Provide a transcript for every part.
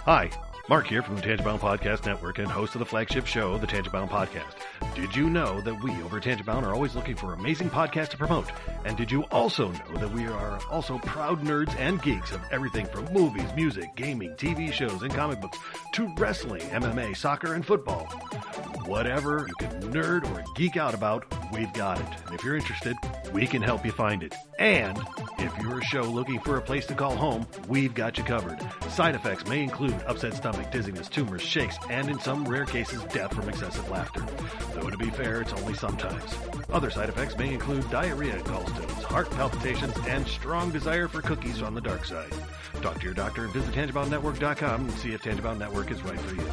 Hi, Mark here from the Tangibound Podcast Network and host of the flagship show, the Tangibound Podcast. Did you know that we over at Tangibound are always looking for amazing podcasts to promote? And did you also know that we are also proud nerds and geeks of everything from movies, music, gaming, TV shows, and comic books to wrestling, MMA, soccer, and football? Whatever you can nerd or geek out about, we've got it. And if you're interested, we can help you find it. And if you're a show looking for a place to call home, we've got you covered. Side effects may include upset stomach, dizziness, tumors, shakes, and in some rare cases, death from excessive laughter. Though to be fair, it's only sometimes. Other side effects may include diarrhea, gallstones, heart palpitations, and strong desire for cookies on the dark side. Talk to your doctor and visit TangiboundNetwork.com and see if Tangibound Network is right for you.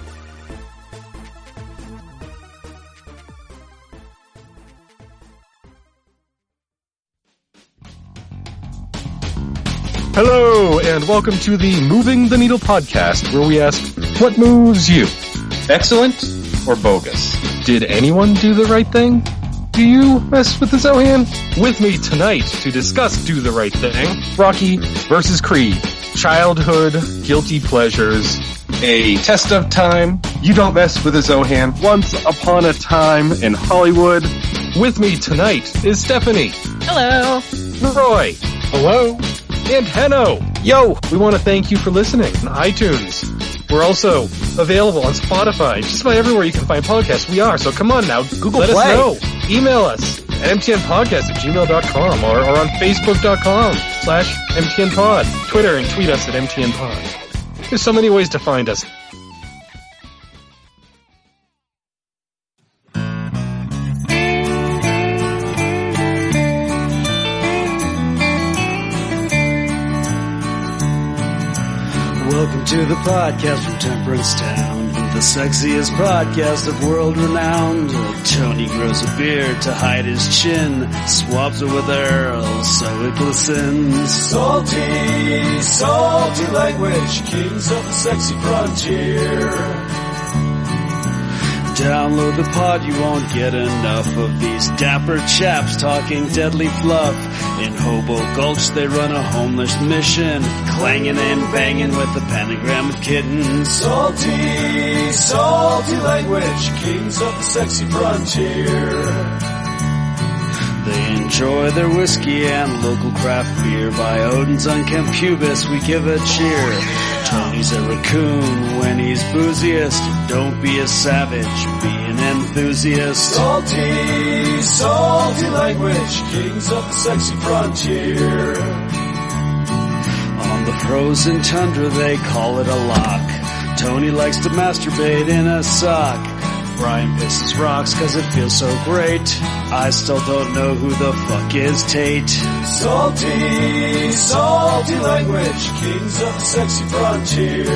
Hello, and welcome to the Moving the Needle podcast, where we ask, what moves you? Excellent or bogus? Did anyone do the right thing? Do you mess with the Zohan? With me tonight to discuss Do the Right Thing, Rocky vs. Creed, childhood, guilty pleasures, a test of time, you don't mess with the Zohan, once upon a time in Hollywood. With me tonight is Stephanie. Hello. Roy. Hello. And Henno. Yo, we want to thank you for listening on iTunes. We're also available on Spotify, just about everywhere you can find podcasts. We are, so come on now, Google let Play. us know. Email us at mtnpodcast@gmail.com or on facebook.com/mtnpod. Twitter and tweet us at mtnpod. There's so many ways to find us. Welcome to the podcast from Temperance Town, the sexiest podcast of world renowned. Tony grows a beard to hide his chin, swaps it with Earl so it glistens. Salty, salty language, kings of the sexy frontier. Download the pod, you won't get enough of these dapper chaps talking deadly fluff. In Hobo Gulch they run a homeless mission, clanging and banging with the pentagram of kittens. Salty, salty language, kings of the sexy frontier. They enjoy their whiskey and local craft beer. By Odin's unkempt pubis we give a cheer. Tony's a raccoon when he's booziest. Don't be a savage, be an enthusiast. Salty, salty language, kings of the sexy frontier. On the frozen tundra they call it a lock. Tony likes to masturbate in a sock. Brian pisses rocks cause it feels so great. I still don't know who the fuck is Tate. Salty, salty language, kings of the sexy frontier.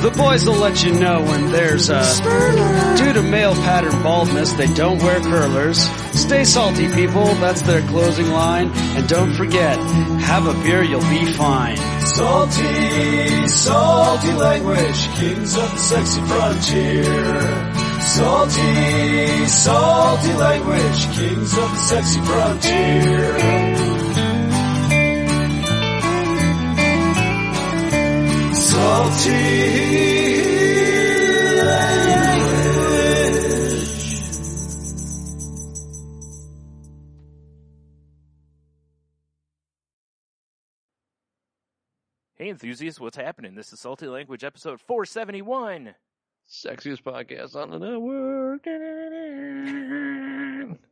The boys will let you know when there's a Spurler. Due to male pattern baldness, they don't wear curlers. Stay salty, people, that's their closing line. And don't forget, have a beer, you'll be fine. Salty, salty language, kings of the sexy frontier. Salty, salty language, kings of the sexy frontier. Salty language. Hey enthusiasts, what's happening? This is Salty Language episode 471. Sexiest podcast on the network.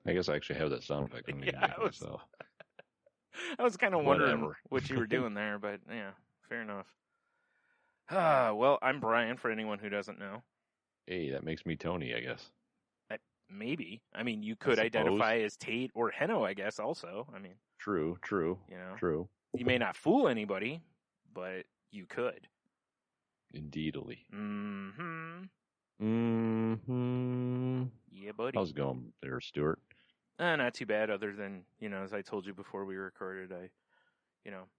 I guess I actually have that sound effect. I was kind of wondering Whatever. what you were doing there, but yeah, fair enough. Well, I'm Brian, for anyone who doesn't know. Hey, that makes me Tony, I guess. Maybe. I mean, you could suppose. identify as Tate or Henno, I guess, also. I mean, True. you know, True. you may not fool anybody, but you could. Indeedly. Mm-hmm. Mm-hmm. Yeah, buddy. How's it going there, Stuart? Not too bad, other than, as I told you before we recorded, I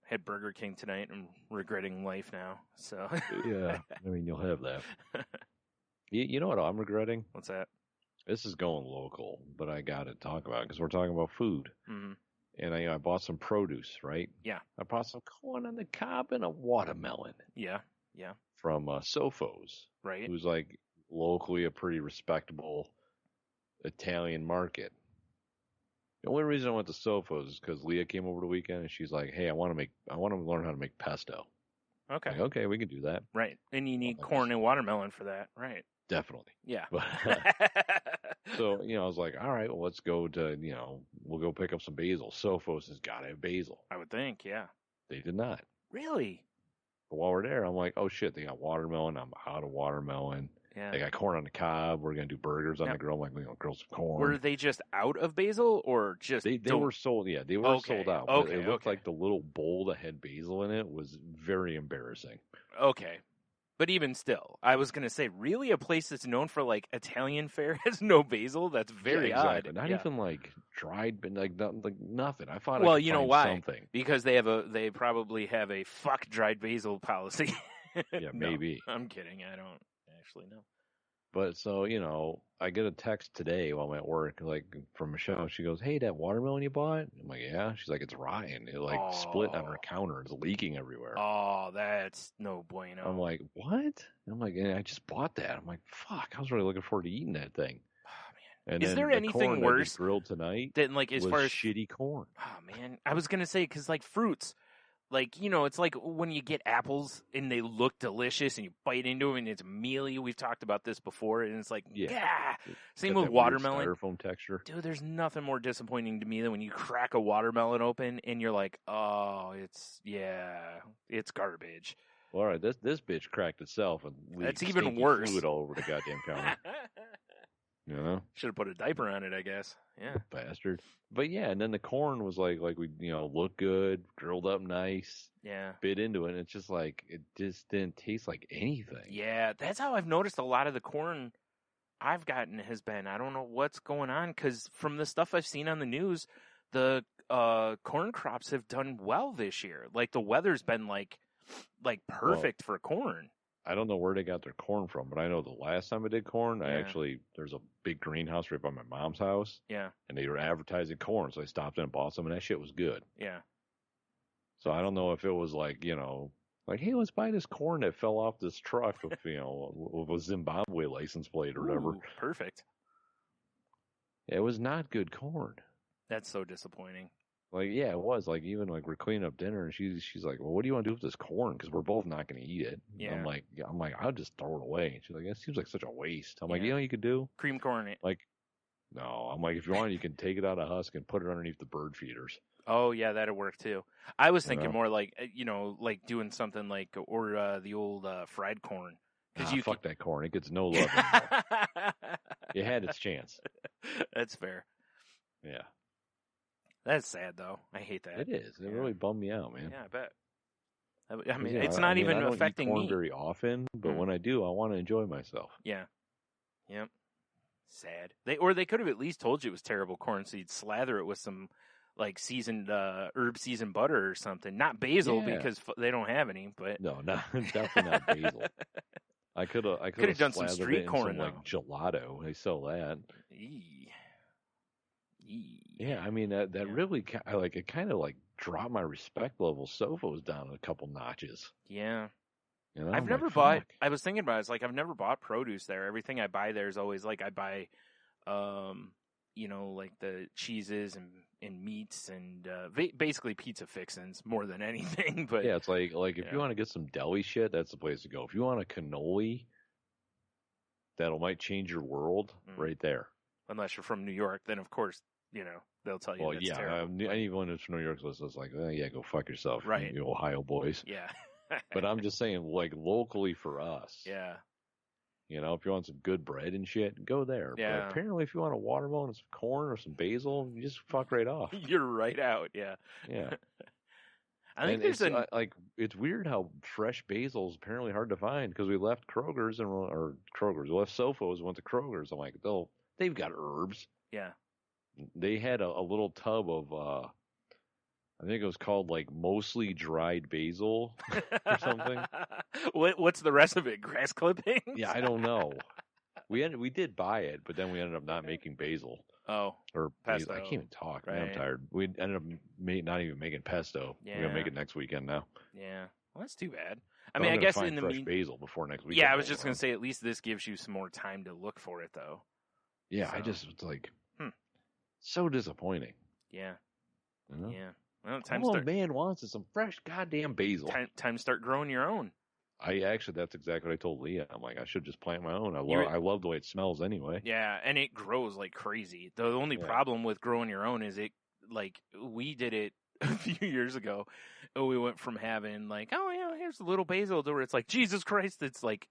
had Burger King tonight and regretting life now, so. Yeah, I mean, you'll have that. You know what I'm regretting? What's that? This is going local, but I got to talk about it because we're talking about food. Mm-hmm. and I bought some produce, right? Yeah. I bought some corn on the cob and a watermelon Yeah. from Sofo's, Right. who's like locally a pretty respectable Italian market. The only reason I went to Sofo's is because Leah came over the weekend and she's like, "Hey, I want to learn how to make pesto." Okay. Like, okay, we can do that. Right. And you need Well, corn and watermelon for that. Right. Definitely. Yeah. But so, I was like, all right, well, let's go to, we'll go pick up some basil. Sofo's has got to have basil. I would think, yeah. They did not. Really? But while we're there, I'm like, oh shit, they got watermelon. I'm out of watermelon. Yeah. They got corn on the cob. We're going to do burgers on the grill. I'm like, grill some corn. Were they just out of basil or just They were sold, yeah, they were sold out. But Okay. it looked like the little bowl that had basil in it was very embarrassing. Okay. But even still, I was going to say, really, a place that's known for like Italian fare has no basil? That's very exactly. odd. Not even like dried, but like nothing. I thought. Well, I could you know find why? Something. Because they probably have a fuck dried basil policy. Yeah, No, maybe. I'm kidding. I don't actually know. But so, I get a text today while I'm at work, like from Michelle. She goes, "Hey, that watermelon you bought?" I'm like, "Yeah." She's like, "It's rotten. It like split on her counter. It's leaking everywhere." Oh, that's no bueno. I'm like, "What?" I'm like, "Yeah, I just bought that." I'm like, "Fuck!" I was really looking forward to eating that thing. Oh, man. And Is then there the anything corn worse that grilled tonight than like as was far as shitty corn? Oh man, I was gonna say because like fruits, like it's like when you get apples and they look delicious and you bite into them and it's mealy. We've talked about this before, and it's like Same Got with that weird watermelon. styrofoam texture. Dude, there's nothing more disappointing to me than when you crack a watermelon open and you're like, oh, it's garbage. Well, all right, this bitch cracked itself and That's leaked even stinky worse. fluid all over the goddamn counter. Should have put a diaper on it, I guess. Yeah. Bastard. But yeah, and then the corn was like we looked good, grilled up nice, Yeah. bit into it, and it's just like it just didn't taste like anything. Yeah, that's how I've noticed a lot of the corn I've gotten has been. I don't know what's going on because from the stuff I've seen on the news, the corn crops have done well this year. Like the weather's been like perfect for corn. I don't know where they got their corn from, but I know the last time I did corn, Yeah. there's a big greenhouse right by my mom's house, Yeah, and they were advertising corn, so I stopped in and bought some, and that shit was good. yeah. So I don't know if it was like, like, hey, let's buy this corn that fell off this truck with, with a Zimbabwe license plate or whatever. Ooh, perfect. It was not good corn. That's so disappointing. Like, yeah, it was. Like, even like we're cleaning up dinner, and she's like, "Well, what do you want to do with this corn? Because we're both not going to eat it." Yeah. I'm like, I'll just throw it away. And she's like, "That seems like such a waste." I'm like, Yeah. "You know what you could do?" Cream corn. Like, no. I'm like, if you want, you can take it out of husk and put it underneath the bird feeders. Oh yeah, that'd work too. I was thinking Yeah. more like like doing something like the old fried corn. Fuck that corn. It gets no love anymore. It had its chance. That's fair. Yeah, That's sad though. I hate that. it is. It Yeah. really bummed me out, man. Yeah, I bet. I 'Cause, mean, it's not even I don't affecting eat corn me. very often, but Mm. when I do, I want to enjoy myself. Yeah. Yep. Sad. They could have at least told you it was terrible corn, so you'd slather it with some like seasoned herb seasoned butter or something. Not basil Yeah. because they don't have any. But No, definitely not basil. I could have done some slathered street it in corn, some, like gelato. They sell that. Eee. Yeah, I mean that Yeah. really it kind of like dropped my respect level. Sofo's down a couple notches. Yeah. I'm I've like, never bought. fuck. I was thinking about it. It's like I've never bought produce there. Everything I buy there is always like I buy, like the cheeses and meats and basically pizza fixins more than anything. But Yeah, it's like if Yeah. you want to get some deli shit, that's the place to go. If you want a cannoli, might change your world Mm. right there. unless you're from New York, then of course they'll tell you Well, that's yeah, terrible. anyone who's from New York is like, oh, yeah, go fuck yourself, Right. you Ohio boys. Yeah. But I'm just saying, like locally for us, Yeah. if you want some good bread and shit, go there. Yeah. But apparently, if you want a watermelon and some corn or some basil, you just fuck right off. You're right out. Yeah. Yeah. I think And there's it's it's weird how fresh basil's apparently hard to find because we left Kroger's we left Sofo's, went to Kroger's. I'm like, they've got herbs. yeah. They had a little tub of I think it was called like mostly dried basil or something. What's the rest of it? Grass clippings? Yeah, I don't know. We did buy it, but then we ended up not making basil. Oh, Or pesto. basil. I can't even talk. Man, Right. I'm tired. We ended up not even making pesto. We're gonna make Yeah. it next weekend now. yeah. Well, that's too bad. But I mean, I'm I gonna guess find in the fresh basil before next weekend. yeah, I was rolls just gonna around. say at least this gives you some more time to look for it, though. Yeah, I so. just was like, Hmm. so disappointing. Yeah, You know? yeah. Well, time All to a start. man wants is some fresh goddamn basil. Time to start growing your own. That's exactly what I told Leah. I'm like, I should just plant my own. You- I love the way it smells anyway. Yeah, and it grows like crazy. The only Yeah. problem with growing your own is we did it a few years ago. And we went from having like, oh yeah, here's a little basil to where it's like, Jesus Christ, it's like,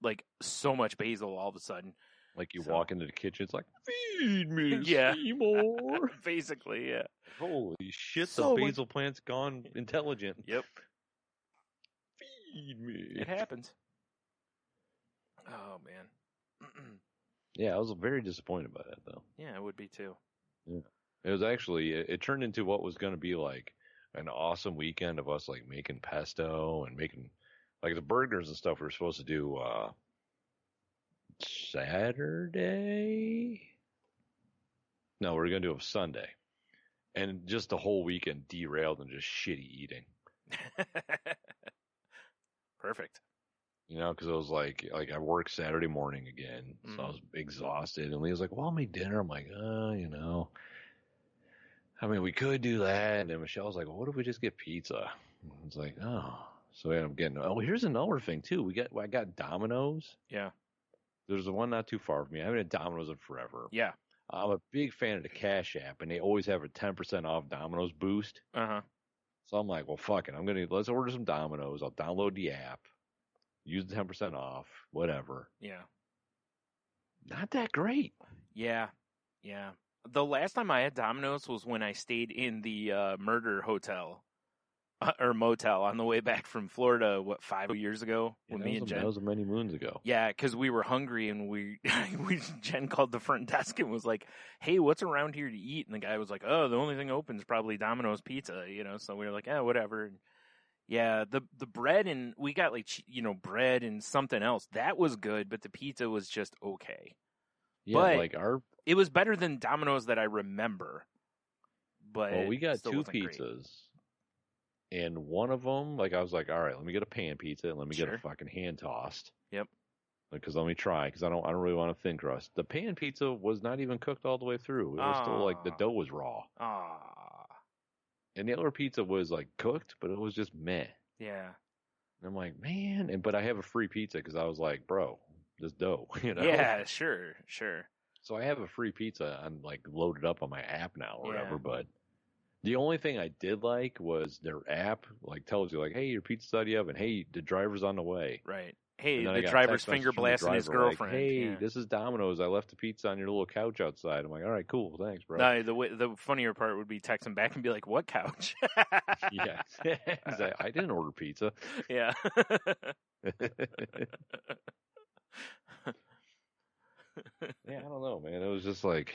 like so much basil all of a sudden. Like you So- walk into the kitchen, it's like, feed me, Yeah. Seymour. Basically, yeah. Holy shit, So the much- basil plant's gone intelligent. Yep. Feed me. It happens. Oh man. Yeah, I was very disappointed by that though. Yeah, it would be too. It was actually it turned into what was going to be like an awesome weekend of us like making pesto and making like the burgers and stuff we were supposed to do Saturday. No, we were going to do it Sunday. And just the whole weekend derailed and just shitty eating. Perfect. You know, because it was like I worked Saturday morning again, so I was exhausted. And Lee was like, "Well, I'll make dinner." I'm like, you know, I mean, we could do that. And then Michelle was like, "Well, what if we just get pizza?" And it's like, oh, so I ended up getting. Oh, here's another thing too. I got Domino's. Yeah. There's the one not too far from me. I haven't had Domino's in forever. Yeah. I'm a big fan of the Cash App, and they always have a 10% off Domino's boost. Uh-huh. So I'm like, well, fuck it. Let's order some Domino's. I'll download the app, use the 10% off, whatever. Yeah. Not that great. Yeah. Yeah. The last time I had Domino's was when I stayed in the murder hotel or motel on the way back from Florida, 5 years ago with me and Jen. That was many moons ago. Yeah, because we were hungry and Jen called the front desk and was like, "Hey, what's around here to eat?" And the guy was like, "Oh, the only thing open is probably Domino's Pizza," So we were like, "Yeah, whatever." And yeah, the bread and we got bread and something else that was good, but the pizza was just okay. Yeah, But- like It was better than Domino's that I remember. But well, we got still 2 wasn't great. pizzas. And one of them, like I was like, all right, let me get a pan pizza and let me get Sure. a fucking hand tossed. Yep. Because let me try, because I don't really want a thin crust. The pan pizza was not even cooked all the way through. It was still like the Ah. dough was raw. Ah, And the other pizza was like cooked, but it was just meh. yeah. And I'm like, man. But I have a free pizza because I was like, bro, this dough, Yeah, sure. So I have a free pizza. I'm like loaded up on my app now or whatever. Yeah. But the only thing I did like was their app like tells you like, hey, your pizza's out of the oven. Hey, the driver's on the way. Right. Hey, And then I the got driver's text message finger from the blasting his driver, like, girlfriend. hey, yeah. this is Domino's. I left the pizza on your little couch outside. I'm like, all right, cool, thanks, bro. No, the funnier part would be text him back and be like, "What couch?" Yeah, he's like, I didn't order pizza. Yeah. Yeah, I don't know, man. It was just like,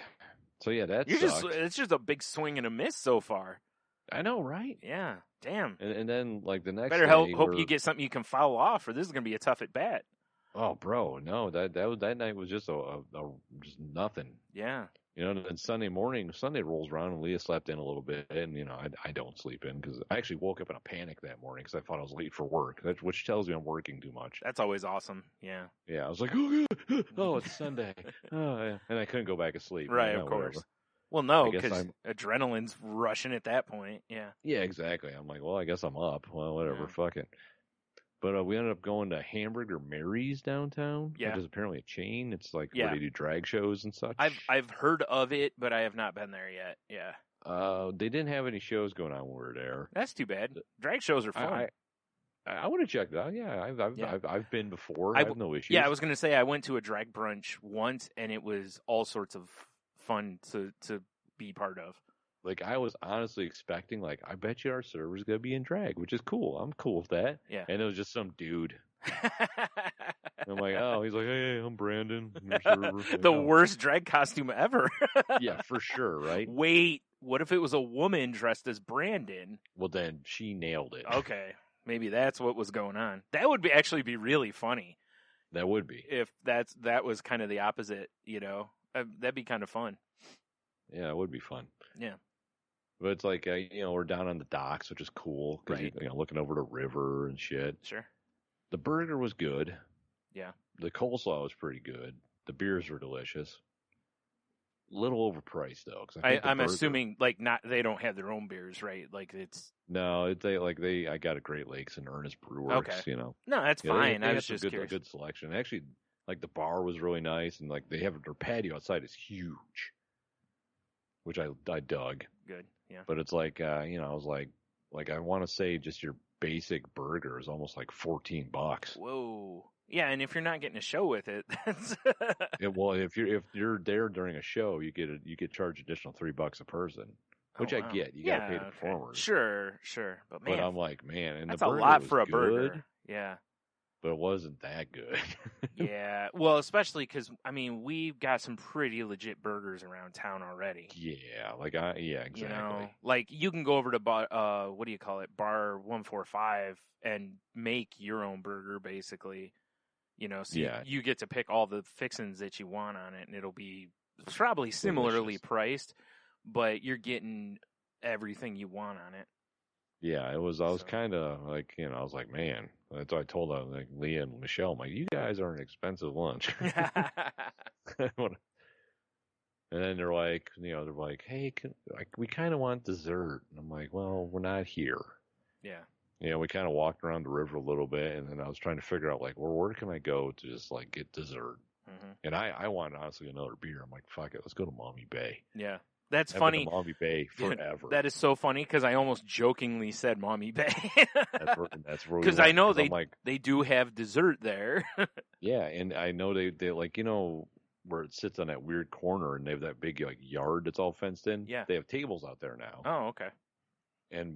so yeah, that sucked. It's just a big swing and a miss so far. I know, right? Yeah. Damn. And then like the next Better day, hope you get something you can foul off, or this is gonna be a tough at bat. Oh, bro, no, that night was just a just nothing. Yeah. And then Sunday rolls around and Leah slept in a little bit, and I don't sleep in because I actually woke up in a panic that morning because I thought I was late for work, which tells me I'm working too much. That's always awesome. Yeah. Yeah, I was like, oh, it's Sunday, oh, yeah. And I couldn't go back to sleep. Right. Yeah, Of course. whatever. Well, no, I guess because adrenaline's rushing at that point. Yeah. Yeah, exactly. I'm like, well, I guess I'm up. Well, whatever, Yeah. fuck it. But we ended up going to Hamburger Mary's downtown, Yeah. which is apparently a chain. It's like Yeah. where they do drag shows and such. I've heard of it, but I have not been there yet. Yeah. They didn't have any shows going on when we were there. That's too bad. Drag shows are fun. I would have checked it out. Yeah, I've been before. I have no issues. Yeah, I was gonna say I went to a drag brunch once, and it was all sorts of fun to be part of. Like I was honestly expecting, like, I bet you our server's gonna be in drag, which is cool. I'm cool with that. Yeah. And it was just some dude. I'm like, oh, he's like, hey, I'm Brandon. I'm your server. Like, The oh. worst drag costume ever. Yeah, for sure, right? Wait, what if it was a woman dressed as Brandon? Well, then she nailed it. Okay, maybe that's what was going on. That would actually be really funny That would be. If that was kind of the opposite, that'd be kind of fun. Yeah, it would be fun. Yeah. But it's like, we're down on the docks, which is cool. Because Right. you're looking over the river and shit. Sure. The burger was good. Yeah. The coleslaw was pretty good. The beers were delicious. Little overpriced though. 'Cause I'm assuming they don't have their own beers, right? Like it's No, I got a Great Lakes and Ernest Brew Works, Okay. No, that's fine. They I had was some just a curious. good selection. Actually, like the bar was really nice, and like they have their patio outside is huge, which I dug. Good. Yeah. But it's like, I was like I want to say just your basic burger is almost like $14. Whoa. Yeah, and if you're not getting a show with it, that's Well, if you're there during a show, you get charged additional $3 a person, which Oh, I wow. get. You got to pay the okay. performers. Sure. But man, But I'm like, man, and that's the a burger lot was for a good, burger. Yeah. but it wasn't that good. Yeah. Well, especially because we've got some pretty legit burgers around town already. Yeah, exactly. Like you can go over to Bar 145 and make your own burger, basically. So Yeah. you get to pick all the fixings that you want on it, and it'll be probably similarly Delicious. priced, but you're getting everything you want on it. Yeah, it was. I was So- kind of like, I was like, man. That's what I told them, like Leah and Michelle. I'm like, you guys are an expensive lunch. And then they're like, hey, we kind of want dessert. And I'm like, well, we're not here. Yeah. We kind of walked around the river a little bit, and then I was trying to figure out, like, well, where can I go to just, like, get dessert? hmm And I wanted, honestly, another beer. I'm like, fuck it, let's go to Mommy Bay. Yeah. That's I've been funny. to Mommy Bay forever. That is so funny because I almost jokingly said Mommy Bay. That's where we 'Cause I went, know 'cause I'm like, They do have dessert there. yeah, and I know they like, where it sits on that weird corner, and they have that big, like, yard that's all fenced in. Yeah. They have tables out there now. Oh, okay.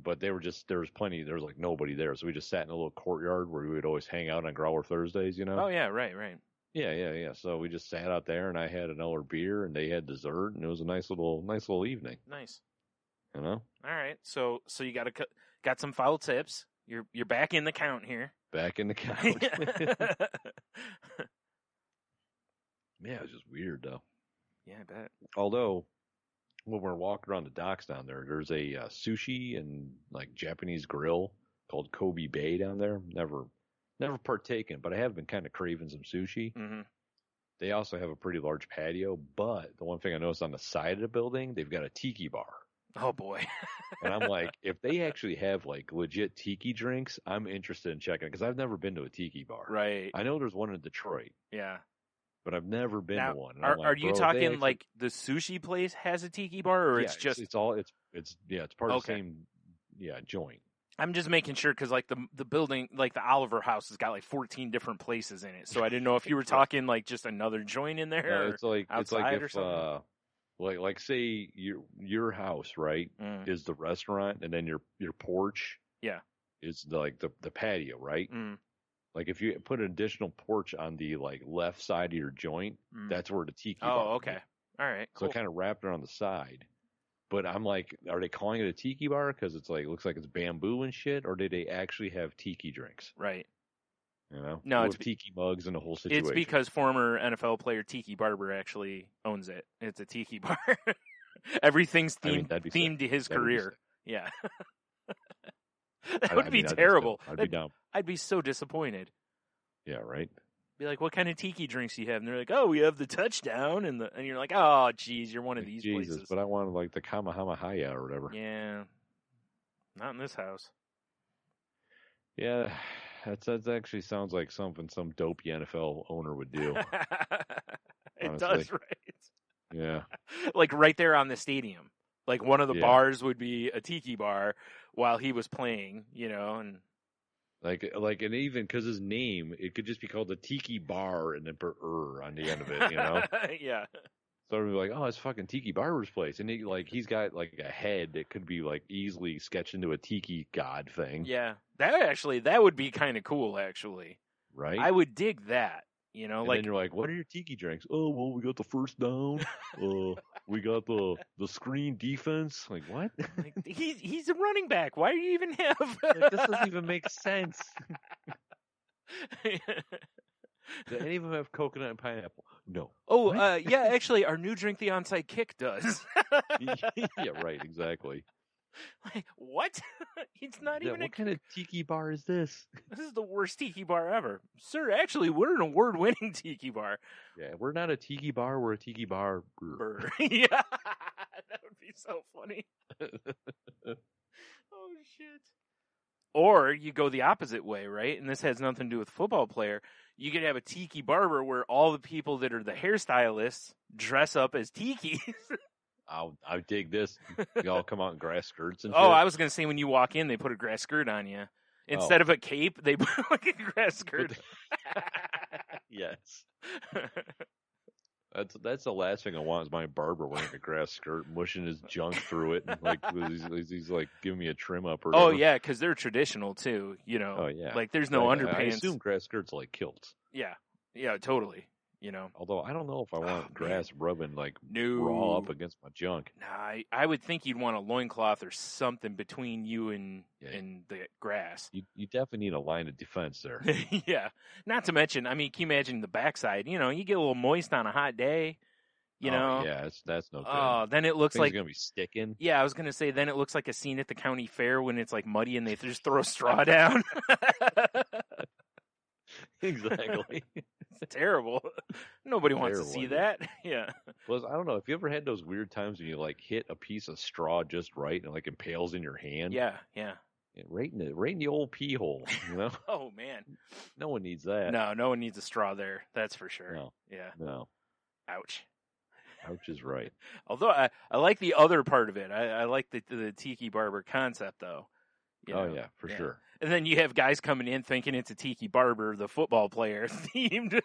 But there was like nobody there, so we just sat in a little courtyard where we would always hang out on Growler Thursdays, Oh, yeah, right. Yeah. So we just sat out there, and I had another beer, and they had dessert, and it was a nice little evening. Nice. All right. So you got some foul tips. You're back in the count here. Back in the couch. Yeah, it was just weird though. Yeah, I bet. Although when we're walking around the docks down there's a sushi and like Japanese grill called Kobe Bay down there. Never partaken, but I have been kind of craving some sushi. Mm-hmm. They also have a pretty large patio, but the one thing I noticed on the side of the building, they've got a tiki bar. Oh boy. And I'm like, if they actually have like legit tiki drinks, I'm interested in checking it because I've never been to a tiki bar. Right. I know there's one in Detroit, Yeah. but I've never been Now, to one. And I'm are like, you bro, talking they actually- like the sushi place has a tiki bar, or yeah, it's just? it's part of the Okay. same joint. I'm just making sure because like the building, like the Oliver House, has got like 14 different places in it. So I didn't know if you were talking like just another joint in there. It's like outside or if something? like say your house, right, Mm. is the restaurant, and then your porch, Yeah. is the patio, right? Mm. Like if you put an additional porch on the like left side of your joint, Mm. that's where the tiki bar Oh, would be. okay. All right. So Cool. kind of wrapped around the side. But I'm like, are they calling it a tiki bar because it's like looks like it's bamboo and shit, or did they actually have tiki drinks? Right. No, it's with tiki mugs and the whole situation. It's because former NFL player Tiki Barber actually owns it. It's a tiki bar. Everything's that'd be sick. themed to his That'd be career. sick. Yeah. That would be terrible. I'd be down. I'd be so disappointed. Yeah, right. Be like, what kind of tiki drinks do you have? And they're like, oh, we have the touchdown, and you're like, oh, geez, you're one of these Jesus, places. but I wanted like the Kamehameha or whatever. Yeah, not in this house. Yeah, that actually sounds like something some dopey NFL owner would do. It Honestly. does, right? Yeah, Like right there on the stadium. Like one of the Yeah. bars would be a tiki bar while he was playing, and like, and even because his name, it could just be called the Tiki Bar and then put on the end of it, yeah. So everybody like, oh, it's fucking Tiki Barber's place, and he's got like a head that could be like easily sketched into a tiki god thing, Yeah. That would be kind of cool, actually. right? I would dig that, and like, then you're like, what are your tiki drinks? Oh, well, we got the first down. We got the screen defense. Like, what? like, he's a running back. Why do you even have? Like, this doesn't even make sense. Do any of them have coconut and pineapple? No. Oh, yeah, actually, our new drink, the Onside Kick, does. Yeah, right, exactly. Like, what? It's not Yeah, even what kind of tiki bar is this? This is the worst tiki bar ever. Sir, actually, we're an award-winning tiki bar. Yeah, we're not a tiki bar, we're a tiki bar. Yeah, that would be so funny. Oh, shit. Or you go the opposite way, right? And this has nothing to do with football player. You could have a tiki barber where all the people that are the hairstylists dress up as tikis. I dig this. Y'all come out in grass skirts and shit. Oh, I was going to say when you walk in, they put a grass skirt on you. Instead of a cape, they put like a grass skirt. Yes. That's the last thing I want is my barber wearing a grass skirt, mushing his junk through it, and like he's like giving me a trim up or Oh, whatever. yeah, because they're traditional too, you know. Oh, yeah. Like there's no underpants. I assume grass skirts are like kilts. Yeah, totally. You know. Although I don't know if I want grass rubbing like No. raw up against my junk. Nah, I would think you'd want a loincloth or something between you and the grass. You definitely need a line of defense there. Yeah. Not to mention, I mean, can you imagine the backside? You know, you get a little moist on a hot day. You know? Yeah, that's no good. Oh, then it looks Things like gonna be sticking. Yeah, I was gonna say then it looks like a scene at the county fair when it's like muddy and they just throw straw down. Exactly. It's terrible. Nobody wants to see Terrible, that. Yeah. Plus, I don't know if you ever had those weird times when you like hit a piece of straw just right and it, like impales in your hand. Yeah. Yeah, right in the old pee hole. You know. Oh man. No one needs that. No one needs a straw there. That's for sure. No. Yeah. No. Ouch. Ouch is right. Although I like the other part of it. I like the tiki barber concept though. You know? Oh yeah, for sure. And then you have guys coming in thinking it's a tiki barber, the football player themed.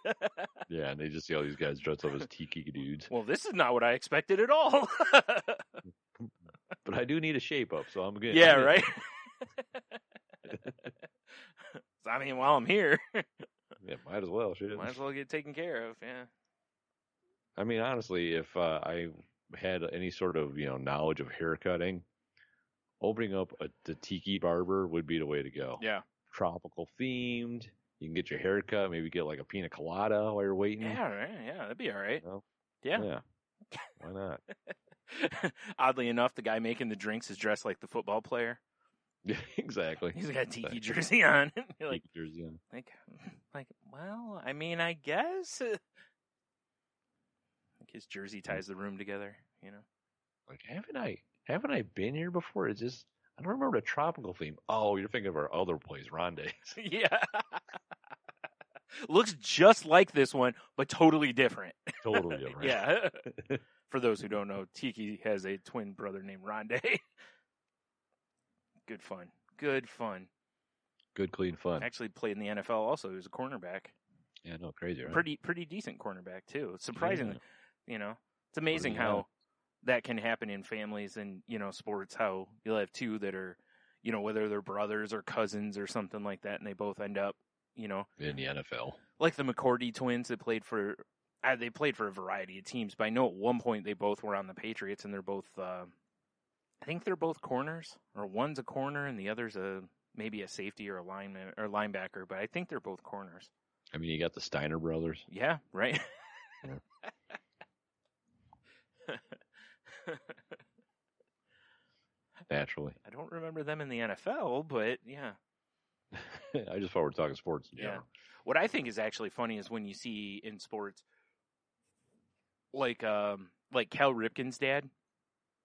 Yeah, and they just see all these guys dressed up as tiki dudes. Well, this is not what I expected at all. But I do need a shape up, so I'm good. Yeah, right. I mean, while I'm here, Yeah, might as well. Shit. might as well get taken care of. Yeah. I mean, honestly, if I had any sort of knowledge of haircutting, opening up the tiki barber would be the way to go. Yeah. Tropical themed. You can get your hair cut, maybe get like a pina colada while you're waiting. Yeah, right. Yeah, that'd be all right. You know? Yeah. Why not? Oddly enough, the guy making the drinks is dressed like the football player. Yeah, exactly. He's got a tiki jersey on. You're like, Tiki jersey on. like, well, I mean, I guess. Like his jersey ties the room together, you know. Like, haven't I been here before? It's just I don't remember the tropical theme. Oh, you're thinking of our other place, Ronde's. Yeah. Looks just like this one, but totally different. Totally different. Yeah. For those who don't know, Tiki has a twin brother named Ronde. Good fun. Good fun. Good, clean fun. Actually played in the NFL also. He was a cornerback. Yeah, no, crazy, right? Pretty decent cornerback, too. Surprisingly. Yeah. It's amazing Pretty how that can happen in families and, sports, how you'll have two that are, whether they're brothers or cousins or something like that, and they both end up, in the NFL. Like the McCourty twins that played for a variety of teams, but I know at one point they both were on the Patriots, and they're both, I think they're both corners, or one's a corner and the other's maybe a safety or a lineman or linebacker, but I think they're both corners. I mean, you got the Steiner brothers. Yeah, right. Yeah. Naturally. I don't remember them in the NFL, but yeah. I just thought we were talking sports in general. What I think is actually funny is when you see in sports, like Cal Ripken's dad.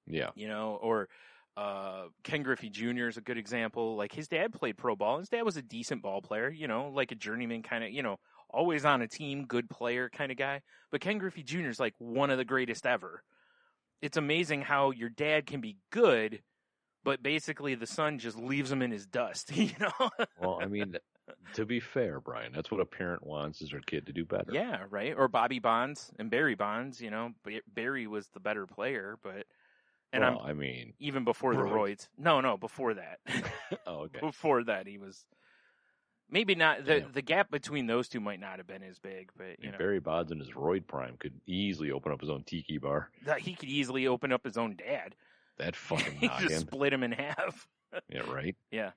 Yeah. Or Ken Griffey Jr. is a good example. Like his dad played pro ball. His dad was a decent ball player, like a journeyman kind of, always on a team, good player kind of guy. But Ken Griffey Jr. is like one of the greatest ever. It's amazing how your dad can be good, but basically the son just leaves him in his dust, Well, I mean, to be fair, Brian, that's what a parent wants is their kid to do better. Yeah, right. Or Bobby Bonds and Barry Bonds, Barry was the better player, but even before the roids. No, before that. Oh, okay. Before that, he was maybe not. The gap between those two might not have been as big, but Barry Bonds in his roid prime could easily open up his own tiki bar. He could easily open up his own dad. That fucking He noggin. just split him in half. Yeah, right. Yeah.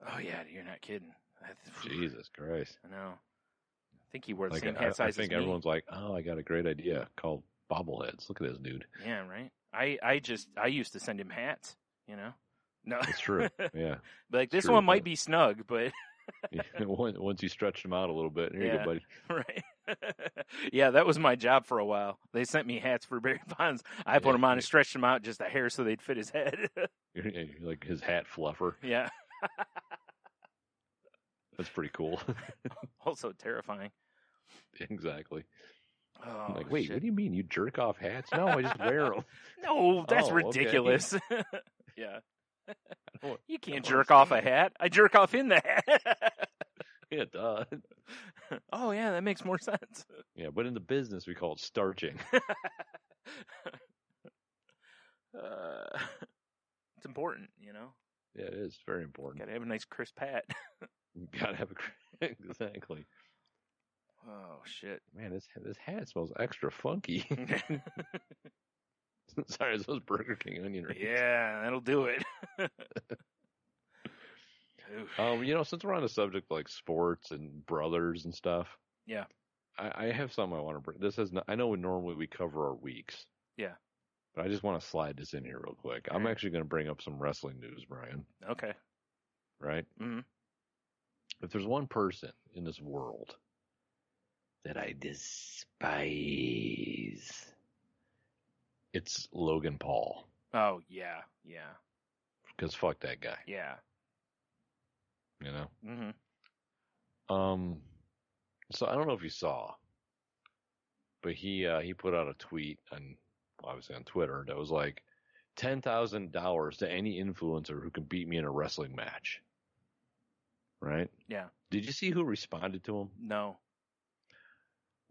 Oh yeah, you're not kidding. Jesus Christ. I know. think he wore the Like, same hat I size think as me. everyone's like, oh, I got a great idea called bobbleheads. Look at this dude. Yeah, right. I used to send him hats. You know. No, It's true. Yeah. But like this True, one might but- be snug, but Yeah, once you stretch them out a little bit, here you Yeah. go, buddy. right. Yeah, that was my job for a while. They sent me hats for Barry Bonds. I put Yeah, them on yeah. and stretched them out just a hair so they'd fit his head. You're like his hat fluffer. Yeah. That's pretty cool. Also terrifying. Exactly. Oh, I'm like, wait, shit. what do you mean? You jerk off hats? No, I just wear them. No, that's Oh, ridiculous. Yeah. don't- You can't don't jerk off a understand. hat. I jerk off in the hat. Yeah, duh. Oh, yeah, that makes more sense. Yeah, but in the business, we call it starching. It's important, you know? Yeah, it is very important. Gotta have a nice crisp hat. Gotta have a exactly. Oh, shit. Man, this hat smells extra funky. Sorry, those Burger King onion rings. Yeah, that'll do it. Oof. Since we're on the subject like sports and brothers and stuff, Yeah. I have something I want to bring. This is not, I know normally we cover our weeks. Yeah. But I just want to slide this in here real quick. I'm Alright. actually going to bring up some wrestling news, Brian. Okay. Right? Mhm. If there's one person in this world that I despise, it's Logan Paul. Oh, yeah. Yeah. Because fuck that guy. Yeah. You know? Mm-hmm. So I don't know if you saw, but he put out a tweet obviously on Twitter that was like $10,000 to any influencer who can beat me in a wrestling match. Right? Yeah. Did you see who responded to him? No.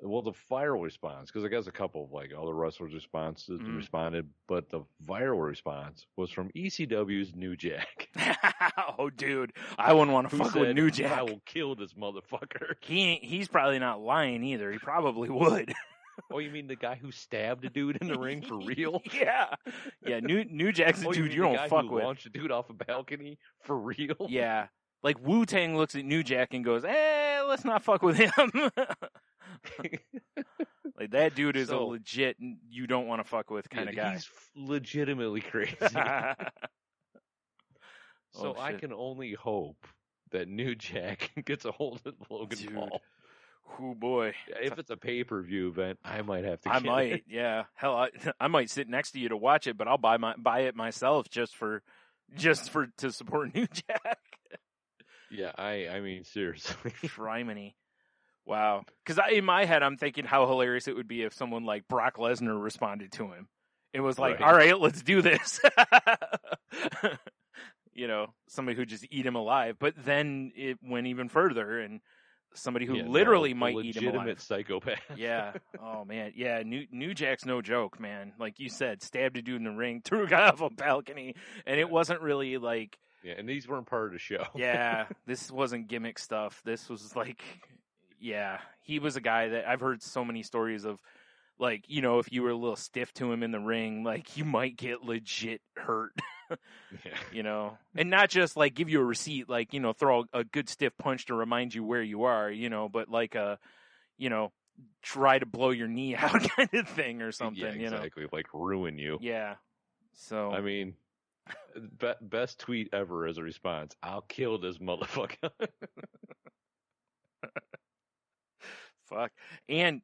Well, the viral response, because I guess a couple of like other wrestlers responded, but the viral response was from ECW's New Jack. Oh, dude. I wouldn't want to Who fuck said, with New Jack. I will kill this motherfucker. He's probably not lying either. He probably would. Oh, you mean the guy who stabbed a dude in the ring for real? Yeah. Yeah, New Jack's a Oh, dude mean you the don't guy fuck who with. launched a dude off a balcony for real? Yeah. Like Wu-Tang looks at New Jack and goes, let's not fuck with him. Like that dude is a So- legit you don't want to fuck with kind of guy. He's legitimately crazy. So Oh, I shit. can only hope that New Jack gets a hold of Logan Dude. Paul. Oh boy. If it's a pay-per-view event, I might have to I get might, it. yeah. Hell, I might sit next to you to watch it, but I'll buy it myself just to support New Jack. Yeah, I mean, seriously. Shrimany. Wow. Because in my head, I'm thinking how hilarious it would be if someone like Brock Lesnar responded to him. It was like, Right. all right, let's do this. Somebody who just eat him alive. But then it went even further, and somebody who Yeah, literally no, might eat him legitimate alive. psychopath. Yeah. Oh man. Yeah. New Jack's no joke, man. Like you said, stabbed a dude in the ring, threw a guy off a balcony, and it wasn't really like, Yeah, and these weren't part of the show. yeah, this wasn't gimmick stuff. This was like, yeah, he was a guy that I've heard so many stories of. Like, if you were a little stiff to him in the ring, like you might get legit hurt. Yeah. And not just like give you a receipt, like, throw a good stiff punch to remind you where you are, but like try to blow your knee out kind of thing or something, Yeah, exactly. Like ruin you. Yeah. So, I mean, best tweet ever as a response. I'll kill this motherfucker. fuck. And,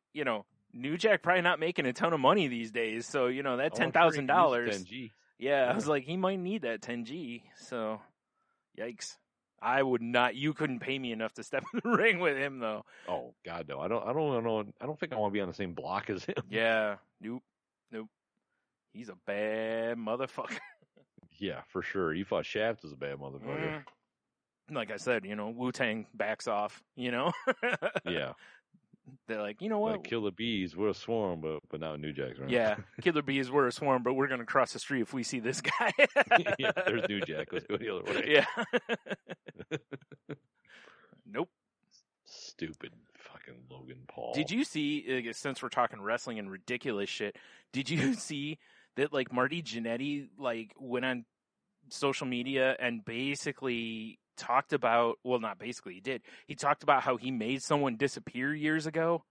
New Jack probably not making a ton of money these days. So, that Oh, I'm sure he $10,000. could use 10G. Yeah, I Yeah. was like, he might need that 10G. So, yikes. I would not. You couldn't pay me enough to step in the ring with him, though. Oh God, no! I don't think I want to be on the same block as him. Yeah, nope. He's a bad motherfucker. Yeah, for sure. You thought Shaft was a bad motherfucker. Like I said, Wu-Tang backs off. Yeah, They're like, you know what? like Killer Bees, we're a swarm, but now New Jack's right. Yeah, Killer Bees were a swarm, but we're gonna cross the street if we see this guy. Yeah, there's New Jack. Let's go the other way. Yeah. Nope. Stupid fucking Logan Paul. Did you see, since we're talking wrestling and ridiculous shit, did you see that, like, Marty Jannetty, like, went on social media and basically talked about, well, not basically, he did. He talked about how he made someone disappear years ago.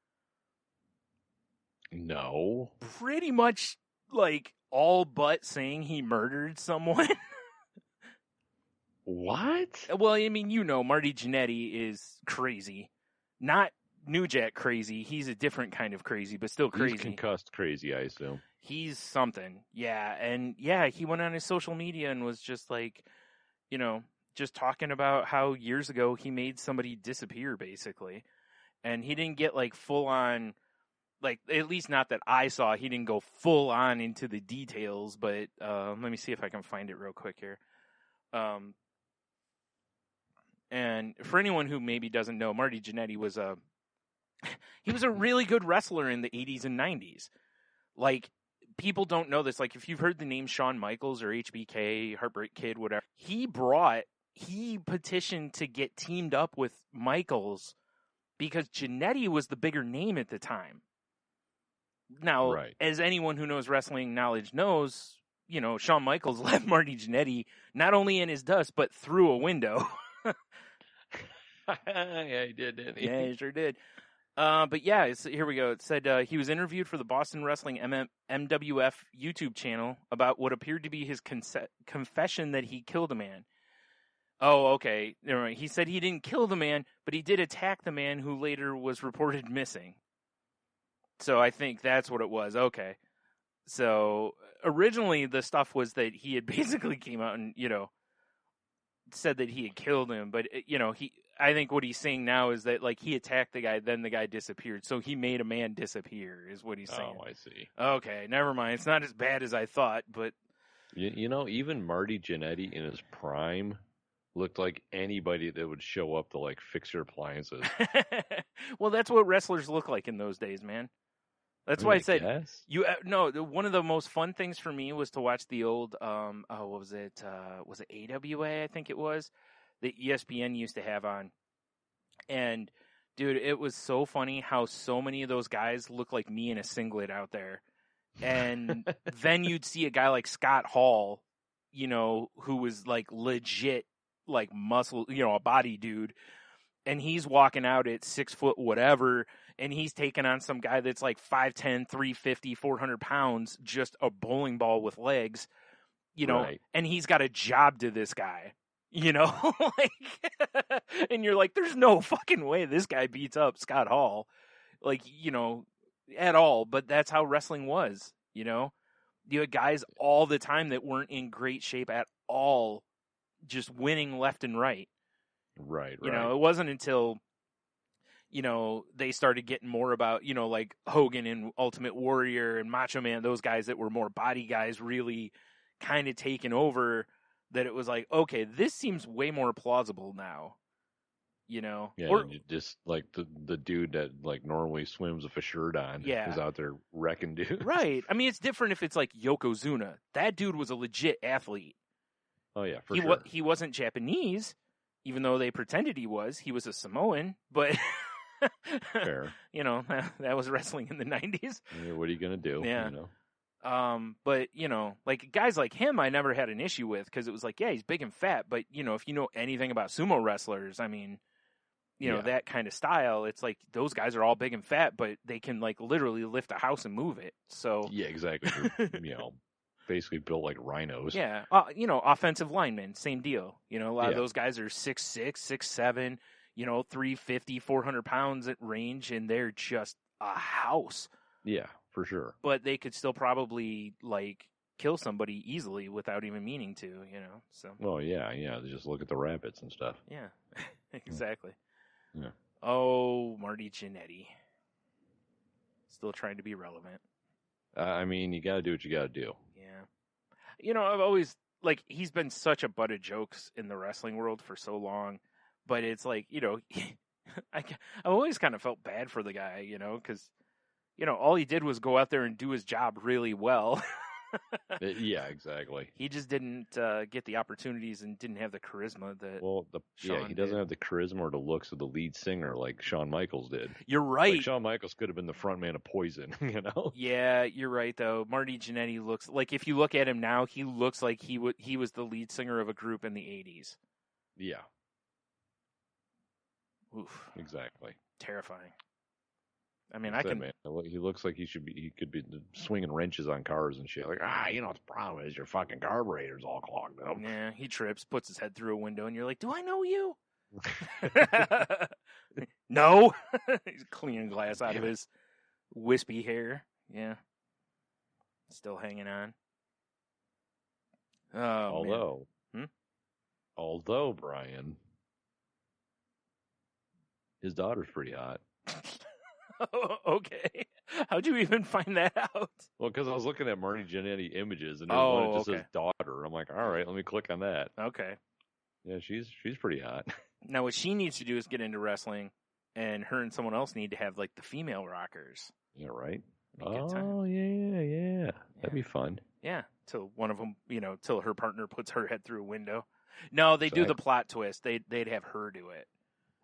No. Pretty much, like, all but saying he murdered someone. What? Well, I mean, you know, Marty Jannetty is crazy. Not New Jack crazy. He's a different kind of crazy, but still crazy. He's concussed crazy, I assume. He's something. Yeah. And yeah, he went on his social media and was just like, you know, just talking about how years ago he made somebody disappear, basically. And he didn't get like full on, like, at least not that I saw, he didn't go full on into the details, but let me see if I can find it real quick here. And for anyone who maybe doesn't know, Marty Jannetty was a really good wrestler in the 80s and 90s. Like, people don't know this. Like, if you've heard the name Shawn Michaels or HBK, Heartbreak Kid, whatever, he petitioned to get teamed up with Michaels because Jannetty was the bigger name at the time. Now, as anyone who knows wrestling knowledge knows, you know, Shawn Michaels left Marty Jannetty not only in his dust, but through a window. Yeah, he did, didn't he? Yeah, he sure did. But yeah, here we go. It said he was interviewed for the Boston Wrestling MWF YouTube channel about what appeared to be his confession that he killed a man. Oh, okay. Never mind. He said he didn't kill the man, but he did attack the man who later was reported missing. So I think that's what it was. Okay. So originally the stuff was that he had basically came out and, you know, said that he had killed him, but, you know, I think what he's saying now is that, like, he attacked the guy, then the guy disappeared. So he made a man disappear, is what he's saying. Oh, I see. Okay, never mind. It's not as bad as I thought, but... You know, even Marty Jannetty in his prime looked like anybody that would show up to, like, fix your appliances. Well, that's what wrestlers look like in those days, man. That's why I said... Guess? One of the most fun things for me was to watch the old, what was it? Was it AWA, I think it was? That ESPN used to have on. And, dude, it was so funny how so many of those guys look like me in a singlet out there. And then you'd see a guy like Scott Hall, you know, who was like legit, like muscle, you know, a body dude. And he's walking out at 6 foot whatever, and he's taking on some guy that's like 5'10", 350, 400 pounds, just a bowling ball with legs, you know, and he's got a job to this guy. You know, like, and you're like, there's no fucking way this guy beats up Scott Hall, like, you know, at all. But that's how wrestling was, you know. You had guys all the time that weren't in great shape at all, just winning left and right. Right. You know, it wasn't until, you know, they started getting more about, you know, like Hogan and Ultimate Warrior and Macho Man, those guys that were more body guys really kind of taking over, that it was like, okay, this seems way more plausible now, you know? Yeah, or, just like the dude that like normally swims with a shirt on is out there wrecking dudes. Right. I mean, it's different if it's like Yokozuna. That dude was a legit athlete. Oh, yeah, for sure. He wasn't Japanese, even though they pretended he was. He was a Samoan, but... Fair. You know, that was wrestling in the 90s. Yeah, what are you going to do? Yeah. You know? But, you know, like guys like him, I never had an issue with because it was like, yeah, he's big and fat. But, you know, if you know anything about sumo wrestlers, I mean, you know, that kind of style, it's like those guys are all big and fat, but they can like literally lift a house and move it. So, yeah, exactly. You know, basically built like rhinos. Yeah. You know, offensive linemen, same deal. You know, a lot of those guys are 6'6", 6'7", you know, 350, 400 pounds at range, and they're just a house. Yeah. For sure. But they could still probably, like, kill somebody easily without even meaning to, you know, so. Well, yeah. Just look at the rabbits and stuff. Yeah, exactly. Yeah. Oh, Marty Jannetty. Still trying to be relevant. I mean, you got to do what you got to do. Yeah. You know, I've always, like, he's been such a butt of jokes in the wrestling world for so long, but it's like, you know, I've always kind of felt bad for the guy, you know, because, you know, all he did was go out there and do his job really well. Yeah, exactly. He just didn't get the opportunities and didn't have the charisma that Shawn he doesn't did. have the charisma or the looks of the lead singer like Shawn Michaels did. You're right. Like Shawn Michaels could have been the front man of Poison, you know? Yeah, you're right, though. Marty Jannetty looks like, if you look at him now, he looks like he was the lead singer of a group in the 80s. Yeah. Oof, Exactly. terrifying. I mean, Like I said, can. man, he looks like he could be swinging wrenches on cars and shit. Like, you know what the problem is? Your fucking carburetor's all clogged up. Yeah, he trips, puts his head through a window, and you're like, "Do I know you?" No, he's cleaning glass out of his wispy hair. Yeah, still hanging on. Oh, although Brian, his daughter's pretty hot. man. Okay, how'd you even find that out? Well, because I was looking at Marnie Jannetty images, and Oh, one that just okay. says daughter. I'm like, all right, let me click on that. Okay, Yeah, she's pretty hot. now what she needs to do is get into wrestling, and her and someone else need to have like the female rockers. Yeah, right. Be a good time. Oh, yeah. That'd be fun. Yeah, till one of them, till her partner puts her head through a window. No, they do the Exactly. plot twist. They'd have her do it.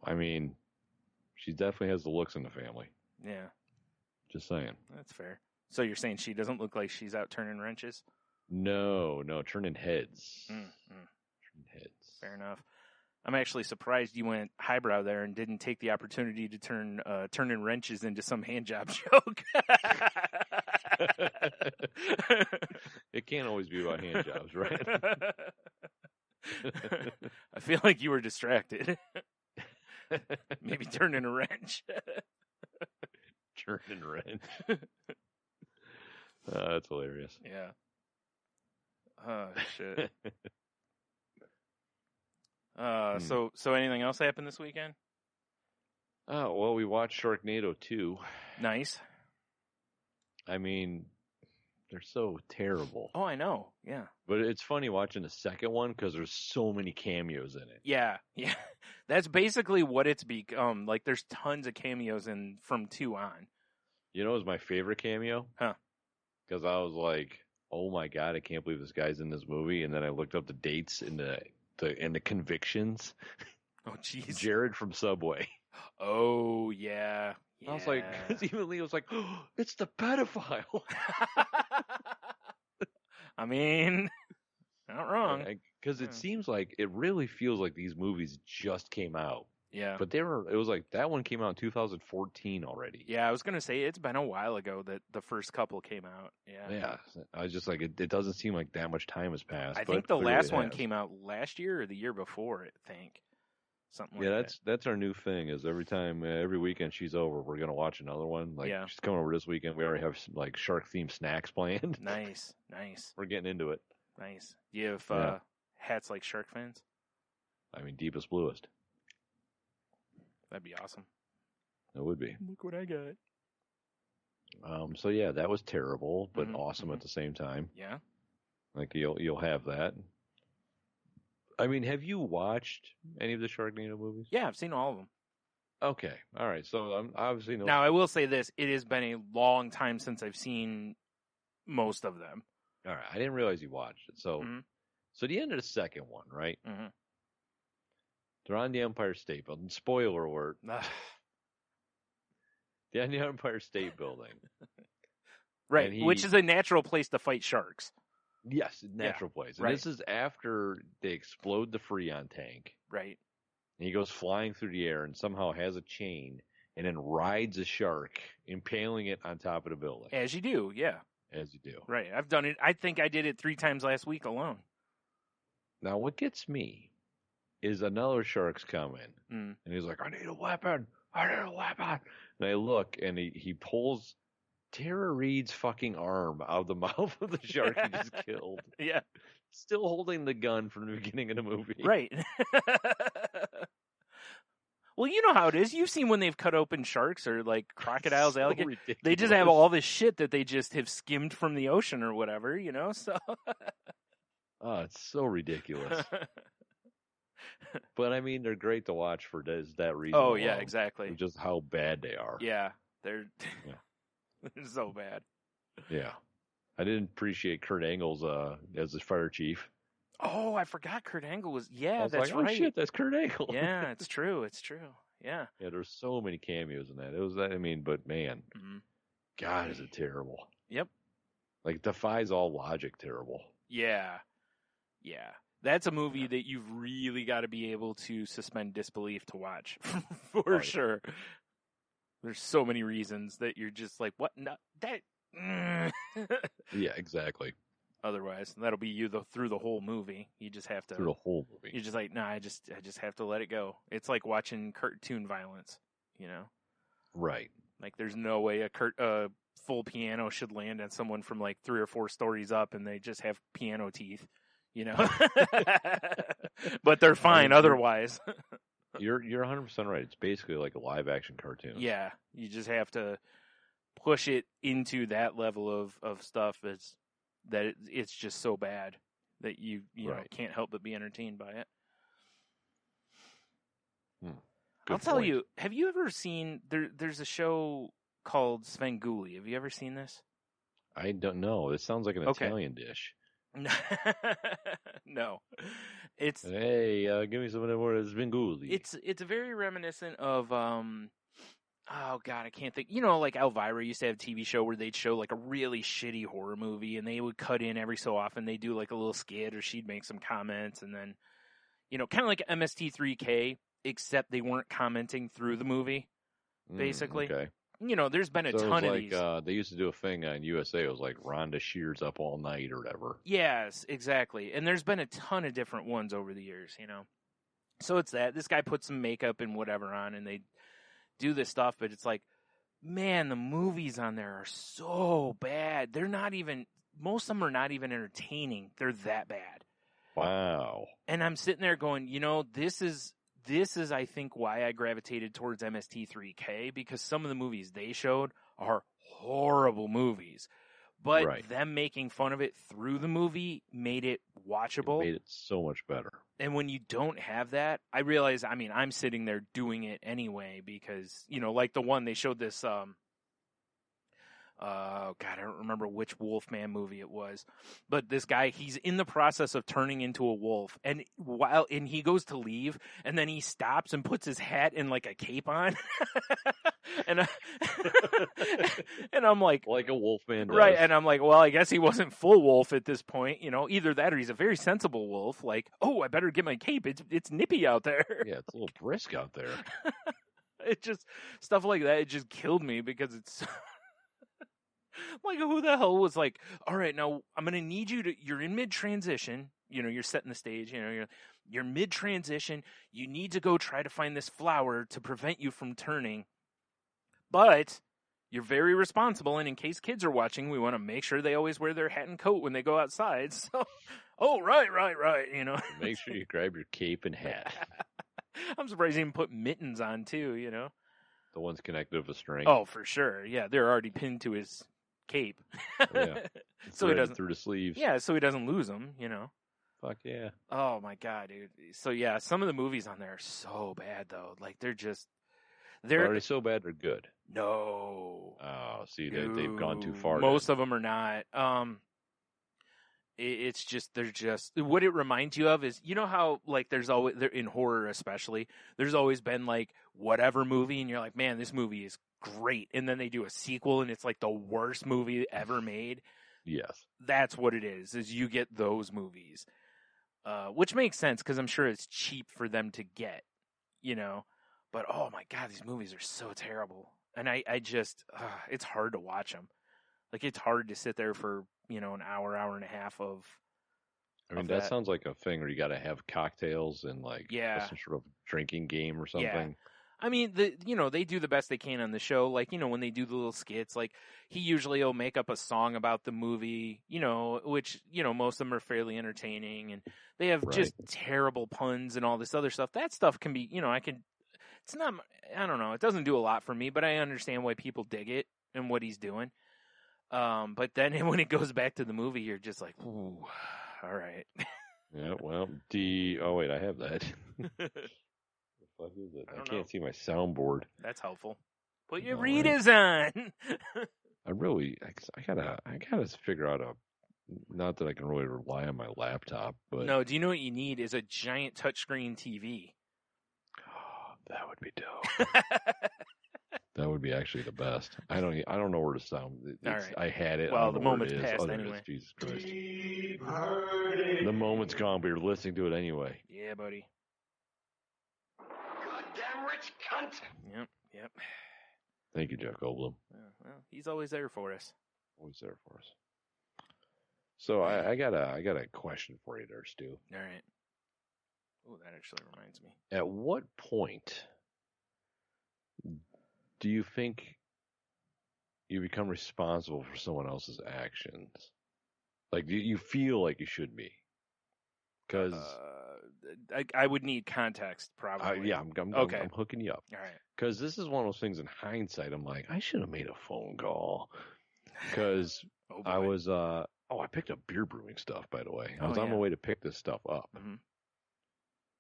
I mean, she definitely has the looks in the family. Yeah, Just saying. that's fair. So you're saying she doesn't look like she's out turning wrenches? No, turning heads. Mm-mm. Turning heads. Fair enough. I'm actually surprised you went highbrow there and didn't take the opportunity to turn turning wrenches into some hand job joke. It can't always be about hand jobs, right? I feel like you were distracted. Maybe turning a wrench. Turning wrench. That's hilarious. Yeah. Oh shit. So anything else happened this weekend? Oh, well, we watched Sharknado 2. Nice. I mean, they're so terrible. Oh, I know. Yeah. But it's funny watching the second one because there's so many cameos in it. Yeah. Yeah. That's basically what it's become. Like, there's tons of cameos in from 2 on. You know, it was my favorite cameo? Huh. Because I was like, oh my God, I can't believe this guy's in this movie. And then I looked up the dates and the convictions. Oh, jeez. Jared from Subway. Oh, yeah. I was like, because even Leo was like, oh, it's the pedophile. I mean, not wrong. Because it seems like, it really feels like these movies just came out. Yeah. But it was like, that one came out in 2014 already. Yeah, I was going to say, it's been a while ago that the first couple came out. Yeah. Yeah. I was just like, it doesn't seem like that much time has passed. I but think the clearly last it one has. came out last year or the year before, I think. Something like Yeah, that. that's our new thing. Is every weekend she's over, we're gonna watch another one. Like Yeah. she's coming over this weekend. We already have some, like shark themed snacks planned. Nice. We're getting into it. Nice. Do you have Yeah. hats like shark fins? I mean, deepest bluest. That'd be awesome. It would be. Look what I got. So yeah, that was terrible, but Mhm, awesome mhm. at the same time. Yeah. Like you'll have that. I mean, have you watched any of the Sharknado movies? Yeah, I've seen all of them. Okay, all right. So I'm obviously no. Now, I will say this. It has been a long time since I've seen most of them. All right, I didn't realize you watched it. So, Mhm. so the end of the second one, right? Mhm. They're on the Empire State Building. Spoiler alert. They're on the Empire State Building. Right, And which is a natural place to fight sharks. Yes, natural place. And right. this is after they explode the Freon tank. Right. And he goes flying through the air and somehow has a chain and then rides a shark, impaling it on top of the building. As you do, yeah. As you do. Right. I've done it. I think I did it 3 times last week alone. Now, what gets me is another shark's coming. Mm. And he's like, I need a weapon. I need a weapon. And I look, and he pulls Tara Reid's fucking arm out of the mouth of the shark he just killed. Yeah. Still holding the gun from the beginning of the movie. Right. Well, you know how it is. You've seen when they've cut open sharks or like crocodiles, So alligators. ridiculous. They just have all this shit that they just have skimmed from the ocean or whatever, you know? So. Oh, it's so ridiculous. But I mean, they're great to watch for that reason. Oh, yeah, alone. exactly. Just how bad they are. Yeah. They're, Yeah. they're so bad. Yeah. I didn't appreciate Kurt Angle's as the fire chief. Oh, I forgot Kurt Angle was. I Yeah, was that's like, oh right. shit, that's Kurt Angle. Yeah, it's true. It's true. Yeah. Yeah, there's so many cameos in that. It was that. I mean, but man, Mhm. God, is it terrible? Yep. Like defies all logic. Terrible. Yeah. Yeah. That's a movie that you've really got to be able to suspend disbelief to watch, for sure. There's so many reasons that you're just like, what? No, that. Yeah, exactly. Otherwise, that'll be you through the whole movie. You just have to. Through the whole movie. You're just like, nah, I just have to let it go. It's like watching cartoon violence, you know? Right. Like, there's no way a full piano should land on someone from like 3 or 4 stories up and they just have piano teeth, you know? But they're fine otherwise. You're 100% right. It's basically like a live action cartoon. Yeah, you just have to push it into that level of stuff it's just so bad that you know can't help but be entertained by it. I'll tell you, have you ever seen there's a show called Svengoolie. Have you ever seen this? I don't know. It sounds like an Italian dish. No. It's hey, give me some of the more Svengoolie. It's very reminiscent of oh god, I can't think. You know, like Elvira used to have a TV show where they'd show like a really shitty horror movie, and they would cut in every so often. They do like a little skit, or she'd make some comments, and then, you know, kind of like MST3K, except they weren't commenting through the movie. Basically, okay. You know, there's been a ton of these. They used to do a thing on USA. It was like Rhonda Shears Up All Night or whatever. Yes, exactly. And there's been a ton of different ones over the years. You know, so it's that this guy puts some makeup and whatever on, and they do this stuff, but it's like, man, the movies on there are so bad. They're not even, most of them are not even entertaining. They're that bad. Wow. And I'm sitting there going, you know, this is I think why I gravitated towards MST3K, because some of the movies they showed are horrible movies. But them making fun of it through the movie made it watchable. It made it so much better. And when you don't have that, I realize, I mean, I'm sitting there doing it anyway because, you know, like the one they showed this, God, I don't remember which Wolfman movie it was, but this guy, he's in the process of turning into a wolf, and he goes to leave, and then he stops and puts his hat and like a cape on, and I'm like a Wolfman does. Right, and I'm like, well, I guess he wasn't full wolf at this point, you know, either that or he's a very sensible wolf, like, oh, I better get my cape, it's nippy out there. Yeah, it's a little brisk out there. It just, stuff like that, it just killed me because it's like, who the hell was like, all right, now I'm going to need you to, you're in mid-transition, you know, you're setting the stage, you know, you're mid-transition, you need to go try to find this flower to prevent you from turning, but you're very responsible, and in case kids are watching, we want to make sure they always wear their hat and coat when they go outside, so, oh, right, you know. Make sure you grab your cape and hat. I'm surprised he even put mittens on, too, you know. The ones connected with a string. Oh, for sure, yeah, they're already pinned to his cape. Yeah. So he doesn't through the sleeves. Yeah, so he doesn't lose them, you know. Fuck yeah. Oh my god, dude. So yeah, some of the movies on there are so bad though. Like they're Are they so bad or good? No. Oh, see, they've gone too far. Most of them are not. It's just they're just what it reminds you of is, you know how like there's always in horror especially there's always been like whatever movie and you're like, man, this movie is great, and then they do a sequel and it's like the worst movie ever made. Yes, that's what it is you get those movies, which makes sense because I'm sure it's cheap for them to get, you know. But oh my god, these movies are so terrible, and I just it's hard to watch them. Like it's hard to sit there for, you know, an hour and a half of. I mean, that sounds like a thing where you got to have cocktails and like some sort of drinking game or something. Yeah. I mean, you know, they do the best they can on the show. Like, you know, when they do the little skits, like he usually will make up a song about the movie, you know, which, you know, most of them are fairly entertaining, and they have just terrible puns and all this other stuff. That stuff can be, you know, it's not, I don't know, it doesn't do a lot for me, but I understand why people dig it and what he's doing. But then when it goes back to the movie, you're just like, ooh, all right. Yeah, well, oh wait, I have that. What is it? I can't see my soundboard. That's helpful. Put your readers on. I gotta figure out not that I can really rely on my laptop, but no. Do you know what you need is a giant touchscreen TV? Oh, that would be dope. That would be actually the best. I don't know where to sound. All right. I had it. Well, I don't the know where moment's it is. passed There it anyway. is. Jesus Christ. The moment's gone, but you're listening to it anyway. Yeah, buddy. Goddamn rich cunt! Yep. Thank you, Jeff Goldblum. Well, he's always there for us. Always there for us. So I got a question for you there, Stu. All right. Oh, that actually reminds me. At what point do you think you become responsible for someone else's actions? Like, do you feel like you should be? Because I would need context, probably. I'm Okay. I'm hooking you up. All right. Because this is one of those things in hindsight. I'm like, I should have made a phone call. Because Oh, I boy. was I picked up beer brewing stuff, by the way. I was Oh, on my yeah. way to pick this stuff up. Mhm.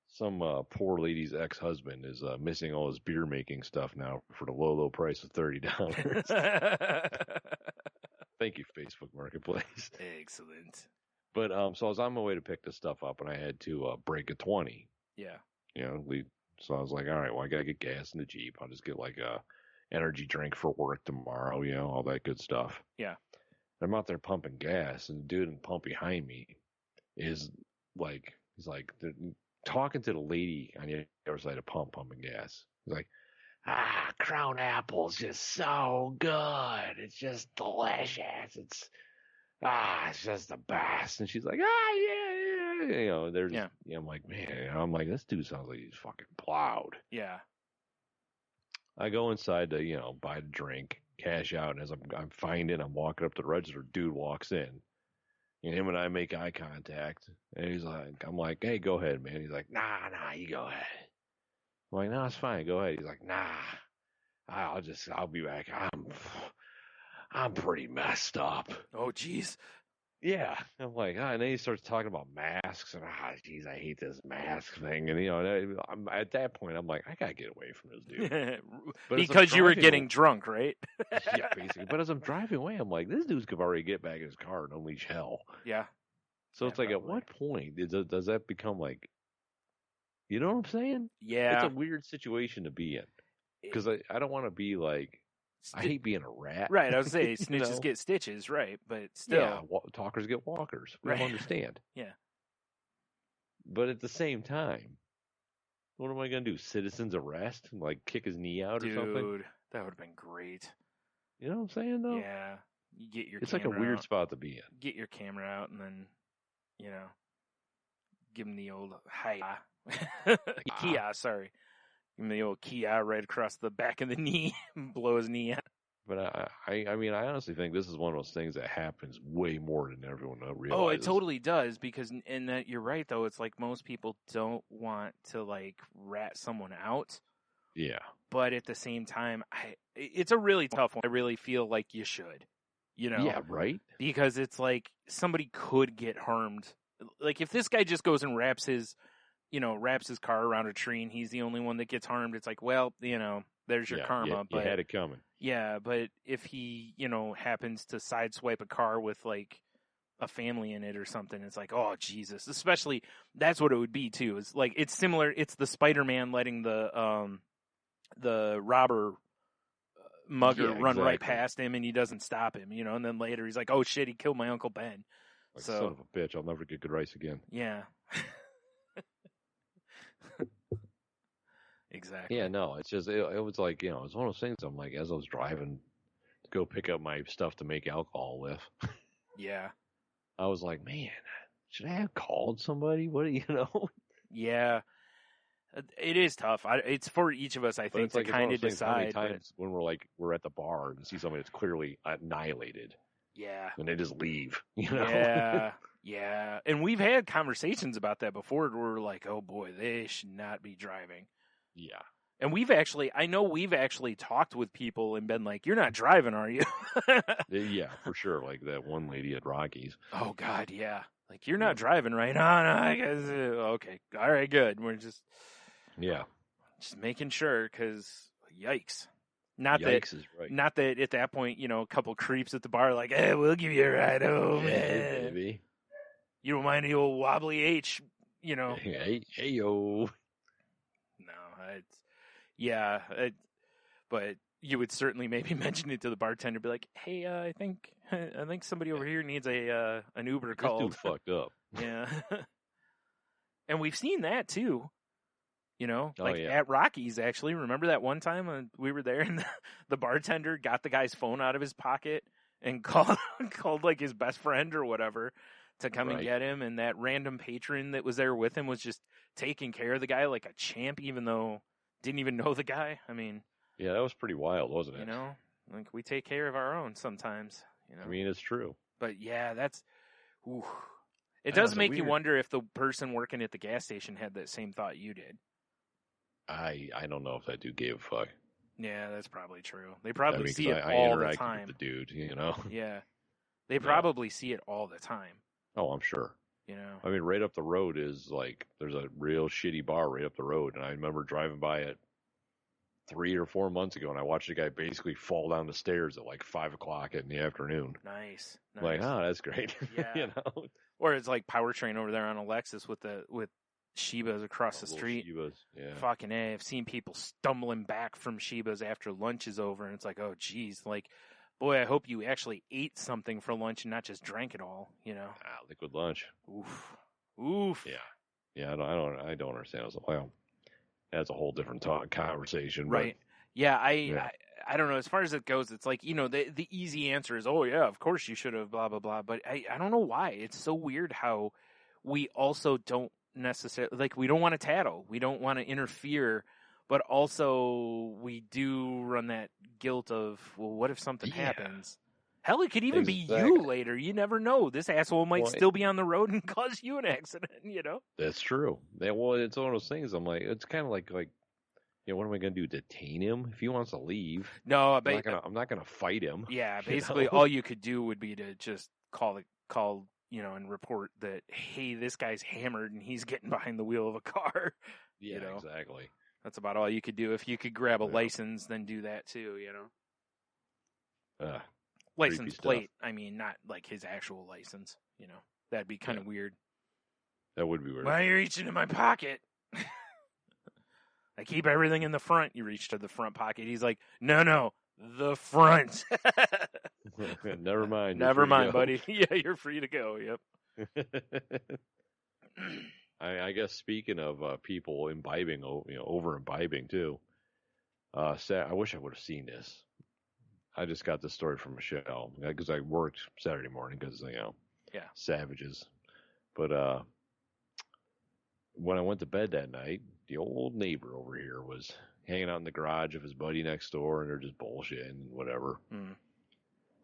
Some poor lady's ex-husband is missing all his beer making stuff now for the low price of $30. Thank you, Facebook Marketplace. Excellent. But so I was on my way to pick this stuff up, and I had to break a 20. Yeah. So I was like, all right, well, I gotta get gas in the Jeep. I'll just get like a energy drink for work tomorrow. All that good stuff. Yeah. I'm out there pumping gas, and the dude in the pump behind me is like, he's like talking to the lady on the other side of the pump pumping gas. He's like, Crown Apple's just so good. It's just delicious. It's just the best. And she's like, yeah. There's, Yeah. I'm like, man, I'm like, this dude sounds like he's fucking plowed. Yeah. I go inside to, buy the drink, cash out, and as I'm walking up to the register, dude walks in. And him and I make eye contact, and he's like, I'm like, hey, go ahead, man. He's like, nah, you go ahead. I'm like, no, it's fine, go ahead. He's like, nah, I'll be back. I'm pretty messed up. Oh, jeez. Yeah. I'm like, and then he starts talking about masks, and geez, I hate this mask thing. And, I'm at that point, I'm like, I gotta get away from this dude. But as I'm Because you were driving getting drunk, right? yeah, basically. But as I'm driving away, I'm like, this dude could already get back in his car and unleash hell. Yeah. So Yeah, it's like, probably. at what point does that become like, you know what I'm saying? Yeah. It's a weird situation to be in. Because I don't want to be like, I hate being a rat. Right, I was saying You snitches know? get stitches, right? But still, Yeah, talkers get walkers. We Right. don't understand. Yeah. But at the same time, what am I going to do? Citizen's arrest? Like kick his knee out or something? dude, that would have been great. You know what I'm saying, though? Yeah, you get your It's like a camera weird out, spot to be in. get your camera out, and then give him the old hi, Kia. Sorry, give him the old Kia right across the back of the knee, blow his knee out. But I mean, I honestly think this is one of those things that happens way more than everyone realizes. Oh, it totally does because, and that you're right though. It's like most people don't want to like rat someone out, Yeah. but at the same time, it's a really tough one. I really feel like you should, Yeah, right? because it's like somebody could get harmed. Like if this guy just goes and wraps his car around a tree and he's the only one that gets harmed, it's like, well, there's your karma. You But had it coming. yeah, but if he, happens to sideswipe a car with like a family in it or something, it's like, oh Jesus! Especially that's what it would be too. It's like it's similar. It's the Spider-Man letting the robber mugger run right exactly. past him and he doesn't stop him, and then later he's like, oh shit, he killed my Uncle Ben. Like, So- son of a bitch, I'll never get good rice again. Yeah. Exactly. Yeah, no, it's just, it was like, it's one of those things. I'm like, as I was driving to go pick up my stuff to make alcohol with, Yeah. I was like, man, should I have called somebody? What do you know? Yeah. It is tough. It's for each of us, I But think, it's to like, it's one kind of of those things, how many decide. but- times when we're at the bar and see somebody that's clearly annihilated Yeah. and they just leave, Yeah. Yeah. And we've had conversations about that before where we're like, oh boy, they should not be driving. Yeah. And I know we've actually talked with people and been like, you're not driving, are you? Yeah, for sure. Like that one lady at Rockies. Oh God, yeah. Like, you're not driving, right? No, I guess. Okay. All right, good. We're just Yeah. making sure because yikes. Not Yikes is right. Not that at that point, a couple creeps at the bar are like, hey, we'll give you a ride home. Hey, baby. You don't mind the old wobbly H, Hey, yo. No, but you would certainly maybe mention it to the bartender, be like, "Hey, I think somebody over here needs an Uber This called." dude fucked up. Yeah, and we've seen that too. You know, Oh, like yeah. at Rockies, actually. Remember that one time when we were there and the bartender got the guy's phone out of his pocket and called like his best friend or whatever to come and Right. get him, and that random patron that was there with him was just taking care of the guy like a champ, even though didn't even know the guy. I mean, Yeah, that was pretty wild, wasn't it? you know, like we take care of our own sometimes. You know, I mean, it's true. but yeah, that's. Ooh. It I know, does it's a make you weird- wonder if the person working at the gas station had that same thought you did. I don't know if that dude gave a fuck. Yeah, that's probably true. They probably I mean, 'cause see it I all the interacted time. with the dude, you know. Yeah, they probably see it all the time. Oh, I'm sure. You know. I mean, right up the road is like there's a real shitty bar right up the road, and I remember driving by it 3 or 4 months ago, and I watched a guy basically fall down the stairs at like 5:00 in the afternoon. Nice. Like, oh, that's great. Yeah. You know, Or it's like Powertrain over there on Alexis with Shibas across the Little street. Shivas, yeah. Fucking A. I've seen people stumbling back from Shibas after lunch is over, and it's like, oh, geez. Like, boy, I hope you actually ate something for lunch and not just drank it all, you know? Liquid lunch. Oof. Yeah. I don't understand. I was like, well, that's a whole different conversation. Right. Yeah, Yeah. I don't know. As far as it goes, it's like, you know, the easy answer is, oh, yeah, of course you should have, blah, blah, blah. But I don't know why. It's so weird how we also don't necessarily, like, we don't want to tattle. We don't want to interfere. But also, we do run that guilt of, well, what if something Yeah. happens? Hell, it could even be you Exactly. later. You never know. This asshole might Well, still be on the road and cause you an accident, you know? That's true. Well, it's one of those things. I'm like, it's kind of like, you know, what am I going to do? Detain him if he wants to leave? No, I'm not gonna fight him. yeah, you basically know? all you could do would be to just call, you know, and report that, hey, this guy's hammered and he's getting behind the wheel of a car. Yeah, you know? exactly. That's about all you could do. If you could grab a Yeah. license, then do that too, you know? Creepy License stuff. plate, I mean, not like his actual license, you know? That'd be kind of weird. That would be weird. Why are you reaching in my pocket? I keep everything in the front. You reach to the front pocket. He's like, no, the front. Never mind. you're Never free to mind, go. buddy. Yeah, you're free to go. Yep. I guess speaking of people imbibing, over imbibing too. I wish I would have seen this. I just got this story from Michelle because I worked Saturday morning because Yeah. savages. But when I went to bed that night, the old neighbor over here was hanging out in the garage of his buddy next door, and they're just bullshitting and whatever. Mm.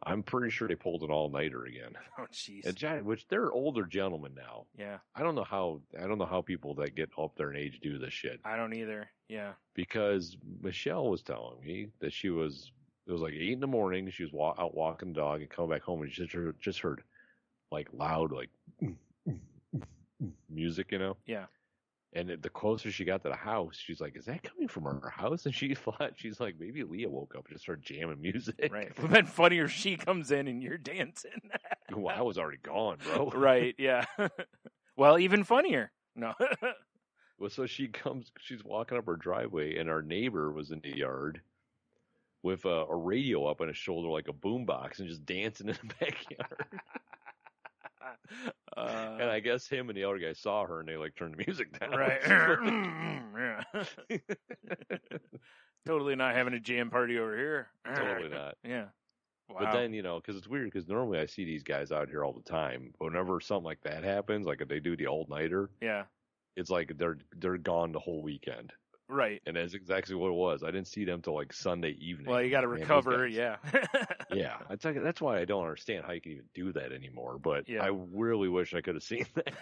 I'm pretty sure they pulled an all-nighter again. Oh, jeez. Which they're older gentlemen now. Yeah, I don't know how people that get up there in age do this shit. I don't either. Yeah. Because Michelle was telling me that it was like 8 a.m. She was out walking the dog and coming back home, and she just heard like loud like music, you know. Yeah. And the closer she got to the house, she's like, "Is that coming from our house?" And she's like, "Maybe Leah woke up and just started jamming music." Right. It would have been funnier if she comes in and you're dancing. Well, I was already gone, bro. Right. Yeah. Well, even funnier. No. Well, so she's walking up her driveway, and our neighbor was in the yard with a radio up on his shoulder like a boombox and just dancing in the backyard. And I guess him and the other guy saw her, and they like turned the music down. right. Yeah. Totally not having a jam party over here. Totally not. Yeah. Wow. But then, because it's weird, because normally I see these guys out here all the time. But whenever something like that happens, like if they do the all-nighter, yeah. it's like they're gone the whole weekend. Right. And that's exactly what it was. I didn't see them till like Sunday evening. Well, you got to Man, those recover. guys- Yeah. Yeah, that's why I don't understand how you can even do that anymore. But Yeah. I really wish I could have seen that.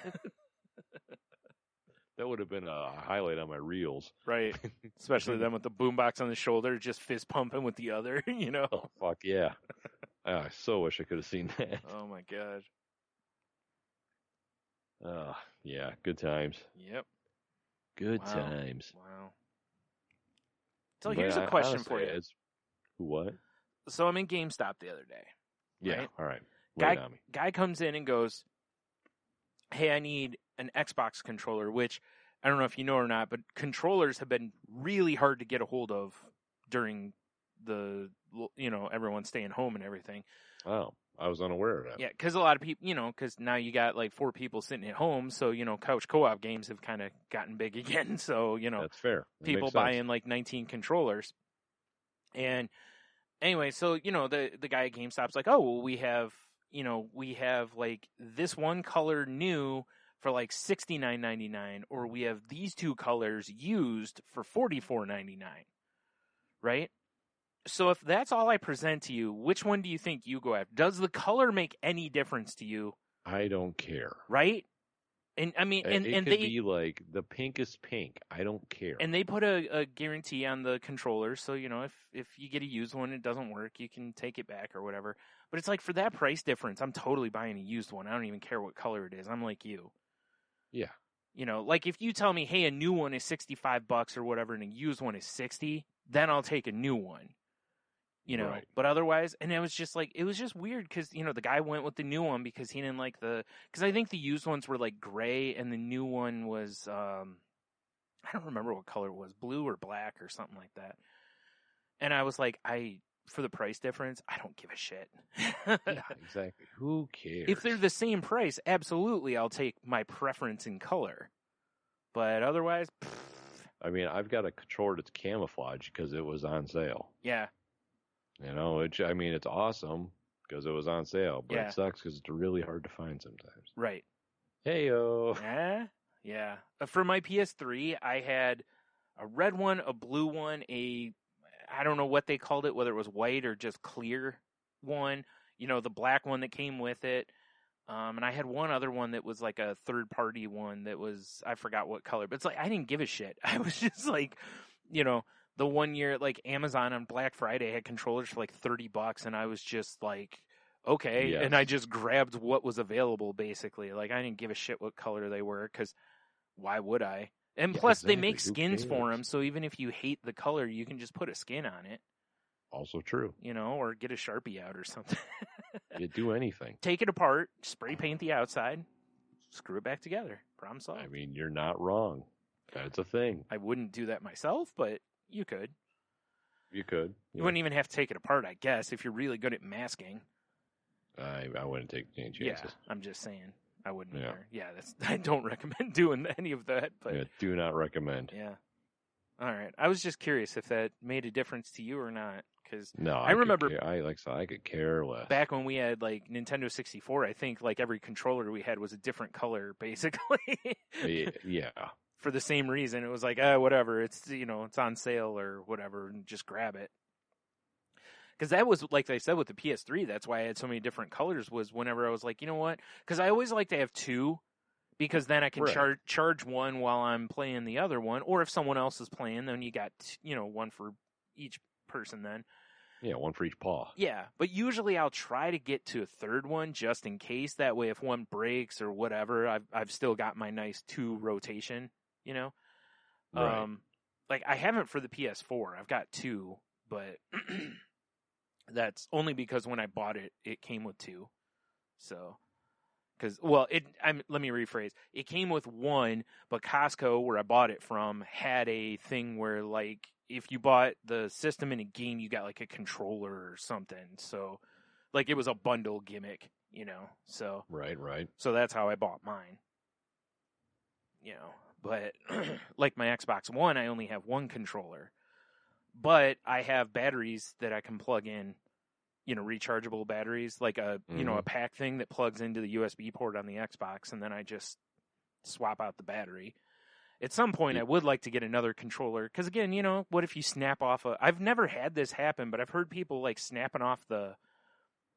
That would have been a highlight on my reels. Right. Especially them with the boombox on the shoulder, just fist pumping with the other, you know? Oh, fuck yeah. I so wish I could have seen that. Oh, my God. Yeah, good times. Yep. Good Wow. times. Wow. So But here's a question honestly, for you. it's- What? So I'm in GameStop the other day. Yeah, Right. all right. Lay it Guy, on me. guy comes in and goes, hey, I need an Xbox controller, which I don't know if you know or not, but controllers have been really hard to get a hold of during everyone's staying home and everything. Oh, I was unaware of that. Yeah, because a lot of people, because now you got like 4 people sitting at home, so couch co-op games have kind of gotten big again. So That's fair. That people makes sense. buying like 19 controllers. And anyway, so the guy at GameStop's like, oh, well, we have like this one color new for like $69.99, or we have these 2 colors used for $44.99, right? So if that's all I present to you, which one do you think you go after? Does the color make any difference to you? I don't care. Right? And I mean, it and could they be like the pinkest pink. I don't care. and they put a guarantee on the controller, so if you get a used one, it doesn't work, you can take it back or whatever. But it's like, for that price difference, I'm totally buying a used one. I don't even care what color it is. I'm like you. Yeah. Like if you tell me, hey, a new one is $65 or whatever, and a used one is $60, then I'll take a new one. Right. But otherwise, and it was just weird because, the guy went with the new one because he didn't like because I think the used ones were like gray and the new one was, I don't remember what color it was, blue or black or something like that. And I was like, for the price difference, I don't give a shit. Yeah, exactly. Who cares? If they're the same price, absolutely, I'll take my preference in color. But otherwise, I mean, I've got a controller that's camouflage because it was on sale. Yeah. It's awesome because it was on sale, but Yeah. It sucks because it's really hard to find sometimes. Right. Hey-o. Yeah. For my PS3, I had a red one, a blue one, I don't know what they called it, whether it was white or just clear one, the black one that came with it. And I had one other one that was like a third-party one that was, I forgot what color, but it's like, I didn't give a shit. I was just like, the one year, like, Amazon on Black Friday had controllers for like $30, and I was just like, okay. Yes. And I just grabbed what was available, basically. Like, I didn't give a shit what color they were, because why would I? And Yeah, plus, they exactly. make Who skins for cares? them, so even if you hate the color, you can just put a skin on it, Also true. or get a Sharpie out or something. You do anything. Take it apart, spray paint the outside, screw it back together. Problem solved. I mean, you're not wrong. That's a thing. I wouldn't do that myself, but you could. You could. You wouldn't even have to take it apart, I guess, if you're really good at masking. I wouldn't take any chances. Yeah, I'm just saying. I wouldn't Yeah. either. Yeah, I don't recommend doing any of that. But Yeah, do not recommend. yeah. All right. I was just curious if that made a difference to you or not. Because No, I remember- I could care less. back when we had like Nintendo 64, I think like every controller we had was a different color, basically. Yeah. For the same reason. It was like, whatever. It's, it's on sale or whatever, and just grab it. Because that was, like I said, with the PS3, that's why I had so many different colors, was whenever I was like, you know what? Because I always like to have 2, because then I can Right. charge one while I'm playing the other one. Or if someone else is playing, then you got, one for each person then. Yeah, one for each paw. Yeah, but usually I'll try to get to a third one just in case. That way, if one breaks or whatever, I've still got my nice 2 rotation, Right. Like, I haven't for the PS4. I've got 2, but that's only because when I bought it, it came with 2. So, let me rephrase. It came with 1, but Costco, where I bought it from, had a thing where, like, if you bought the system in a game, you got, like, a controller or something. So, like, it was a bundle gimmick, so. Right. So that's how I bought mine. But like my Xbox One, I only have 1 controller. But I have batteries that I can plug in, rechargeable batteries, like a pack thing that plugs into the USB port on the Xbox, and then I just swap out the battery. At some point, I would like to get another controller, because again, what if you snap off I've never had this happen, but I've heard people like snapping off the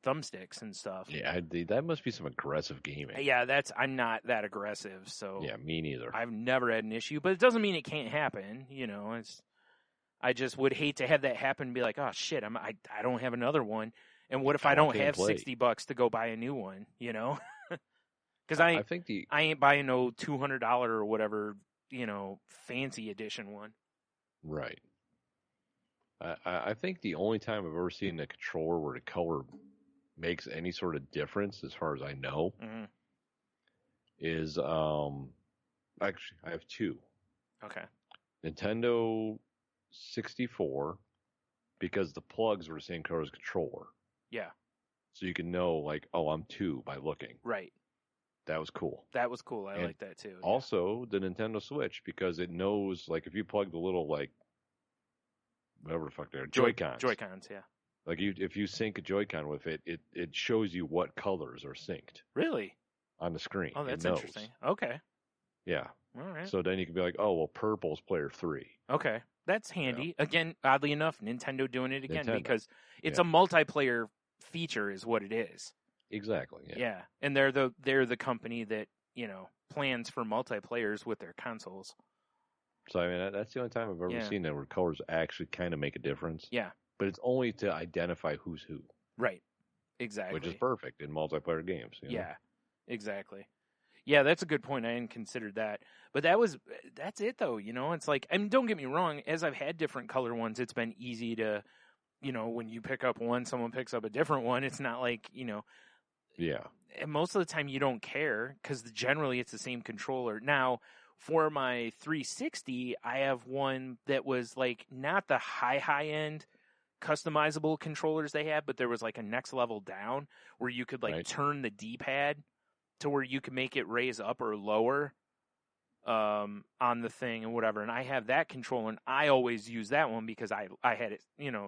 thumbsticks and stuff. Yeah, that must be some aggressive gaming. Yeah, I'm not that aggressive, so Yeah, me neither. I've never had an issue, but it doesn't mean it can't happen. I just would hate to have that happen and be like, oh shit, I don't have another one, and what if I don't have $60 to go buy a new one? Because I think I ain't buying no $200 or whatever, fancy edition one. Right. I think the only time I've ever seen a controller where the color makes any sort of difference, as far as I know, Mm-hmm. is actually I have 2. Okay. Nintendo 64, because the plugs were the same color as the controller. Yeah. So you can know, like, oh, I'm 2 by looking. Right. That was cool. That was cool. I And like that too. Yeah. Also, the Nintendo Switch, because it knows, like, if you plug the little, like, whatever the fuck they're, Joy-Cons. Joy-Cons, yeah. Like, if you sync a Joy-Con with it, it shows you what colors are synced Really? on the screen. Oh, that's It knows. interesting. Okay. Yeah. All right. So then you can be like, oh, well, purple's player 3. Okay. That's handy. Again, oddly enough, Nintendo doing it again Nintendo. because it's Yeah. a multiplayer feature is what it is. Exactly. Yeah. And they're the company that, plans for multiplayers with their consoles. So, I mean, that's the only time I've ever Yeah. seen that where colors actually kind of make a difference. Yeah. But it's only to identify who's who, Right. Exactly. which is perfect in multiplayer games. You know? Yeah. Exactly. Yeah, that's a good point. I hadn't considered that. But that's it though, It's like, and don't get me wrong, as I've had different color ones, it's been easy to, when you pick up one, someone picks up a different one. It's not like, Yeah. and most of the time you don't care because generally it's the same controller. Now, for my 360, I have one that was like not the high end customizable controllers they have, but there was like a next level down where you could like Right. turn the D-pad to where you could make it raise up or lower on the thing and whatever. And I have that controller, and I always use that one because I had it,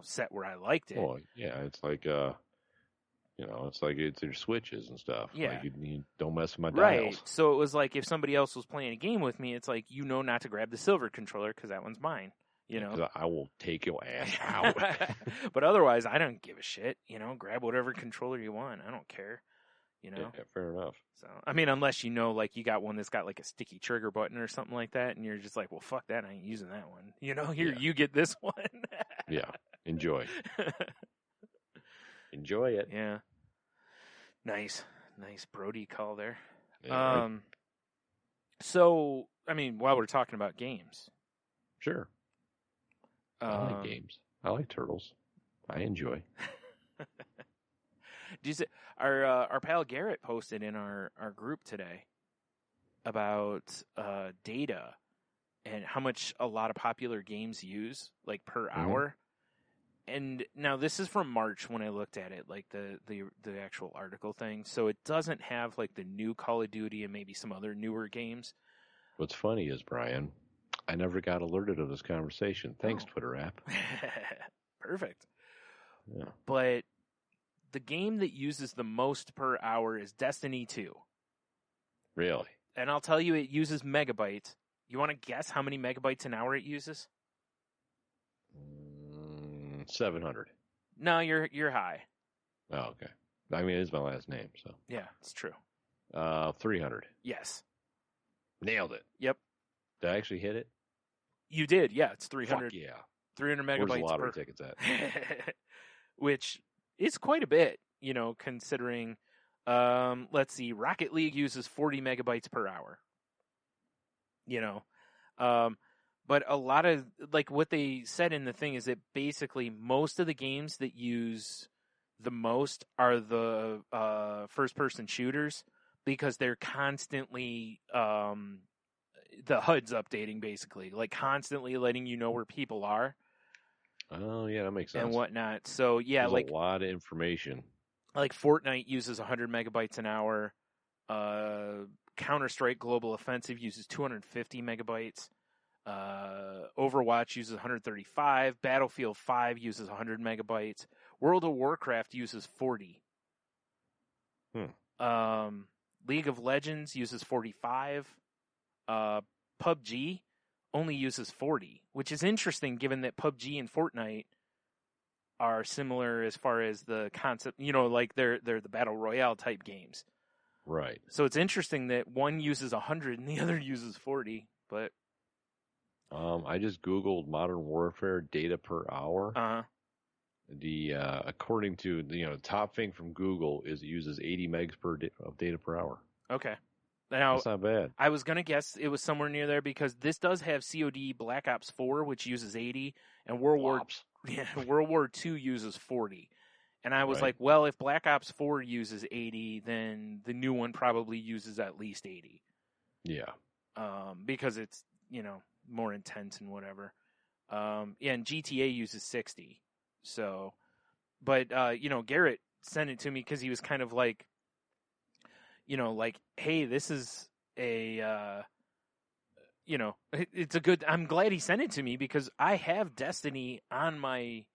set where I liked it. Well, yeah, it's like, it's like it's your switches and stuff. Yeah. Like you don't mess with my Right. dials. So it was like if somebody else was playing a game with me, it's like, not to grab the silver controller because that one's mine, 'Cause I will take your ass out. But otherwise, I don't give a shit. Grab whatever controller you want. I don't care. Yeah, fair enough. So, I mean, unless like you got one that's got like a sticky trigger button or something like that, and you're just like, well, fuck that, I ain't using that one. Here, Yeah. you get this one. Yeah. Enjoy. Enjoy it. Yeah. Nice Brody call there. Yeah, right. So, I mean, while we're talking about games, Sure. I like games. I like turtles. I enjoy. Do you see, our pal Garrett posted in our group today about data and how much a lot of popular games use, like per hour. And now this is from March when I looked at it, like the actual article thing. So it doesn't have like the new Call of Duty and maybe some other newer games. What's funny is, Brian, I never got alerted of this conversation. Thanks, Oh. Twitter app. Perfect. Yeah. But the game that uses the most per hour is Destiny 2. Really? And I'll tell you, it uses megabytes. You want to guess how many megabytes an hour it uses? 700. No, you're high. Oh, okay. I mean, it is my last name, so. Yeah, it's true. 300. Yes. Nailed it. Yep. Did I actually hit it? You did. Yeah, it's 300. Fuck yeah. 300 Where's the megabytes lottery per. tickets at? Which is quite a bit, considering. Let's see, Rocket League uses 40 megabytes per hour. But a lot of, like, what they said in the thing is that basically most of the games that use the most are the first-person shooters because they're constantly, the HUD's updating, basically. Like, constantly letting you know where people are. Oh, yeah, that makes sense. And whatnot. So, yeah, There's like, a lot of information. like Fortnite uses 100 megabytes an hour. Counter-Strike Global Offensive uses 250 megabytes. Overwatch uses 135. Battlefield 5 uses 100 megabytes. World of Warcraft uses 40. League of Legends uses 45. PUBG only uses 40, which is interesting given that PUBG and Fortnite are similar as far as the concept, like they're the battle royale type games. Right. So it's interesting that one uses 100 and the other uses 40, but I just Googled Modern Warfare data per hour. According to the top thing from Google is it uses 80 megs of data per hour. Okay. Now, That's not bad. I was going to guess it was somewhere near there because this does have COD Black Ops 4, which uses 80, and World War II uses 40. And I was Right. like, well, if Black Ops 4 uses 80, then the new one probably uses at least 80. Yeah. Because it's, more intense and whatever. And GTA uses 60. So, but Garrett sent it to me because he was kind of like, like, hey, this is a, it's a good. I'm glad he sent it to me because I have Destiny on my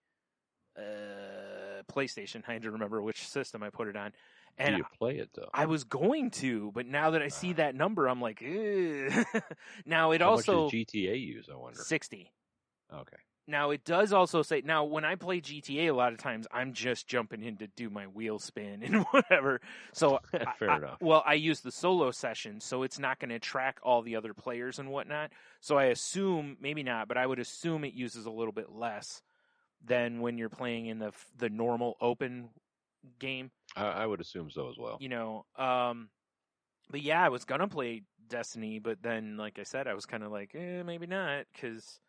PlayStation. I had to remember which system I put it on. And do you play it though? I was going to, but now that I see that number, I'm like, now it How also much does GTA use? I wonder. 60. Okay. Now it does also say, now when I play GTA, a lot of times I'm just jumping in to do my wheel spin and whatever. So Fair enough. Well, I use the solo session, so it's not going to track all the other players and whatnot. So I assume, maybe not, but I would assume it uses a little bit less than when you're playing in the normal open game. I would assume so as well. But yeah, I was gonna play Destiny, but then, like I said, I was kind of like, maybe not, because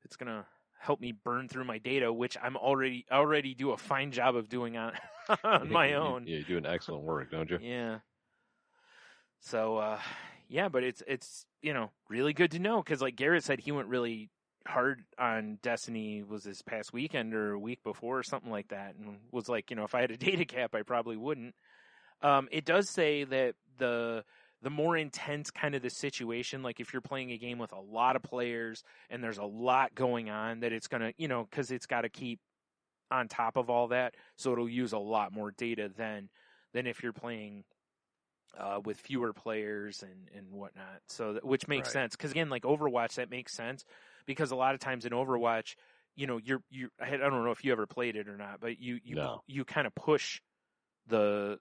it's gonna help me burn through my data, which I'm already do a fine job of doing on my own. Yeah, you do an excellent work, don't you? Yeah. So, but it's really good to know, because like Garrett said, he went really hard on Destiny was this past weekend or a week before or something like that, and was like, if I had a data cap, I probably wouldn't. It does say that the more intense kind of the situation, like if you're playing a game with a lot of players and there's a lot going on, that it's gonna, because it's got to keep on top of all that, so it'll use a lot more data than if you're playing with fewer players and whatnot. So which makes sense, because again, like Overwatch, that makes sense. Because a lot of times in Overwatch, I don't know if you ever played it or not, but you kind of push the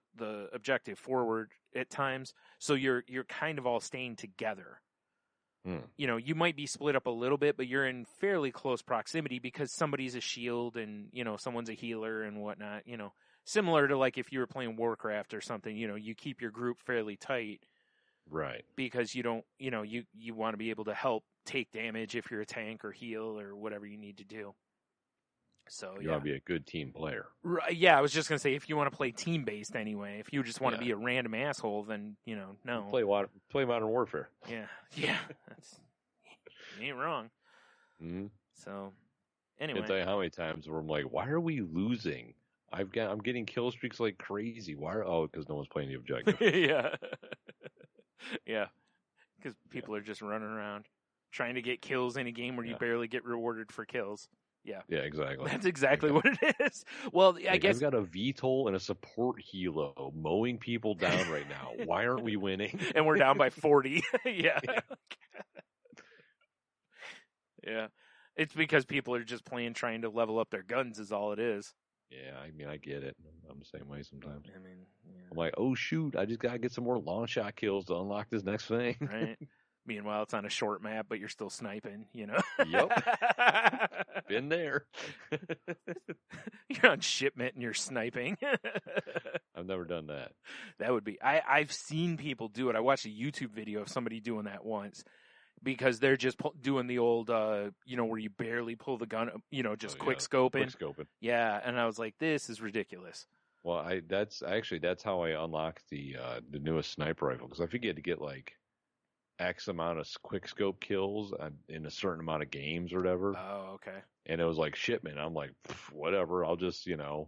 objective forward at times, so you're kind of all staying together. You might be split up a little bit, but you're in fairly close proximity because somebody's a shield and someone's a healer and whatnot. Similar to like if you were playing Warcraft or something. You keep your group fairly tight. Right. Because you don't, you want to be able to help take damage if you're a tank or heal or whatever you need to do. So you want to be a good team player. Right. Yeah, I was just gonna say, if you want to play team based anyway, if you just want to be a random asshole, then no. Play Modern Warfare. Yeah, that's you ain't wrong. Mm-hmm. So anyway, I tell you how many times where I'm like, why are we losing? I'm getting kill streaks like crazy. Why? Because no one's playing the objective. Yeah. Yeah, because people are just running around trying to get kills in a game where you barely get rewarded for kills. Yeah. Yeah, exactly. That's exactly what it is. Well, I guess I've got a VTOL and a support helo mowing people down right now. Why aren't we winning? And we're down by 40. Yeah. Yeah. It's because people are just trying to level up their guns is all it is. Yeah, I mean, I get it. I'm the same way sometimes. I mean, I'm like, oh shoot, I just gotta get some more long shot kills to unlock this next thing. Right. Meanwhile, it's on a short map, but you're still sniping, Yep. Been there. You're on shipment and you're sniping. I've never done that. That would be, I've seen people do it. I watched a YouTube video of somebody doing that once. Because they're just doing the old, where you barely pull the gun, just quick scoping. Yeah, and I was like, this is ridiculous. Well, that's how I unlocked the newest sniper rifle, because I figured to get like X amount of quick scope kills in a certain amount of games or whatever. Oh, okay. And it was like shipment. I'm like, whatever. I'll just because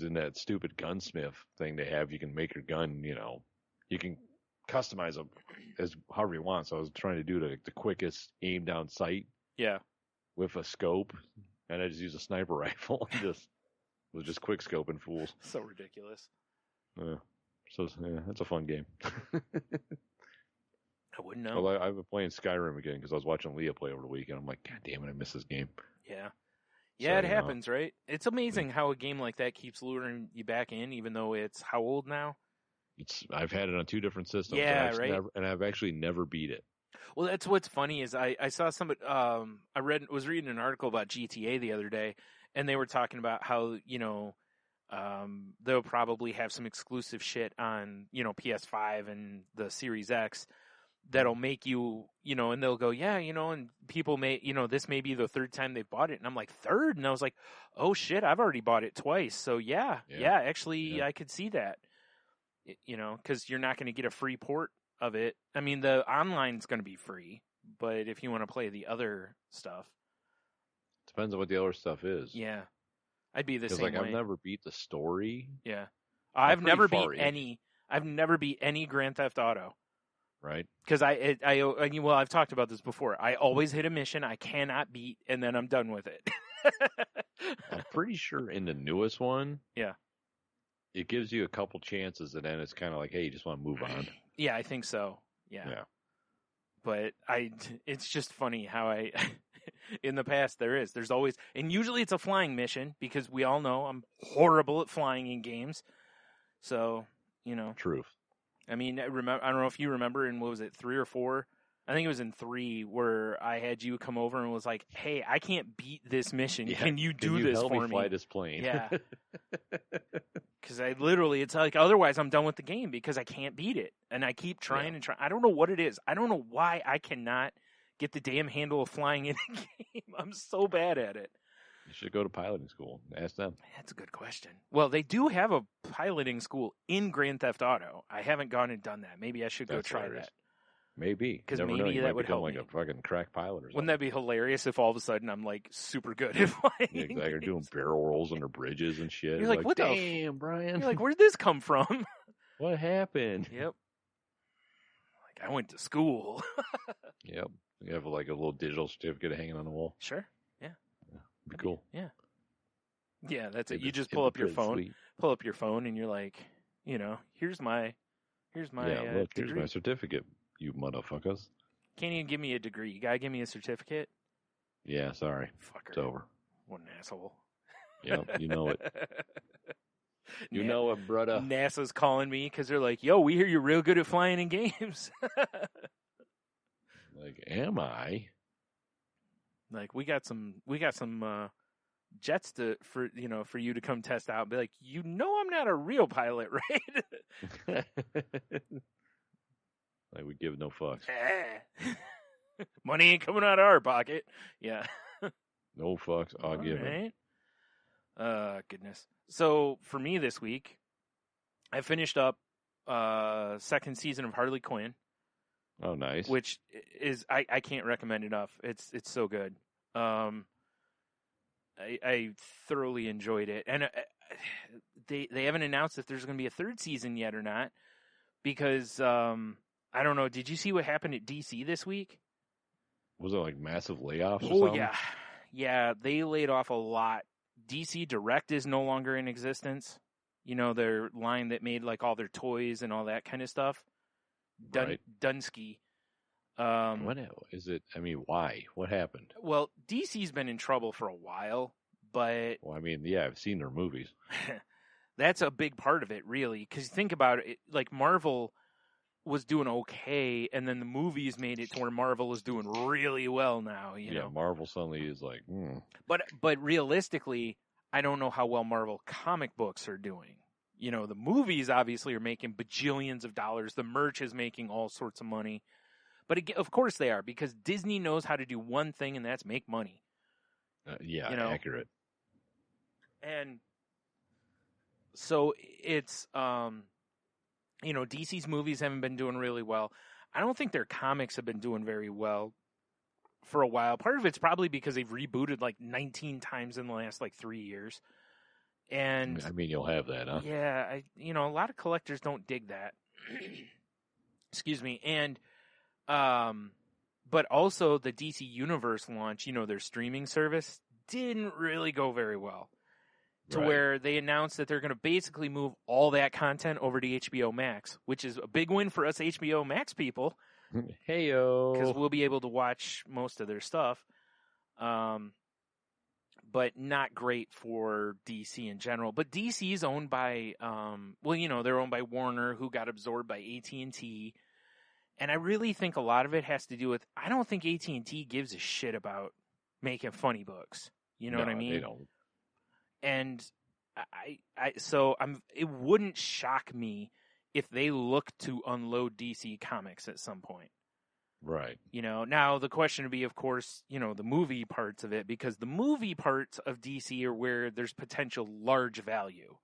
in that stupid gunsmith thing they have, you can make your gun. You can customize them as however you want. So I was trying to do the quickest aim down sight. Yeah. With a scope, and I just used a sniper rifle. Was just quick scoping fools. So ridiculous. That's a fun game. I wouldn't know. Well, I've been playing Skyrim again because I was watching Leah play over the weekend. I'm like, God damn it, I miss this game. Yeah. Yeah, it happens, right? It's amazing how a game like that keeps luring you back in, even though it's how old now? I've had it on 2 different systems. Yeah, right. And I've actually never beat it. Well, that's what's funny is I saw somebody. was reading an article about GTA the other day, and they were talking about how they'll probably have some exclusive shit on PS5 and the Series X that'll make you and they'll go and people may this may be the 3rd time they've bought it, and I'm like 3rd, and I was like, oh shit, I've already bought it twice, so actually I could see that. Because you're not going to get a free port of it. I mean, the online's going to be free, but if you want to play the other stuff, depends on what the other stuff is. Yeah, I'd be the Because same like way. I've never beat the story. Yeah, I'm I've pretty never far beat in. any. I've never beat any Grand Theft Auto. Right. Because well, I've talked about this before. I always hit a mission I cannot beat, and then I'm done with it. I'm pretty sure in the newest one, Yeah. it gives you a couple chances, and then it's kind of like, hey, you just want to move on. Yeah, I think so. Yeah. But it's just funny how in the past there's always, and usually it's a flying mission because we all know I'm horrible at flying in games. So, Truth. I mean, I don't know if you remember in, what was it, 3 or 4? I think it was in 3 where I had you come over and was like, hey, I can't beat this mission. Yeah. Can you Can do you this help for me me? fly this plane? Yeah. Because it's like, otherwise I'm done with the game because I can't beat it. And I keep trying and trying. I don't know what it is. I don't know why I cannot get the damn handle of flying in a game. I'm so bad at it. You should go to piloting school. Ask them. That's a good question. Well, they do have a piloting school in Grand Theft Auto. I haven't gone and done that. Maybe I should go That's try hilarious. that. Maybe. 'Cause Never know. maybe You that might would become help like me. a fucking crack pilot or something. Wouldn't that be hilarious if all of a sudden I'm like super good at flying? Yeah, exactly. They're doing barrel rolls under bridges and shit. You're like, what the f- damn, Brian. You're like, where'd this come from? What happened? Yep. Like, I went to school. Yep. You have like a little digital certificate hanging on the wall. Sure. Be cool. Yeah, that's it. You just In pull the up your dread phone. sleep. Pull up your phone, and you're like, here's my Yeah, look, here's degree. my certificate, you motherfuckers. Can't even give me a degree. You gotta give me a certificate. Yeah, sorry. Fucker. It's over. What an asshole. Yep, you know it. You know it, brother. NASA's calling me because they're like, "Yo, we hear you're real good at flying in games." Like, am I? Like, we got some jets for you to come test out. Be like, I'm not a real pilot, right? Like, we give no fucks. Money ain't coming out of our pocket. Yeah. No fucks. I'll give it. Goodness. So for me this week, I finished up second season of Harley Quinn, Oh, nice. which is I can't recommend enough. It's so good. I thoroughly enjoyed it, and they haven't announced if there's going to be a third season yet or not, because I don't know. Did you see what happened at DC this week? Was it like massive layoffs or Oh something? yeah, they laid off a lot. DC Direct is no longer in existence. Their line that made like all their toys and all that kind of stuff. Right. Dunsky. What is it? I mean, why? What happened? Well, DC's been in trouble for a while, but Well, I mean, yeah, I've seen their movies. that's a big part of it, really. Because think about it, like Marvel was doing okay, and then the movies made it to where Marvel is doing really well now. You know, Marvel suddenly is like, but realistically, I don't know how well Marvel comic books are doing. The movies obviously are making bajillions of dollars. The merch is making all sorts of money. But of course they are, because Disney knows how to do one thing, and that's make money. accurate. And so it's, DC's movies haven't been doing really well. I don't think their comics have been doing very well for a while. Part of it's probably because they've rebooted like 19 times in the last like 3 years. And I mean, you'll have that, huh? yeah, a lot of collectors don't dig that. Excuse me. And, but also the DC Universe launch, their streaming service didn't really go very well. To Right. where they announced that they're going to basically move all that content over to HBO Max, which is a big win for us HBO Max people, Heyo. because we'll be able to watch most of their stuff. But not great for DC in general. But DC is owned by, they're owned by Warner, who got absorbed by AT&T. And I really think a lot of it has to do with, I don't think AT&T gives a shit about making funny books. You know what I mean? They don't. And it wouldn't shock me if they look to unload DC Comics at some point. Right. Now the question would be, of course, the movie parts of it, because the movie parts of DC are where there's potential large value,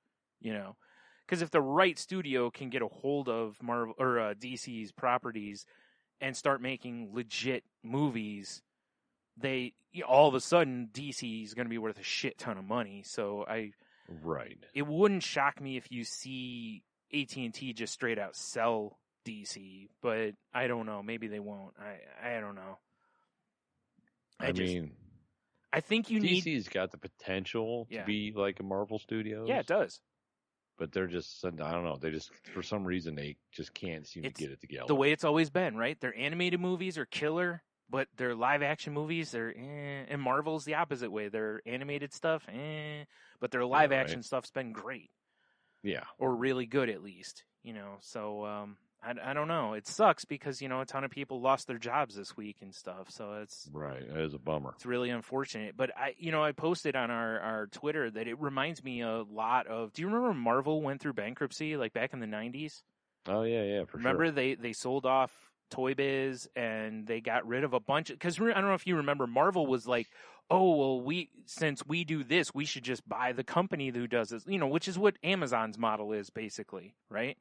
because if the right studio can get a hold of Marvel or DC's properties and start making legit movies, all of a sudden DC is going to be worth a shit ton of money. So Right. it wouldn't shock me if you see AT&T just straight out sell DC, but I don't know. Maybe they won't. I don't know. I think DC's got the potential to be like a Marvel Studios. Yeah, it does. But they're just, I don't know, they just, for some reason, they just can't seem to get it together. The way it's always been, right? Their animated movies are killer, but their live action movies, they're and Marvel's the opposite way. Their animated stuff, but their live action stuff's been great. Yeah. Or really good, at least, so, I don't know. It sucks because, a ton of people lost their jobs this week and stuff. So it's right. It is a bummer. It's really unfortunate. But I posted on our Twitter that it reminds me a lot of. Do you remember Marvel went through bankruptcy like back in the 90s? Oh yeah, for sure. Remember they sold off Toy Biz and they got rid of a bunch of, because I don't know if you remember, Marvel was like, oh well, since we do this, we should just buy the company who does this, which is what Amazon's model is basically, right?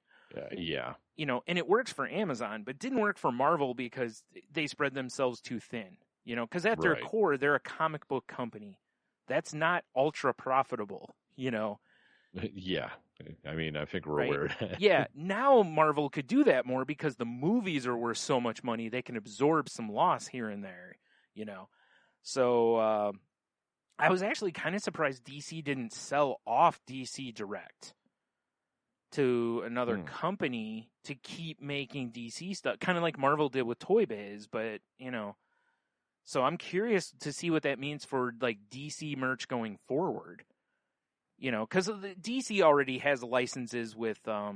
Yeah. And it works for Amazon, but didn't work for Marvel because they spread themselves too thin, because at their core, they're a comic book company. That's not ultra profitable, Yeah. I mean, I think we're aware of that. Yeah. Now Marvel could do that more because the movies are worth so much money. They can absorb some loss here and there, So, I was actually kind of surprised DC didn't sell off DC Direct to another company to keep making DC stuff, kind of like Marvel did with Toy Biz, but, so I'm curious to see what that means for, like, DC merch going forward, because the DC already has licenses with, I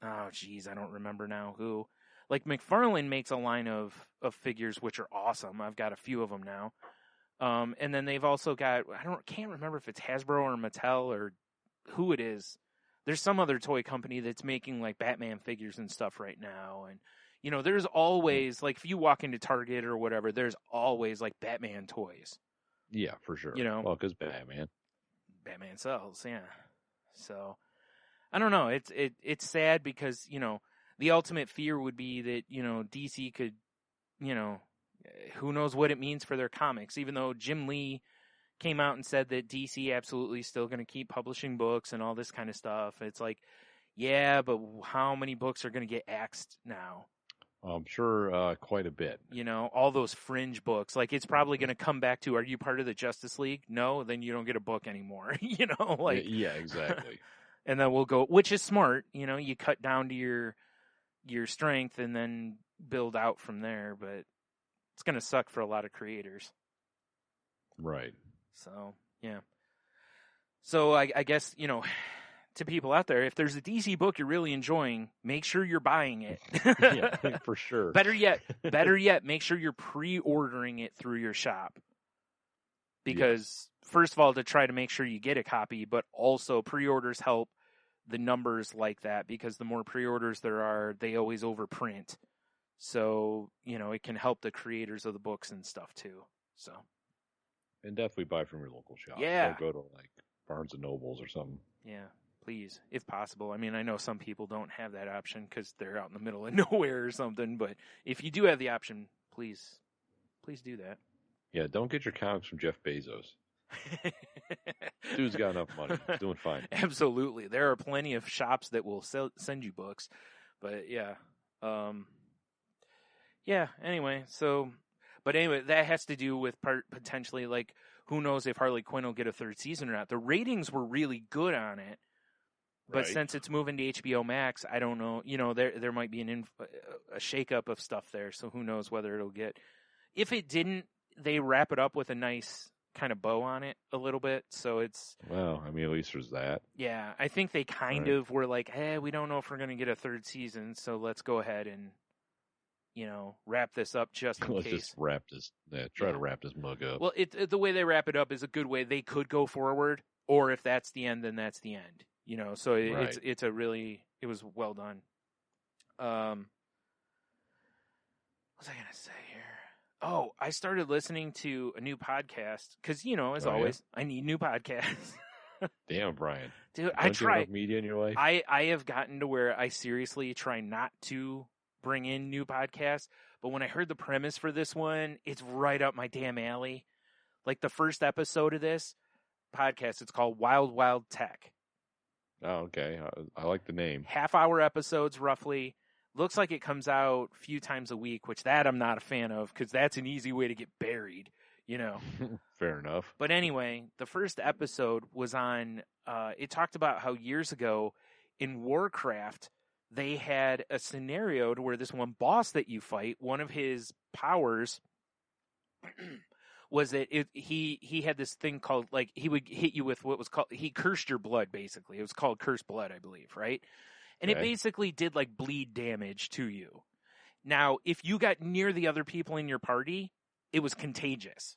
don't remember now who, like, McFarlane makes a line of figures, which are awesome. I've got a few of them now. And then they've also got, can't remember if it's Hasbro or Mattel or who it is. There's some other toy company that's making like Batman figures and stuff right now. And, there's always, like, if you walk into Target or whatever, there's always like Batman toys. Yeah, for sure. Well, because Batman sells. Yeah. So I don't know. It's sad because, the ultimate fear would be that, DC could, who knows what it means for their comics, even though Jim Lee came out and said that DC absolutely still going to keep publishing books and all this kind of stuff. It's like, yeah, but how many books are going to get axed now? I'm sure quite a bit. All those fringe books. Like, it's probably going to come back to, are you part of the Justice League? No, then you don't get a book anymore. Yeah, exactly. And then we'll go, which is smart. You cut down to your strength and then build out from there. But it's going to suck for a lot of creators. Right. So, yeah. So, I guess, to people out there, if there's a DC book you're really enjoying, make sure you're buying it. Yeah, for sure. Better yet, make sure you're pre-ordering it through your shop. Because, first of all, to try to make sure you get a copy, but also pre-orders help the numbers like that, because the more pre-orders there are, they always overprint. So, it can help the creators of the books and stuff, too. So. And definitely buy from your local shop. Yeah. Don't go to, like, Barnes & Nobles or something. Yeah, please, if possible. I mean, I know some people don't have that option because they're out in the middle of nowhere or something, but if you do have the option, please do that. Yeah, don't get your comics from Jeff Bezos. Dude's got enough money. He's doing fine. Absolutely. There are plenty of shops that will send you books, but yeah. Anyway, that has to do with potentially, like, who knows if Harley Quinn will get a third season or not. The ratings were really good on it, but since it's moving to HBO Max, I don't know. There might be a shakeup of stuff there, so who knows whether it'll get. If it didn't, they wrap it up with a nice kind of bow on it a little bit, so it's. Well, I mean, at least there's that. Yeah, I think they kind of were like, hey, we don't know if we're going to get a third season, so let's go ahead and. Wrap this up just in case. Let's just wrap this. Try to wrap this mug up. Well, the way they wrap it up is a good way. They could go forward, or if that's the end, then that's the end. So it was well done. What was I gonna say here? Oh, I started listening to a new podcast because as always, I need new podcasts. Damn, Brian. Dude, I try media in your life. I have gotten to where I seriously try not to bring in new podcasts, but when I heard the premise for this one, it's right up my damn alley. Like the first episode of this podcast, it's called Wild Wild Tech. Oh, okay. I like the name. Half-hour episodes, roughly. Looks like it comes out a few times a week, which that I'm not a fan of because that's an easy way to get buried, you know. Fair enough. But anyway, the first episode was on, it talked about how years ago in Warcraft, they had a scenario to where this one boss that you fight, one of his powers was that he had this thing called, like, he would hit you with what was called, he cursed your blood, basically. It was called cursed blood, I believe, right? And it basically did, like, bleed damage to you. Now, if you got near the other people in your party, it was contagious.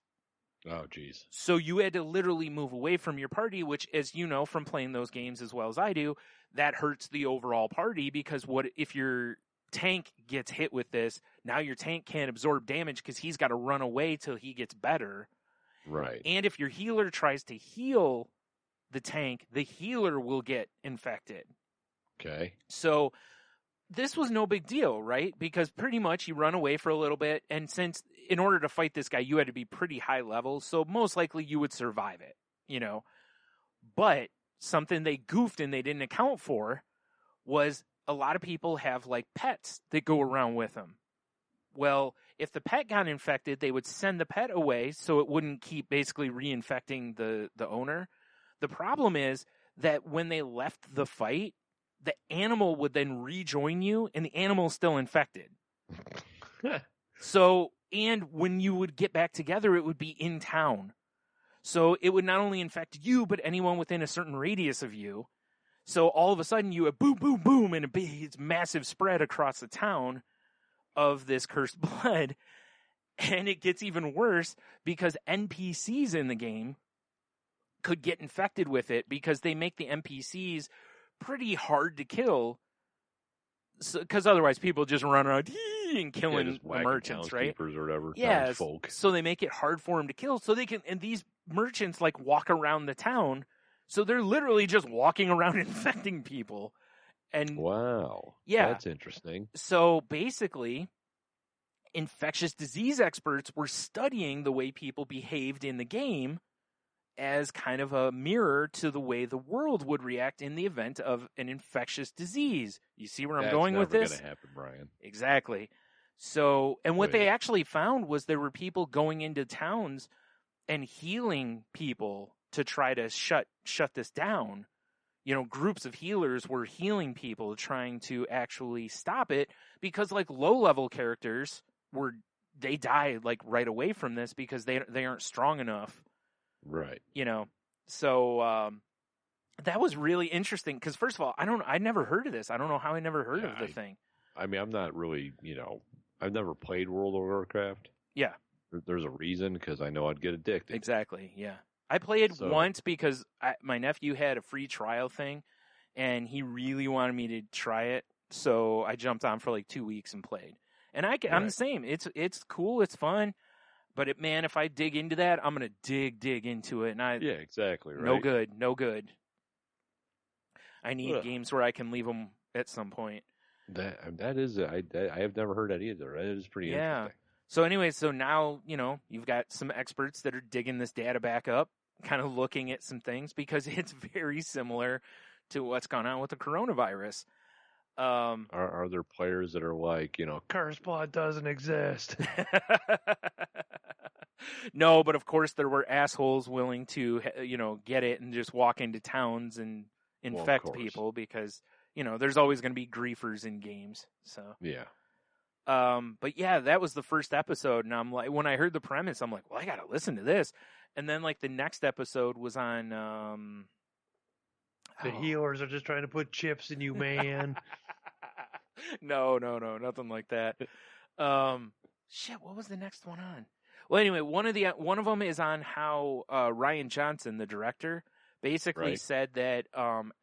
Oh, geez. So you had to literally move away from your party, which, as you know from playing those games as well as I do, that hurts the overall party because what if your tank gets hit with this, now your tank can't absorb damage because he's got to run away till he gets better. Right. And if your healer tries to heal the tank, the healer will get infected. Okay. So this was no big deal, right? Because pretty much you run away for a little bit, and since in order to fight this guy, you had to be pretty high level, so most likely you would survive it, you know. But something they goofed and they didn't account for was a lot of people have like pets that go around with them. Well, if the pet got infected, they would send the pet away so it wouldn't keep basically reinfecting the owner. The problem is that when they left the fight, the animal would then rejoin you, and the animal's still infected. So, and when you would get back together, it would be in town. So it would not only infect you, but anyone within a certain radius of you. So all of a sudden, you have boom, boom, boom, and it's massive spread across the town of this cursed blood. And it gets even worse because NPCs in the game could get infected with it because they make the NPCs pretty hard to kill, because otherwise people just run around and killing the merchants, right? Or whatever. Yeah, folk. so they make it hard for them to kill, so they can. And these merchants like walk around the town, so they're literally just walking around infecting people. And wow, yeah, that's interesting. So basically, infectious disease experts were studying the way people behaved in the game as kind of a mirror to the way the world would react in the event of an infectious disease. You see where I'm going with this? That's never going to happen, Brian. Exactly. So, and what they actually found was there were people going into towns and healing people to try to shut this down. You know, groups of healers were healing people, trying to actually stop it, because like low-level characters they die like right away from this because they aren't strong enough. Right. You know, so that was really interesting because, first of all, I never heard of this. I don't know how I never heard of the thing. I mean, I'm not really, I've never played World of Warcraft. Yeah. There's a reason, because I know I'd get addicted. Exactly, yeah. I played once because my nephew had a free trial thing, and he really wanted me to try it, so I jumped on for like 2 weeks and played. And I'm the same. It's cool, it's fun. But if I dig into that, I'm gonna dig into it, and yeah, exactly, right. No good. I need games where I can leave them at some point. That is I have never heard that either. That is pretty interesting. So anyway, now you've got some experts that are digging this data back up, kind of looking at some things because it's very similar to what's gone on with the coronavirus. Are there players that are like, cursed blood doesn't exist? No, but of course there were assholes willing to, get it and just walk into towns and infect people because, there's always going to be griefers in games. So yeah. But yeah, that was the first episode, and I'm like, when I heard the premise, I'm like, well, I got to listen to this. And then like the next episode was on the healers are just trying to put chips in you, man. No, nothing like that. Shit, what was the next one on? Well, anyway, one of them is on how Rian Johnson, the director, basically said that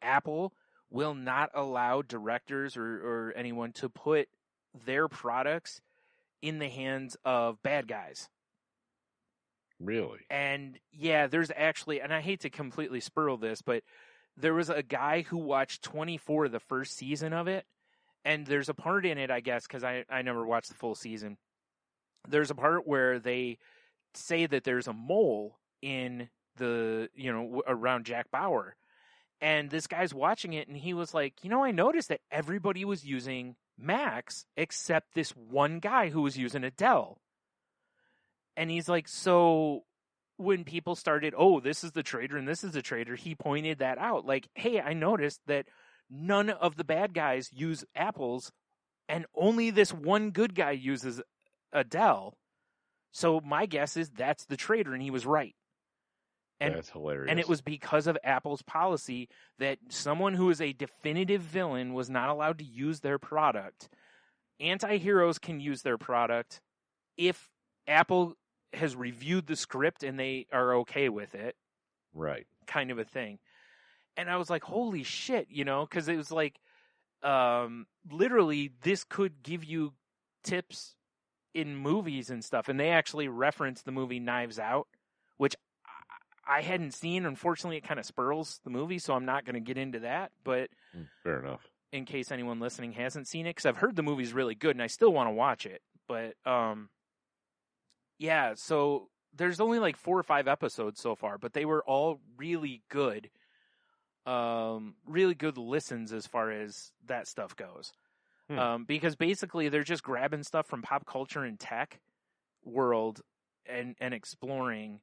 Apple will not allow directors or anyone to put their products in the hands of bad guys. Really? And yeah, there's actually, and I hate to completely spurl this, but there was a guy who watched 24, the first season of it, And there's a part in it, I guess, because I never watched the full season. There's a part where they say that there's a mole in the, around Jack Bauer. And this guy's watching it, and he was like, I noticed that everybody was using Macs except this one guy who was using a Dell. And he's like, so when people started, oh, this is the trader and this is the trader, he pointed that out. Like, hey, I noticed that none of the bad guys use Apples, and only this one good guy uses a Dell. So my guess is that's the trader, and he was right. And, that's hilarious. And it was because of Apple's policy that someone who is a definitive villain was not allowed to use their product. Anti-heroes can use their product if Apple has reviewed the script and they are okay with it. Right. Kind of a thing. And I was like, holy shit, because it was like, literally, this could give you tips in movies and stuff. And they actually referenced the movie Knives Out, which I hadn't seen. Unfortunately, it kind of spoils the movie, so I'm not going to get into that. But fair enough. In case anyone listening hasn't seen it, because I've heard the movie's really good, and I still want to watch it. But yeah, so there's only like 4 or 5 episodes so far, but they were all really good. Really good listens as far as that stuff goes. Because basically they're just grabbing stuff from pop culture and tech world and exploring.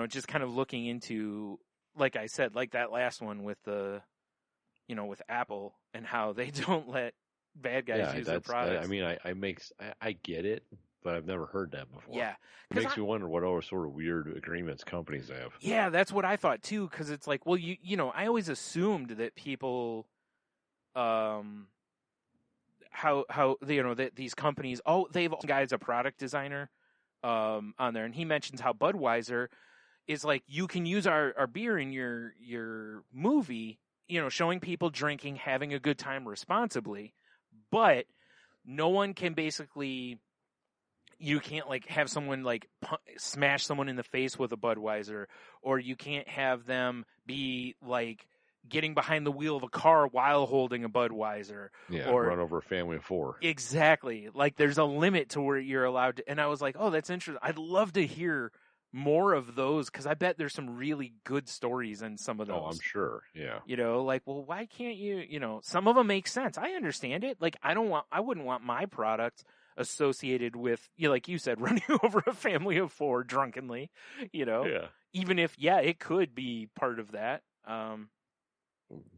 Just kind of looking into, like I said, like that last one with with Apple and how they don't let bad guys use their products. I get it, but I've never heard that before. Yeah. It makes me wonder what other sort of weird agreements companies have. Yeah, that's what I thought too, because it's like, well, I always assumed that people, that these companies, they've guy's a product designer on there, and he mentions how Budweiser is like, you can use our beer in your movie, showing people drinking, having a good time responsibly, but no one can basically, you can't like have someone like smash someone in the face with a Budweiser, or you can't have them be like getting behind the wheel of a car while holding a Budweiser. Yeah, or run over a family of 4. Exactly. Like there's a limit to where you're allowed to, and I was like, oh, that's interesting. I'd love to hear more of those, because I bet there's some really good stories in some of those. Oh, I'm sure. Yeah. Like, well, why can't you, some of them make sense. I understand it. Like, I wouldn't want my product associated with, like you said, running over a family of 4 drunkenly, Yeah. Even if, it could be part of that.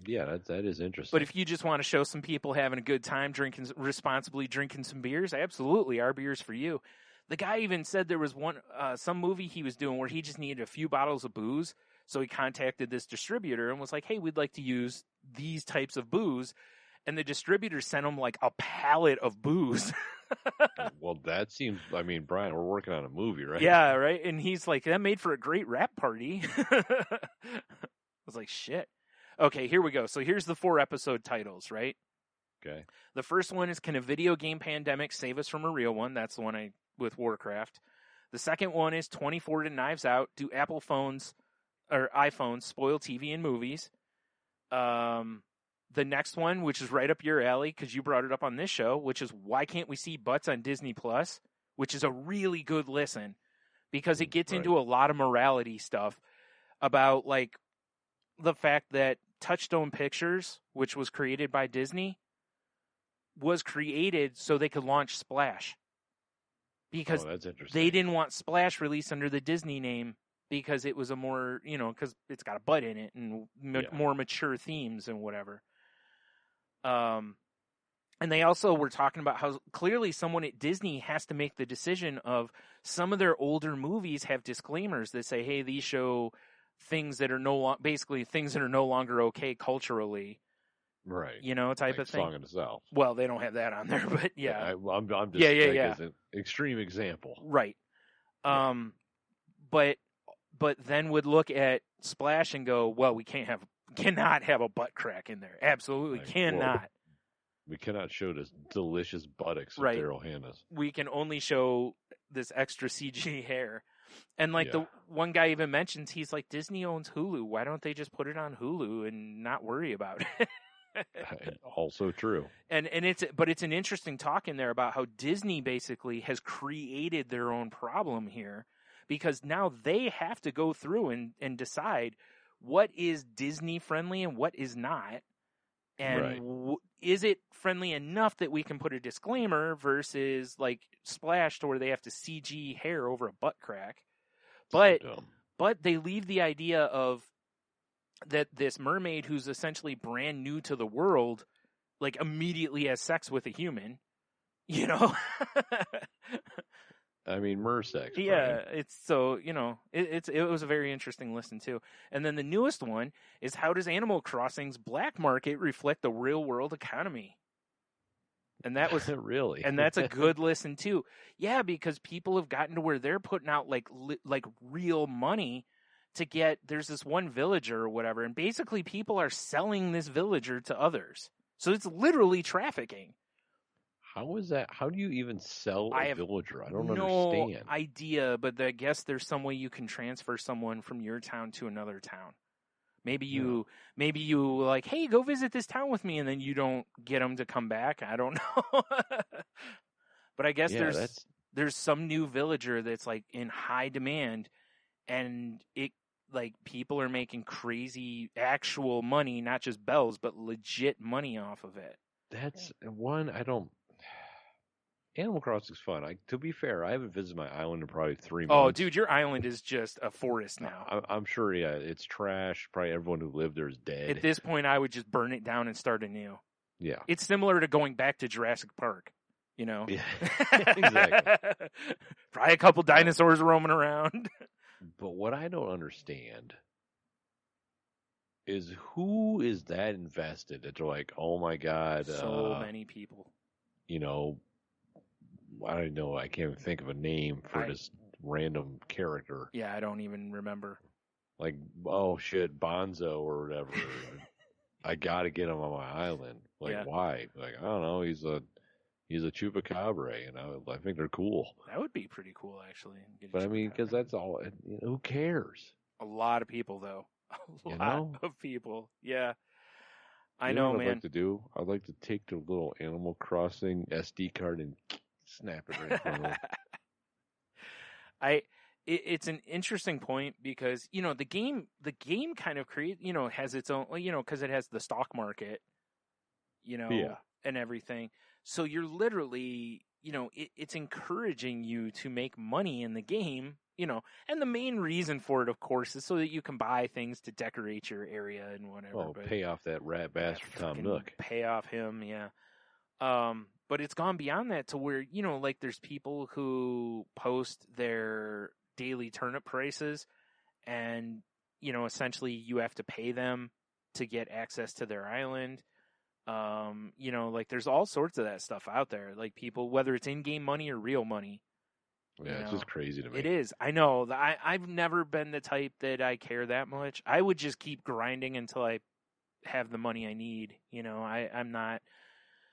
Yeah, that is interesting. But if you just want to show some people having a good time responsibly drinking some beers, absolutely, our beer's for you. The guy even said there was some movie he was doing where he just needed a few bottles of booze. So he contacted this distributor and was like, hey, we'd like to use these types of booze. And the distributor sent him like a pallet of booze. Well, that seems, Brian, we're working on a movie, right? Yeah, right. And he's like, that made for a great rap party. I was like, shit. Okay, here we go. So here's the 4 episode titles, right? Okay. The first one is, can a video game pandemic save us from a real one? That's the one with Warcraft. The second one is 24 to Knives Out. Do Apple phones or iPhones spoil TV and movies? The next one, which is right up your alley because you brought it up on this show, which is why can't we see butts on Disney Plus? Which is a really good listen because it gets into a lot of morality stuff about like the fact that Touchstone Pictures, which was created by Disney, was created so they could launch Splash. Because they didn't want Splash released under the Disney name because it was a more, because it's got a butt in it and more mature themes and whatever. And they also were talking about how clearly someone at Disney has to make the decision of some of their older movies have disclaimers that say, hey, these show things that are things that are no longer okay culturally. Right. Type of thing. Song in the South. Well, they don't have that on there, but yeah. I'm just as an extreme example. Right. But then would look at Splash and go, well, we cannot have a butt crack in there. Absolutely cannot. Well, we cannot show this delicious buttocks of right. Daryl Hannah. We can only show this extra CG hair. And the one guy even mentions, he's like, Disney owns Hulu. Why don't they just put it on Hulu and not worry about it? Also true. And it's an interesting talk in there about how Disney basically has created their own problem here, because now they have to go through and decide what is Disney friendly and what is not. And Right. is it friendly enough that we can put a disclaimer versus like Splash to where they have to CG hair over a butt crack? But So dumb. but they leave the idea of that this mermaid who's essentially brand new to the world, like immediately has sex with a human, you know? I mean, Mersex. Yeah, Brian. it's so, you know, it was a very interesting listen too. And then the newest one is, how does Animal Crossing's black market reflect the real world economy? And that was really, and that's a good listen too. Yeah, because people have gotten to where they're putting out like real money to get, there's this one villager or whatever, and basically people are selling this villager to others. So it's literally trafficking. How is that? How do you even sell I a have villager? I don't no understand. idea, but I guess there's some way you can transfer someone from your town to another town. Maybe you like, hey, go visit this town with me, and then you don't get them to come back. I don't know. But I guess there's some new villager that's like in high demand, and it like people are making crazy actual money, not just bells, but legit money off of it. That's one I don't. Animal Crossing's fun. To be fair, I haven't visited my island in probably 3 months. Oh, dude, your island is just a forest now. I'm sure, yeah, it's trash. Probably everyone who lived there is dead. At this point, I would just burn it down and start anew. Yeah. It's similar to going back to Jurassic Park, you know? Yeah, exactly. Probably a couple dinosaurs roaming around. But what I don't understand is who is that invested? It's like, oh my God. So many people. You know, I don't know. I can't even think of a name for this random character. Yeah, I don't even remember. Like, oh shit, Bonzo or whatever. I got to get him on my island. Like, Yeah. why? Like, I don't know. He's a chupacabra. You know, I think they're cool. That would be pretty cool, actually. But I mean, because that's all. You know, who cares? A lot of people, though. A You lot know? of people. Yeah. I You know, what man. I'd like to do? I'd like to take the little Animal Crossing SD card and snap it right in front of them. It's an interesting point because, you know, the game kind of has its own, you know, because it has the stock market, you know, Yeah. and everything. So you're literally, you know, it's encouraging you to make money in the game, you know, and the main reason for it, of course, is so that you can buy things to decorate your area and whatever. Oh, pay off that rat bastard Tom Fucking Nook. Pay off him, yeah. But it's gone beyond that to where, you know, like there's people who post their daily turnip prices, and, you know, essentially you have to pay them to get access to their island. You know, like there's all sorts of that stuff out there. Like people, whether it's in-game money or real money. Yeah, it's just crazy to me. It is. I know. I've never been the type that I care that much. I would just keep grinding until I have the money I need. You know, I'm not.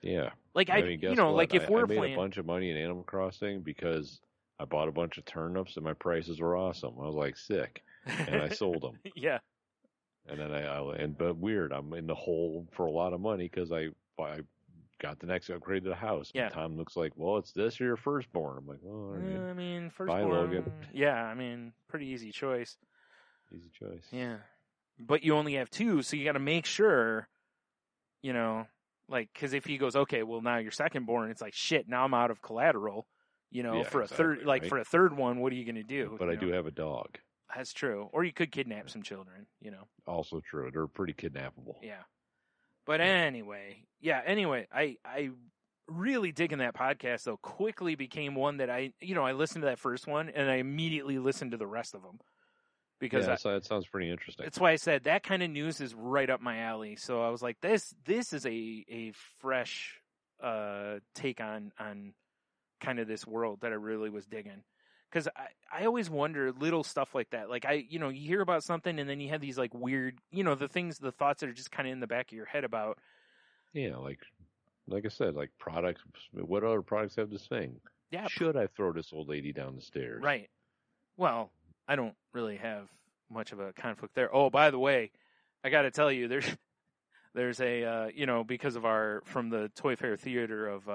Yeah. Like I mean, you know, what? like if we're I made playing a bunch of money in Animal Crossing because I bought a bunch of turnips and my prices were awesome. I was like sick, and I sold them. Yeah. And then but weird, I'm in the hole for a lot of money because I got the next upgrade to the house. Yeah. And Tom looks like, well, it's this or your firstborn. I'm like, oh, all right. I mean, Bye, firstborn. Logan. Yeah, I mean, pretty easy choice. Easy choice. Yeah, but you only have two, so you got to make sure, you know, like, because if he goes, okay, well now you're secondborn, it's like shit. Now I'm out of collateral. You know, Yeah, for a exactly, third, like right? for a third one, what are you going to do? But you I know? do have a dog. That's true. Or you could kidnap some children. You know. Also true. They're pretty kidnappable. Yeah. But anyway, I really digging that podcast, though. Quickly became one that I listened to that first one and I immediately listened to the rest of them because that sounds pretty interesting. that's why I said that kind of news is right up my alley. So I was like, this is a fresh take on kind of this world that I really was digging. Because I always wonder little stuff like that. Like you hear about something and then you have these like weird, the thoughts that are just kind of in the back of your head about. Yeah, like I said, like products. What other products have this thing? Yeah. Should I throw this old lady down the stairs? Right. Well, I don't really have much of a conflict there. Oh, by the way, I got to tell you, There's a, because of from the Toy Fair Theater of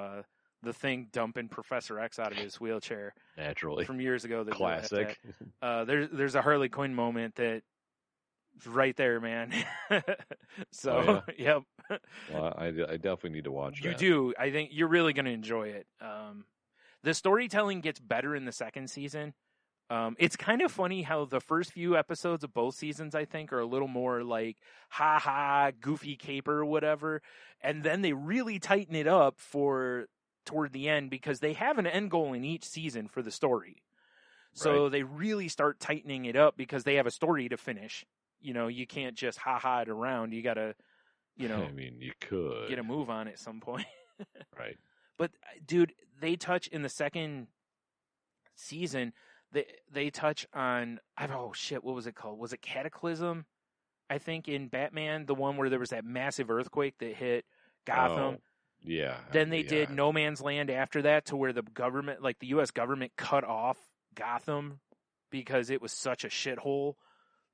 the Thing dumping Professor X out of his wheelchair Naturally. from years ago. That Classic. There's a Harley Quinn moment that's right there, man. So, Oh, yep. Well, I definitely need to watch You that. do. I think you're really going to enjoy it. The storytelling gets better in the second season. It's kind of funny how the first few episodes of both seasons, I think, are a little more like, ha, goofy caper or whatever. And then they really tighten it up toward the end because they have an end goal in each season for the story. So Right. they really start tightening it up because they have a story to finish. You can't just ha it around. You got to, I mean, you could. get a move on at some point. Right. But dude, they touch in the second season. They touch on what was it called? Was it Cataclysm? I think in Batman, the one where there was that massive earthquake that hit Gotham. Oh, yeah. Then they did No Man's Land after that, to where the government, like the U.S. government, cut off Gotham because it was such a shithole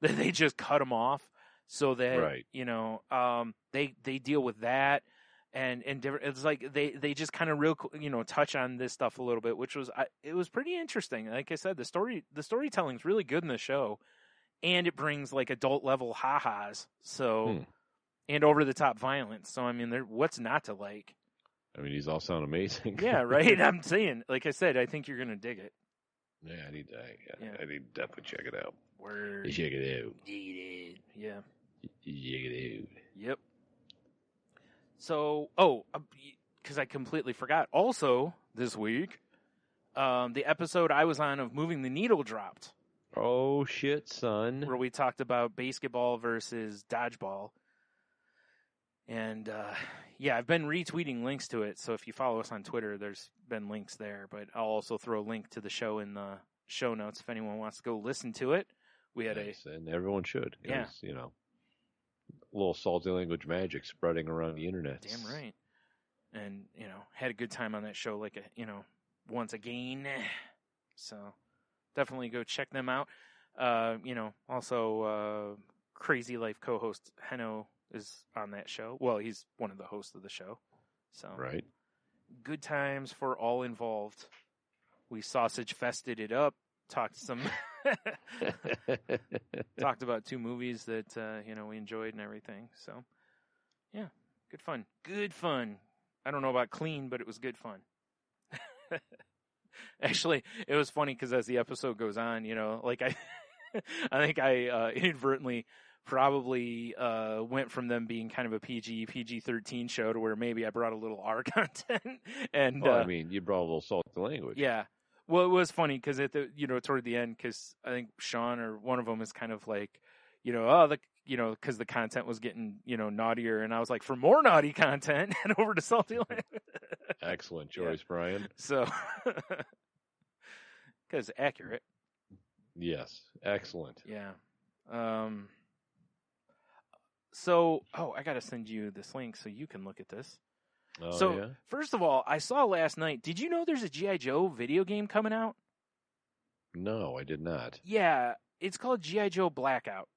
that they just cut them off. So that Right. they deal with that. And different, it's like they just kind of touch on this stuff a little bit, which was it was pretty interesting. Like I said, the storytelling's really good in the show, and it brings like adult level ha-has, and over the top violence. So I mean, what's not to like? I mean, these all sound amazing. Yeah, right. I'm saying, like I said, I think you're gonna dig it. Yeah, I need to definitely check it out. Word. Check it out. Yeah. Check it out. Yep. So, because I completely forgot. Also, this week, the episode I was on of Moving the Needle dropped, Oh shit, son. where we talked about basketball versus dodgeball. And, I've been retweeting links to it. So if you follow us on Twitter, there's been links there. But I'll also throw a link to the show in the show notes if anyone wants to go listen to it. We had Nice, and everyone should. It Yeah. was, a little salty language magic spreading around the internet. Damn right. And, had a good time on that show, like, once again. So definitely go check them out. Also, Crazy Life co-host Heno is on that show. Well, he's one of the hosts of the show. So Right. good times for all involved. We sausage fested it up, talked talked about 2 movies that, we enjoyed and everything. So, yeah, good fun. Good fun. I don't know about clean, but it was good fun. Actually, it was funny because as the episode goes on, like I think I inadvertently probably went from them being kind of a PG-13 show to where maybe I brought a little R content. And Well, I mean, you brought a little salty language. yeah. Well, it was funny because toward the end, because I think Sean or one of them is kind of like, because the content was getting, naughtier, and I was like, for more naughty content, head over to Salty Land. Excellent choice, Brian. So, because accurate. Yes, excellent. Yeah. So, I got to send you this link so you can look at this. Oh, So, yeah? first of all, I saw last night, did you know there's a G.I. Joe video game coming out? No, I did not. Yeah, it's called G.I. Joe Blackout.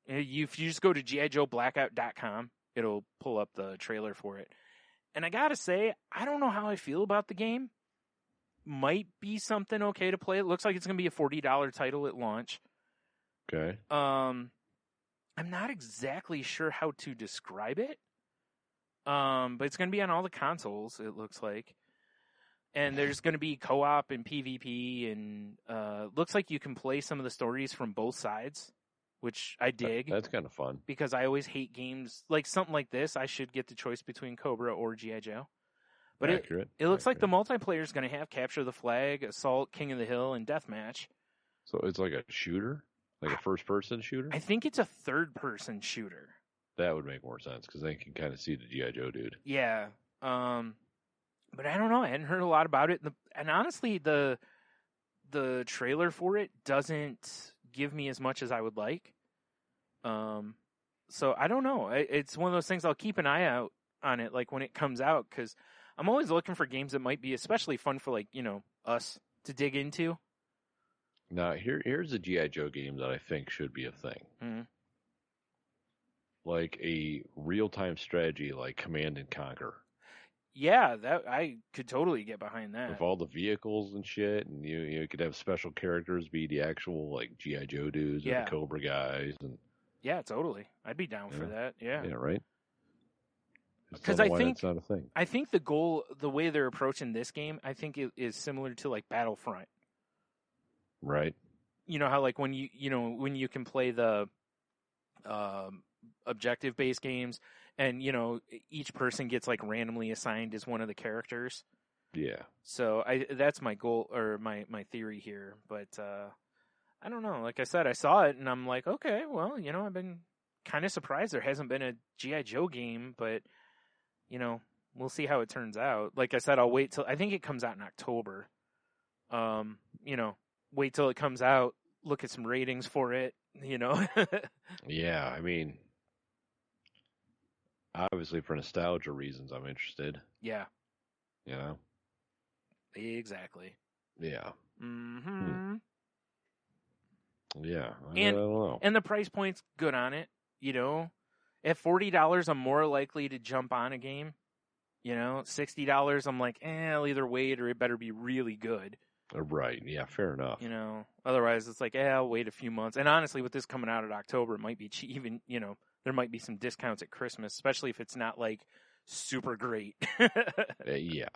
If you just go to GIJoeBlackout.com, it'll pull up the trailer for it. And I gotta say, I don't know how I feel about the game. Might be something okay to play. It looks like it's gonna be a $40 title at launch. Okay. I'm not exactly sure how to describe it. But it's gonna be on all the consoles, it looks like. And there's going to be co-op and PvP, and looks like you can play some of the stories from both sides, which I dig. That's kind of fun. Because I always hate games like something like this. I should get the choice between Cobra or G.I. Joe. But Accurate. it looks like the multiplayer is going to have Capture the Flag, Assault, King of the Hill, and Deathmatch. So it's like a shooter? Like a first-person shooter? I think it's a third-person shooter. That would make more sense, because they can kind of see the G.I. Joe dude. Yeah. But I don't know. I hadn't heard a lot about it. And honestly, the trailer for it doesn't give me as much as I would like. So I don't know. It's one of those things I'll keep an eye out on it, like when it comes out, because I'm always looking for games that might be especially fun for, like, us to dig into. Now, here's a G.I. Joe game that I think should be a thing. Mm-hmm. like a real-time strategy like Command and Conquer. Yeah, that I could totally get behind that. With all the vehicles and shit, and you could have special characters be the actual like G.I. Joe dudes or Yeah. the Cobra guys, and Yeah, totally. I'd be down for that. Yeah. yeah, right. Just 'Cause don't know I why think- that's not a thing. I think the goal, the way they're approaching this game, I think it is similar to like Battlefront. Right. You know how like when when you can play the objective based games and each person gets like randomly assigned as one of the characters. Yeah. So that's my goal or my theory here, but I don't know. Like I said, I saw it and I'm like, okay, well, I've been kind of surprised there hasn't been a G.I. Joe game, but we'll see how it turns out. Like I said, I'll wait till I think it comes out in October. Wait till it comes out, look at some ratings for it, Yeah, I mean, obviously for nostalgia reasons, I'm interested. Yeah, You know. exactly. Yeah. Mm-hmm. Yeah. I And- don't know. And the price point's good on it, At $40, I'm more likely to jump on a game. $60, I'm like, I'll either wait or it better be really good. Right. Yeah. Fair enough. Otherwise it's like, I'll wait a few months. And honestly, with this coming out in October, it might be cheap. Even, there might be some discounts at Christmas, especially if it's not like super great. Yeah.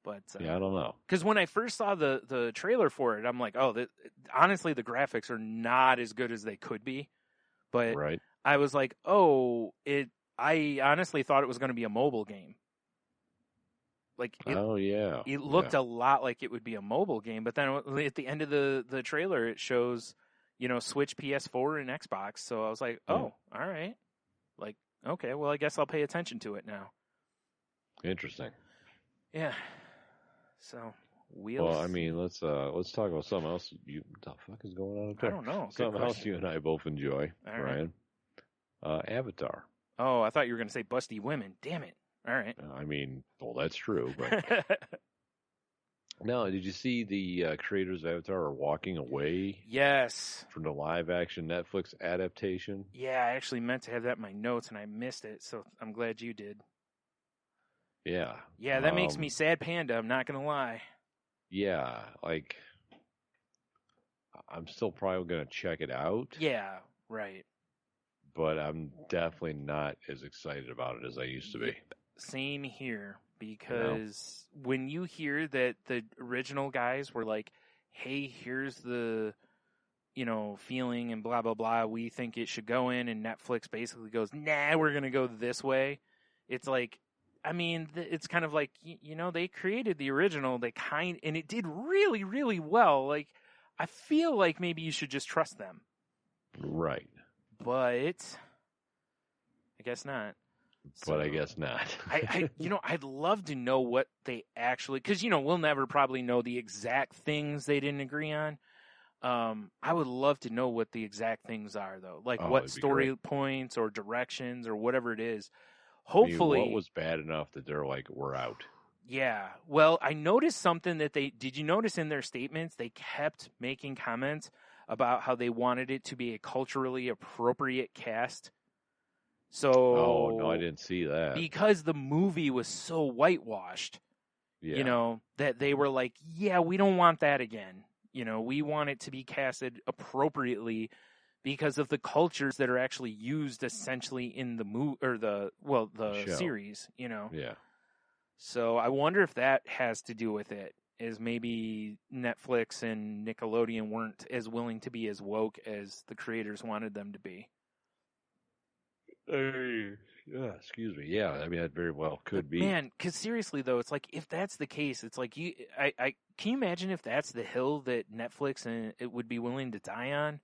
But Yeah. I don't know. because when I first saw the trailer for it, I'm like, honestly, the graphics are not as good as they could be. But Right. I was like, I honestly thought it was going to be a mobile game. Like Oh yeah. it looked a lot like it would be a mobile game, but then at the end of the trailer, it shows, Switch, PS4, and Xbox. So I was like, oh, all right. Like, okay, well, I guess I'll pay attention to it now. Interesting. Yeah. So we'll. Well, I mean, let's talk about something else. What the fuck is going on up I there? don't know. Good Something else question. you and I both enjoy, All right. Ryan. Avatar. Oh, I thought you were going to say busty women. Damn it. All right. I mean, well, that's true, but no. Did you see the creators of Avatar are walking away Yes. from the live-action Netflix adaptation? Yeah, I actually meant to have that in my notes and I missed it, so I'm glad you did. Yeah. Yeah, that makes me sad panda, I'm not going to lie. Yeah, like I'm still probably going to check it out. Yeah, right. But I'm definitely not as excited about it as I used to be. Same here, because when you hear that the original guys were like, hey, here's the, feeling and blah, blah, blah, we think it should go in, and Netflix basically goes, nah, we're going to go this way. It's like, I mean, it's kind of like, they created the original, and it did really, really well. Like, I feel like maybe you should just trust them. Right. But I guess not. But I guess not. I'd love to know what they actually, because we'll never probably know the exact things they didn't agree on. I would love to know what the exact things are, though, like what story points or directions or whatever it is. Hopefully, what was bad enough that they're like, we're out? Yeah. Well, I noticed something that did you notice in their statements? They kept making comments about how they wanted it to be a culturally appropriate cast. So, oh no, I didn't see that. Because the movie was so whitewashed, Yeah. that they were like, yeah, we don't want that again. We want it to be casted appropriately because of the cultures that are actually used essentially in the movie or the Show. series, Yeah. So I wonder if that has to do with it, is maybe Netflix and Nickelodeon weren't as willing to be as woke as the creators wanted them to be. Yeah, excuse me. Yeah, I mean that very well could be. Man, because seriously though, it's like if that's the case, it's like I can you imagine if that's the hill that Netflix and it would be willing to die on?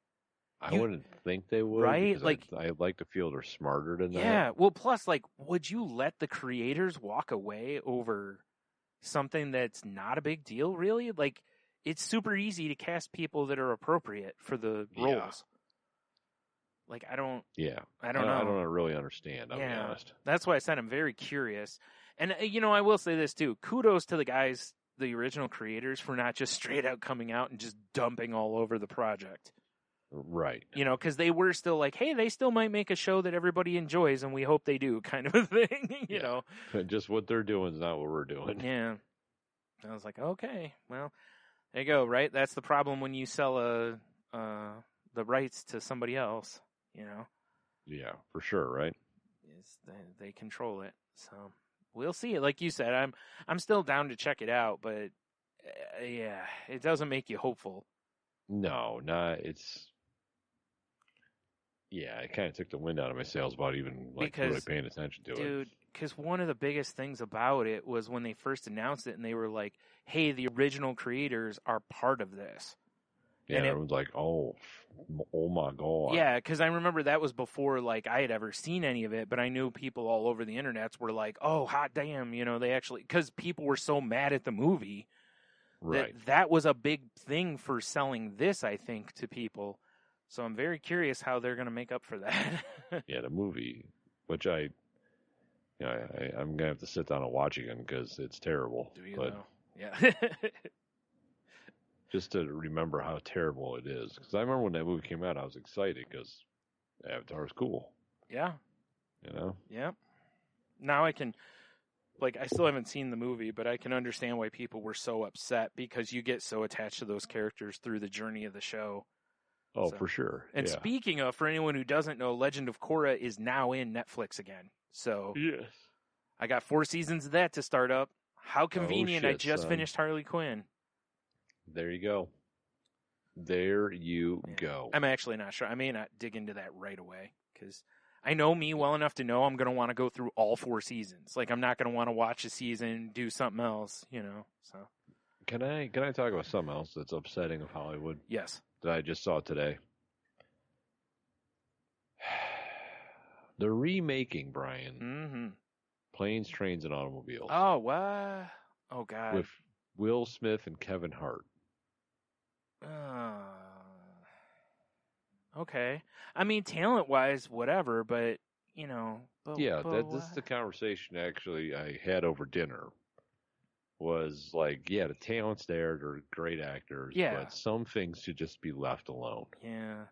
I wouldn't think they would, right? because Like I'd like to feel they're smarter than that. Yeah, well, plus, like, would you let the creators walk away over something that's not a big deal? Really, like, it's super easy to cast people that are appropriate for the roles. Yeah. Like, I don't Yeah, know. I don't really understand. I'll be Yeah. honest. That's why I said I'm very curious. And I will say this too: kudos to the guys, the original creators, for not just straight out coming out and just dumping all over the project. Right. You know, because they were still like, hey, they still might make a show that everybody enjoys, and we hope they do, kind of a thing. You know, Just what they're doing is not what we're doing. Yeah. I was like, okay, well, there you go, right? That's the problem when you sell the rights to somebody else, you know. Yeah, for sure, right? Is they control it. So we'll see. Like you said, I'm still down to check it out, but yeah, it doesn't make you hopeful. No, it's. Yeah, it kind of took the wind out of my sails about even really paying attention to it. Dude, because one of the biggest things about it was when they first announced it and they were like, hey, the original creators are part of this. Yeah, and everyone's like, oh my God. Yeah, because I remember that was before like I had ever seen any of it, but I knew people all over the internets were like, oh, hot damn, you know, they actually, because people were so mad at the movie. Right. That was a big thing for selling this, I think, to people. So I'm very curious how they're going to make up for that. Yeah, the movie, which I'm gonna have to sit down and watch again because it's terrible. Do you know? Yeah. Just to remember how terrible it is, because I remember when that movie came out, I was excited because Avatar was cool. Yeah. You know. Yeah. Now I can, like, I still haven't seen the movie, but I can understand why people were so upset because you get so attached to those characters through the journey of the show. Oh, so, for sure. And speaking of, for anyone who doesn't know, Legend of Korra is now in Netflix again. So yes, I got 4 seasons of that to start up. How convenient! I just finished Harley Quinn. There you go. There you go. I'm actually not sure. I may not dig into that right away because I know me well enough to know I'm going to want to go through all 4 seasons. Like I'm not going to want to watch a season, do something else, you know. So can I talk about something else that's upsetting of Hollywood? Yes. That I just saw today. They're remaking, Brian. Planes, Trains, and Automobiles. Oh, what? Oh, God. With Will Smith and Kevin Hart. Okay. I mean, talent-wise, whatever, but, you know. This is the conversation, actually, I had over dinner. Was like, yeah, the talent's there, they're great actors, but some things should just be left alone. Yeah.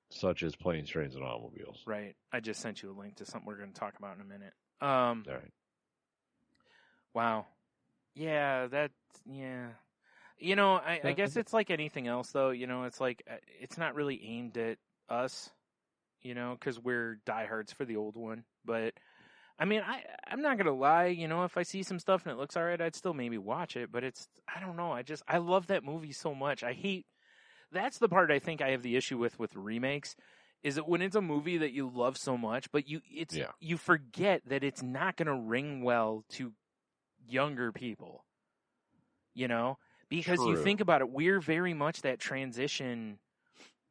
Such as Planes, Trains, and Automobiles. Right. I just sent you a link to something we're going to talk about in a minute. All right. Wow. Yeah, You know, I guess it's like anything else, though. You know, it's like, it's not really aimed at us, you know, because we're diehards for the old one, but I mean, I'm not going to lie, you know, if I see some stuff and it looks all right, I'd still maybe watch it, but I don't know, I love that movie so much. That's the part I think I have the issue with remakes, is that when it's a movie that you love so much, but you forget that it's not going to ring well to younger people, you know, because you think about it, we're very much that transition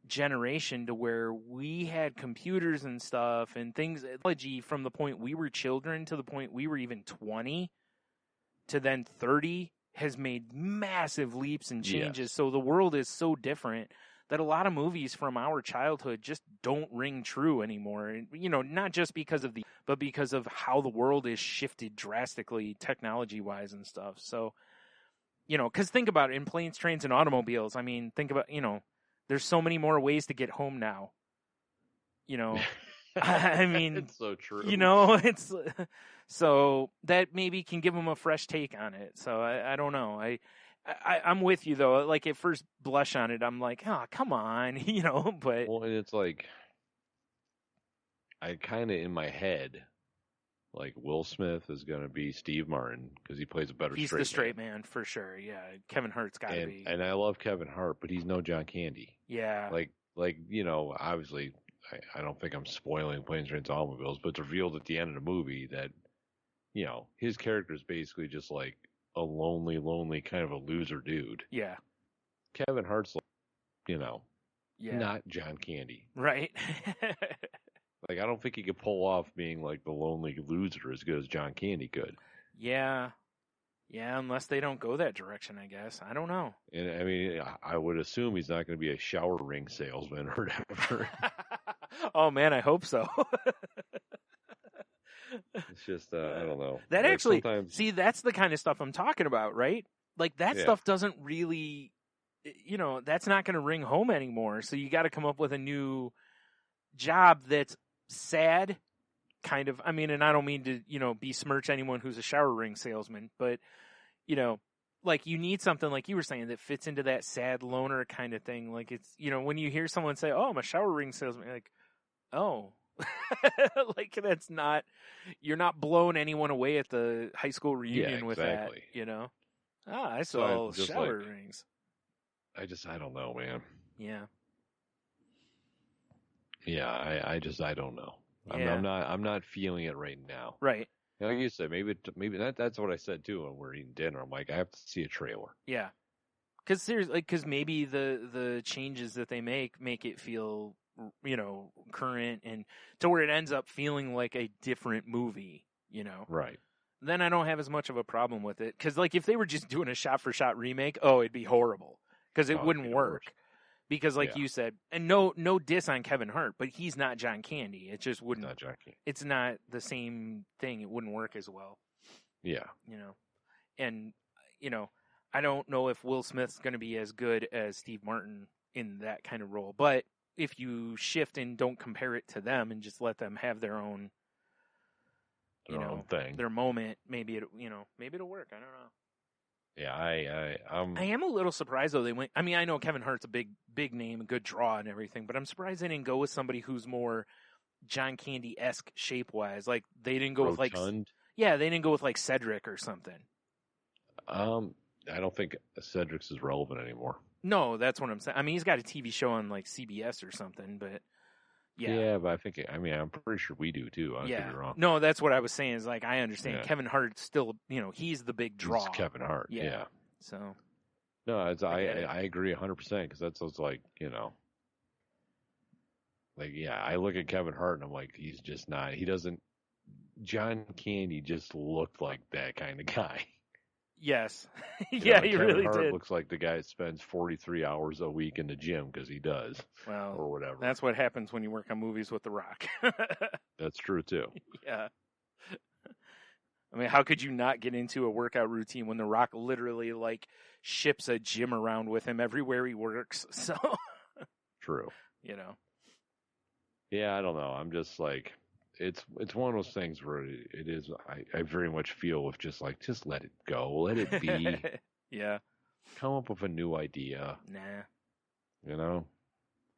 generation to where we had computers and stuff and things, technology from the point we were children to the point we were even 20 to then 30 has made massive leaps and changes. Yes. So the world is so different that a lot of movies from our childhood just don't ring true anymore. You know, not just because of but because of how the world is shifted drastically technology wise and stuff. So, you know, cause think about it, in Planes, Trains, and Automobiles. I mean, think about, you know, there's so many more ways to get home now. You know, I mean, it's so true. You know, it's so that maybe can give them a fresh take on it. So I don't know. I'm with you though. Like at first blush on it, I'm like, oh, come on, you know. But well, and it's like I kind of in my head, like Will Smith is going to be Steve Martin because he plays a better. He's the straight man for sure. Yeah, Kevin Hart's got to be. And I love Kevin Hart, but he's no John Candy. Yeah. Like you know, obviously, I don't think I'm spoiling Planes, Trains, Automobiles, but it's revealed at the end of the movie that, you know, his character is basically just like a lonely kind of a loser dude. Yeah. Kevin Hart's like, you know, not John Candy. Right. Like, I don't think he could pull off being like the lonely loser as good as John Candy could. Yeah. Yeah, unless they don't go that direction, I guess. I don't know. And I mean, I would assume he's not going to be a shower ring salesman or whatever. Oh man, I hope so. It's just, I don't know. That like actually, sometimes... see, that's the kind of stuff I'm talking about, right? Like that stuff doesn't really that's not going to ring home anymore. So you got to come up with a new job that's sad, kind of. I mean, and I don't mean to, besmirch anyone who's a shower ring salesman, but, like you need something like you were saying that fits into that sad loner kind of thing. Like it's, when you hear someone say, "Oh, I'm a shower ring salesman," you're like, "Oh," like that's not, you're not blowing anyone away at the high school reunion with that, I sell shower rings. I don't know, man. Yeah. Yeah, I don't know. Yeah. I'm not feeling it right now. Right. Like you said, maybe that's what I said too when we're eating dinner. I'm like, I have to see a trailer. Yeah. Because maybe the changes that they make it feel, current and to where it ends up feeling like a different movie, Right. Then I don't have as much of a problem with it. Because like if they were just doing a shot-for-shot remake, it'd be horrible. Because it wouldn't work. Because like you said, and no diss on Kevin Hart, but he's not John Candy. It just wouldn't. Not John Candy. It's not the same thing. It wouldn't work as well. Yeah. And I don't know if Will Smith's going to be as good as Steve Martin in that kind of role. But if you shift and don't compare it to them and just let them have their own, own thing, their moment, maybe it'll work. I don't know. Yeah, I am a little surprised though they went. I mean, I know Kevin Hart's a big name, a good draw and everything, but I'm surprised they didn't go with somebody who's more John Candy-esque shape-wise. Like they didn't go Rotund. they didn't go with like Cedric or something. I don't think Cedric's is relevant anymore. No, that's what I'm saying. I mean, he's got a TV show on like CBS or something, but yeah. Yeah, but I'm pretty sure we do too. I could be wrong. No, that's what I was saying is like, I understand Kevin Hart still, he's the big draw. He's Kevin Hart. Yeah. So. No, I agree 100% because that's like, I look at Kevin Hart and I'm like, he's just not, John Candy just looked like that kind of guy. Yes. Yeah, he really Hart did. Looks like the guy that spends 43 hours a week in the gym because he does. Well, or whatever. That's what happens when you work on movies with The Rock. That's true too. Yeah. I mean, how could you not get into a workout routine when The Rock literally like ships a gym around with him everywhere he works? So true. Yeah, I don't know. I'm just like, it's one of those things where it is. I very much feel with just let it go, let it be. Yeah. Come up with a new idea. Nah.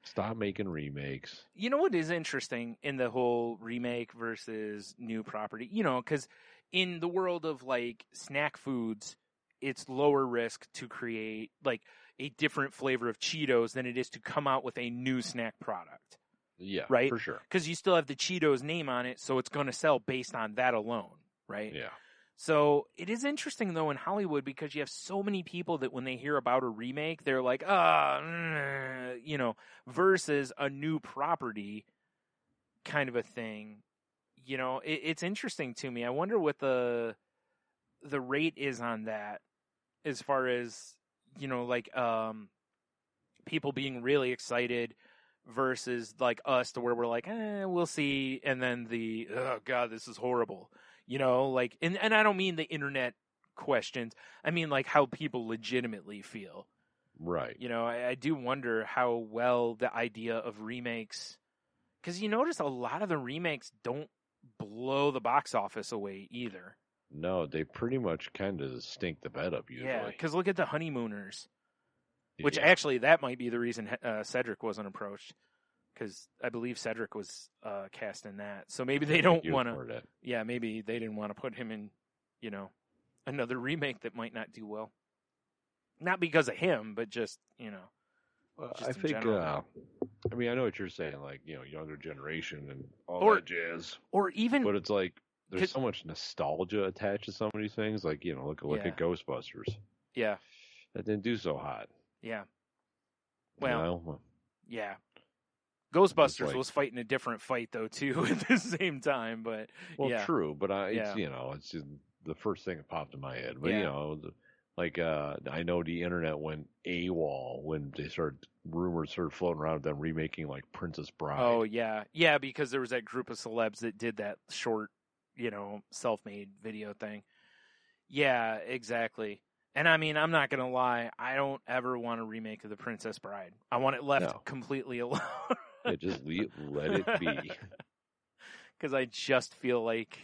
Stop making remakes. You know what is interesting in the whole remake versus new property? Because in the world of like snack foods, it's lower risk to create like a different flavor of Cheetos than it is to come out with a new snack product. Yeah, right? For sure. Because you still have the Cheetos name on it, so it's going to sell based on that alone, right? Yeah. So it is interesting, though, in Hollywood because you have so many people that when they hear about a remake, they're like, versus a new property kind of a thing. It's interesting to me. I wonder what the rate is on that as far as, people being really excited versus like us to where we're like, we'll see. And then oh God, this is horrible. And I don't mean the internet questions. I mean like how people legitimately feel. Right. I do wonder how well the idea of remakes, because you notice a lot of the remakes don't blow the box office away either. No, they pretty much kind of stink the bed up usually. Yeah, because look at The Honeymooners. Which actually, that might be the reason Cedric wasn't approached, because I believe Cedric was cast in that. So maybe they don't want to. Yeah, maybe they didn't want to put him in, another remake that might not do well. Not because of him, but just just I think. I mean, I know what you're saying, like younger generation and all that jazz. Or even, but it's like there's so much nostalgia attached to some of these things. Like look at Ghostbusters. Yeah, that didn't do so hot. Yeah. Well, yeah. Ghostbusters was fighting a different fight though too at the same time, but true. But it's just the first thing that popped in my head. But I know the internet went AWOL when rumors started floating around them remaking like Princess Bride. Oh yeah, because there was that group of celebs that did that short, self-made video thing. Yeah, exactly. And I mean, I'm not going to lie. I don't ever want a remake of The Princess Bride. I want it left No. completely alone. Yeah, just let it be. Because I just feel like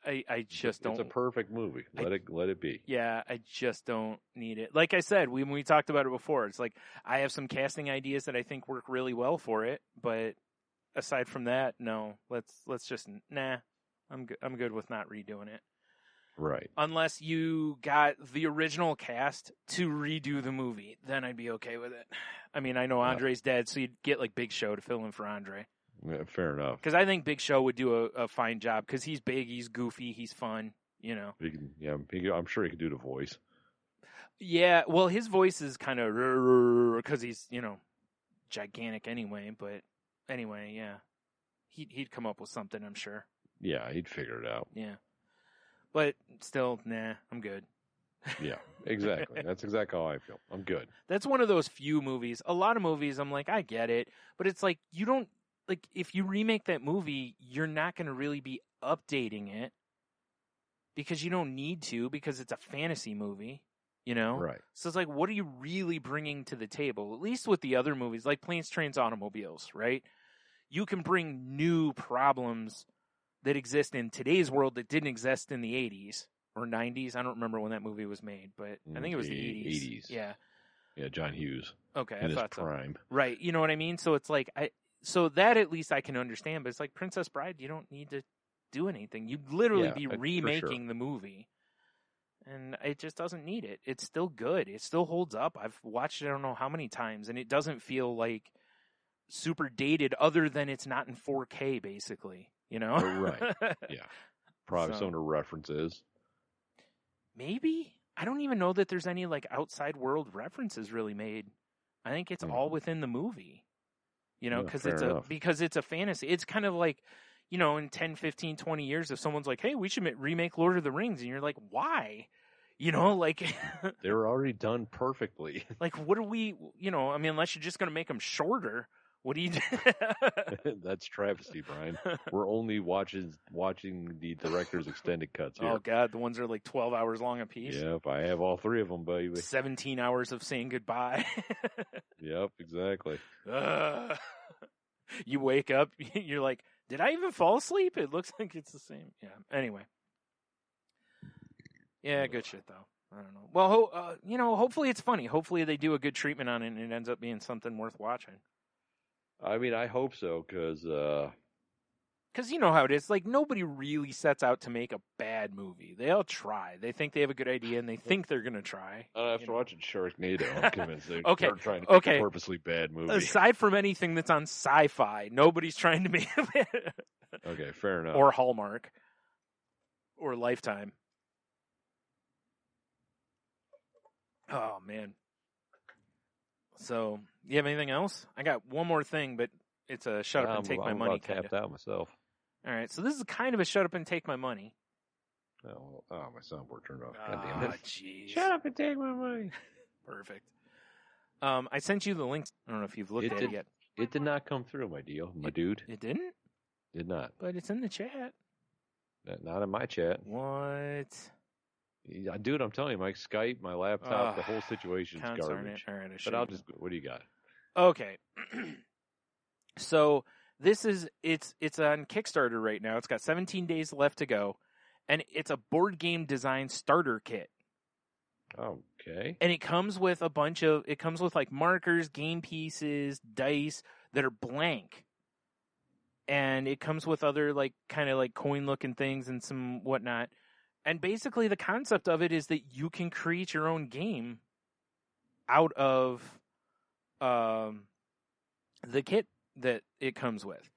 I just don't. It's a perfect movie. Let it be. Yeah, I just don't need it. Like I said, when we talked about it before, it's like I have some casting ideas that I think work really well for it, but aside from that, no. Let's just I'm good with not redoing it. Right. Unless you got the original cast to redo the movie, then I'd be okay with it. I mean, I know Andre's dead, so you'd get like Big Show to fill in for Andre. Yeah, fair enough. Because I think Big Show would do a fine job because he's big, he's goofy, he's fun. You know. I'm sure he could do the voice. Yeah, well, his voice is kind of because he's gigantic anyway. But anyway, yeah, he'd come up with something, I'm sure. Yeah, he'd figure it out. Yeah, but still, I'm good. Yeah, exactly. That's exactly how I feel. I'm good. That's one of those few movies. A lot of movies, I'm like, I get it, but it's like you don't like if you remake that movie, you're not going to really be updating it because you don't need to because it's a fantasy movie. You know? Right. So it's like, what are you really bringing to the table? At least with the other movies, like Planes, Trains, Automobiles, right? You can bring new problems that exist in today's world that didn't exist in the 80s or 90s. I don't remember when that movie was made, but I think it was the 80s. Yeah. Yeah, John Hughes. Okay, in I his thought prime. so. Right. You know what I mean? So it's like, so that at least I can understand, but it's like Princess Bride, you don't need to do anything. You'd literally be remaking the movie. And it just doesn't need it. It's still good. It still holds up. I've watched it I don't know how many times, and it doesn't feel like super dated other than it's not in 4K, basically. You know? Right. Yeah. Probably some of the references. Maybe? I don't even know that there's any like outside world references really made. I think it's all within the movie. You know, because it's a fantasy. It's kind of like, you know, in 10, 15, 20 years, if someone's like, hey, we should remake Lord of the Rings, and you're like, why? You know, like... They were already done perfectly. Like, what are we, you know, I mean, unless you're just going to make them shorter, what do you do? That's travesty, Brian. We're only watching the director's extended cuts here. Oh, God, the ones that are like 12 hours long a piece? Yep, I have all three of them, baby. 17 hours of saying goodbye. Yep, exactly. You wake up, you're like, did I even fall asleep? It looks like it's the same. Yeah. Anyway. Yeah, good shit though. I don't know. Well, you know, hopefully it's funny. Hopefully they do a good treatment on it and it ends up being something worth watching. I mean, I hope so, because you know how it is. Like, nobody really sets out to make a bad movie. They all try. They think they have a good idea and they think they're going to try. After watching Sharknado, I'm convinced they're trying to make a purposely bad movie. Aside from anything that's on Sci-Fi, nobody's trying to make it. Okay, fair enough. Or Hallmark. Or Lifetime. Oh, man. So, you have anything else? I got one more thing, but it's a shut up and take my money. I'm tapped out myself. All right, so this is kind of a shut up and take my money. Oh, my soundboard turned off. God damn it. Jeez. Shut up and take my money. Perfect. I sent you the links. I don't know if you've looked at it yet. It did not come through, my dude. It didn't? Did not. But it's in the chat. Not in my chat. What? Yeah, dude, I'm telling you, my Skype, my laptop, the whole situation is garbage. All right, what do you got? Okay. So this is it's on Kickstarter right now. It's got 17 days left to go, and it's a board game design starter kit. Okay. And it comes with like markers, game pieces, dice that are blank. And it comes with other like kind of like coin looking things and some whatnot. And basically the concept of it is that you can create your own game out of the kit that it comes with.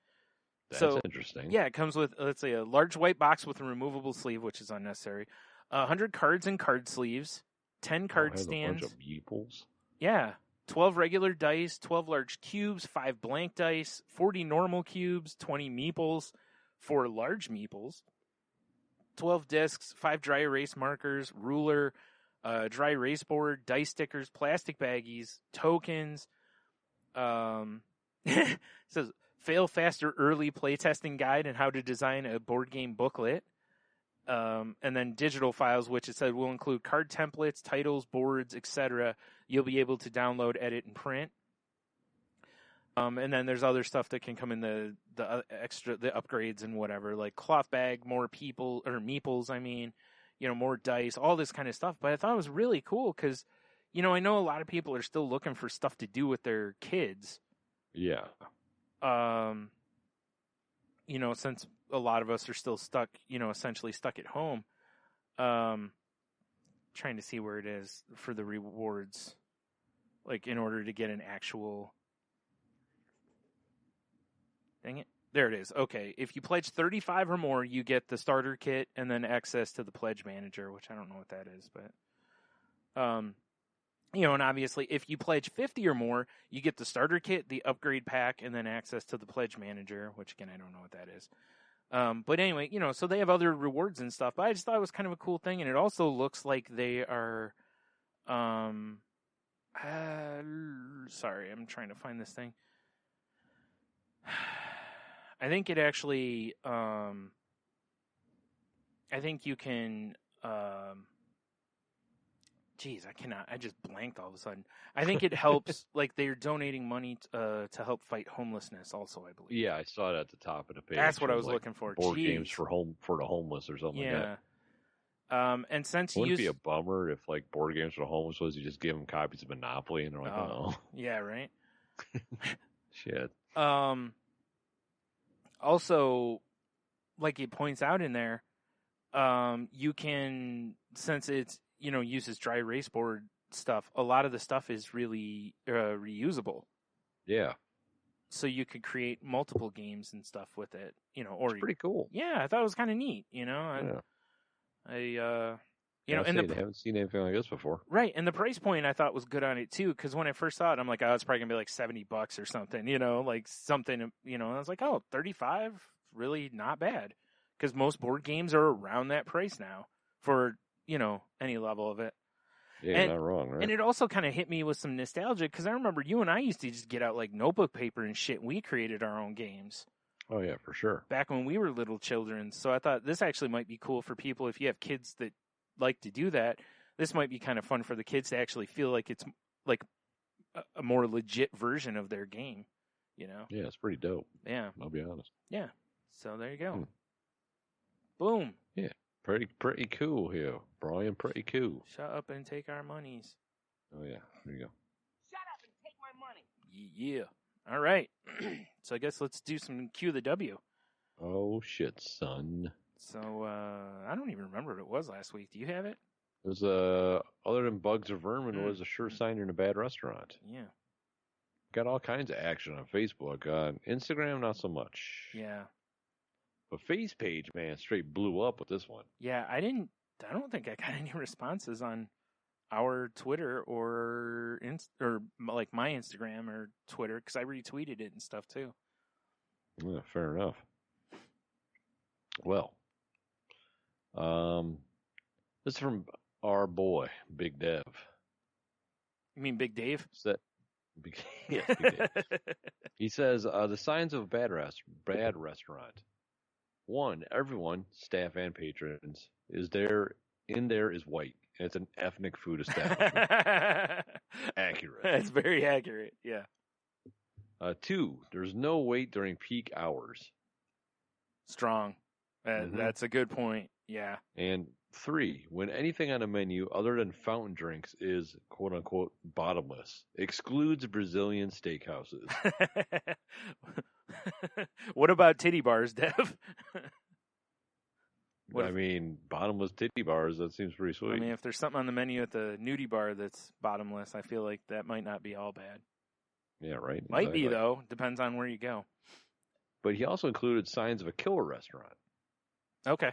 That's interesting. Yeah, it comes with, let's say, a large white box with a removable sleeve, which is unnecessary. 100 cards and card sleeves, 10 card stands. A bunch of meeples. Yeah, 12 regular dice, 12 large cubes, 5 blank dice, 40 normal cubes, 20 meeples, 4 large meeples, 12 discs, 5 dry erase markers, ruler, dry erase board, dice stickers, plastic baggies, tokens. It says fail faster early playtesting guide and how to design a board game booklet. And then digital files, which it said will include card templates, titles, boards, etc. You'll be able to download, edit, and print. And then there's other stuff that can come in the upgrades and whatever, like cloth bag, more meeples. I mean, more dice, all this kind of stuff. But I thought it was really cool because, I know a lot of people are still looking for stuff to do with their kids. Yeah. Since a lot of us are still stuck, essentially stuck at home. Trying to see where it is for the rewards, like in order to get an actual. Dang it. There it is. Okay. If you pledge 35 or more, you get the starter kit and then access to the pledge manager, which I don't know what that is, but, and obviously if you pledge 50 or more, you get the starter kit, the upgrade pack, and then access to the pledge manager, which again, I don't know what that is. But anyway, so they have other rewards and stuff, but I just thought it was kind of a cool thing. And it also looks like they are, sorry, I'm trying to find this thing. I think it actually, I think you can, I just blanked all of a sudden. I think it helps, like they're donating money to help fight homelessness also, I believe. Yeah, I saw it at the top of the page. That's what I was looking for. Board games for the homeless or something like that. And since wouldn't it be a bummer if like board games for the homeless was you just give them copies of Monopoly and they're like, oh. Yeah, right? Shit. Also, like it points out in there, you can, since it's, uses dry erase board stuff, a lot of the stuff is really reusable. Yeah. So you could create multiple games and stuff with it, or it's pretty cool. Yeah, I thought it was kind of neat, Yeah. I I haven't seen anything like this before. Right, and the price point I thought was good on it too, because when I first saw it, I'm like, oh, it's probably gonna be like $70 or something, like something, and I was like, oh, 35, really not bad, because most board games are around that price now for any level of it. Yeah, and, not wrong, right? And it also kind of hit me with some nostalgia, because I remember you and I used to just get out like notebook paper and shit. We created our own games. Oh yeah, for sure. Back when we were little children, so I thought this actually might be cool for people if you have kids that like to do that. This might be kind of fun for the kids to actually feel like it's like a more legit version of their game, Yeah, it's pretty dope. Yeah. I'll be honest. Yeah. So there you go. Boom. Yeah. Pretty cool here, Brian. Pretty cool. Shut up and take our monies. Oh yeah. There you go. Shut up and take my money. Yeah. All right. So I guess let's do some Q the W. Oh shit, son. So, I don't even remember what it was last week. Do you have it? It was, other than Bugs or Vermin, was a sure sign you're in a bad restaurant. Yeah. Got all kinds of action on Facebook. On Instagram, not so much. Yeah. But Face Page, man, straight blew up with this one. Yeah, I don't think I got any responses on our Twitter or like my Instagram or Twitter, because I retweeted it and stuff too. Yeah, fair enough. Well, this is from our boy, Big Dev. You mean Big Dave? Big Dave. He says, the signs of a bad restaurant. 1, everyone, staff and patrons, is white. And it's an ethnic food establishment. Accurate. That's very accurate, yeah. 2, there's no wait during peak hours. Strong. That's a good point, yeah. And 3, when anything on a menu other than fountain drinks is quote-unquote bottomless, excludes Brazilian steakhouses. What about titty bars, Dev? I mean, bottomless titty bars, that seems pretty sweet. I mean, if there's something on the menu at the nudie bar that's bottomless, I feel like that might not be all bad. Yeah, right. Might be, though. Depends on where you go. But he also included signs of a killer restaurant. Okay.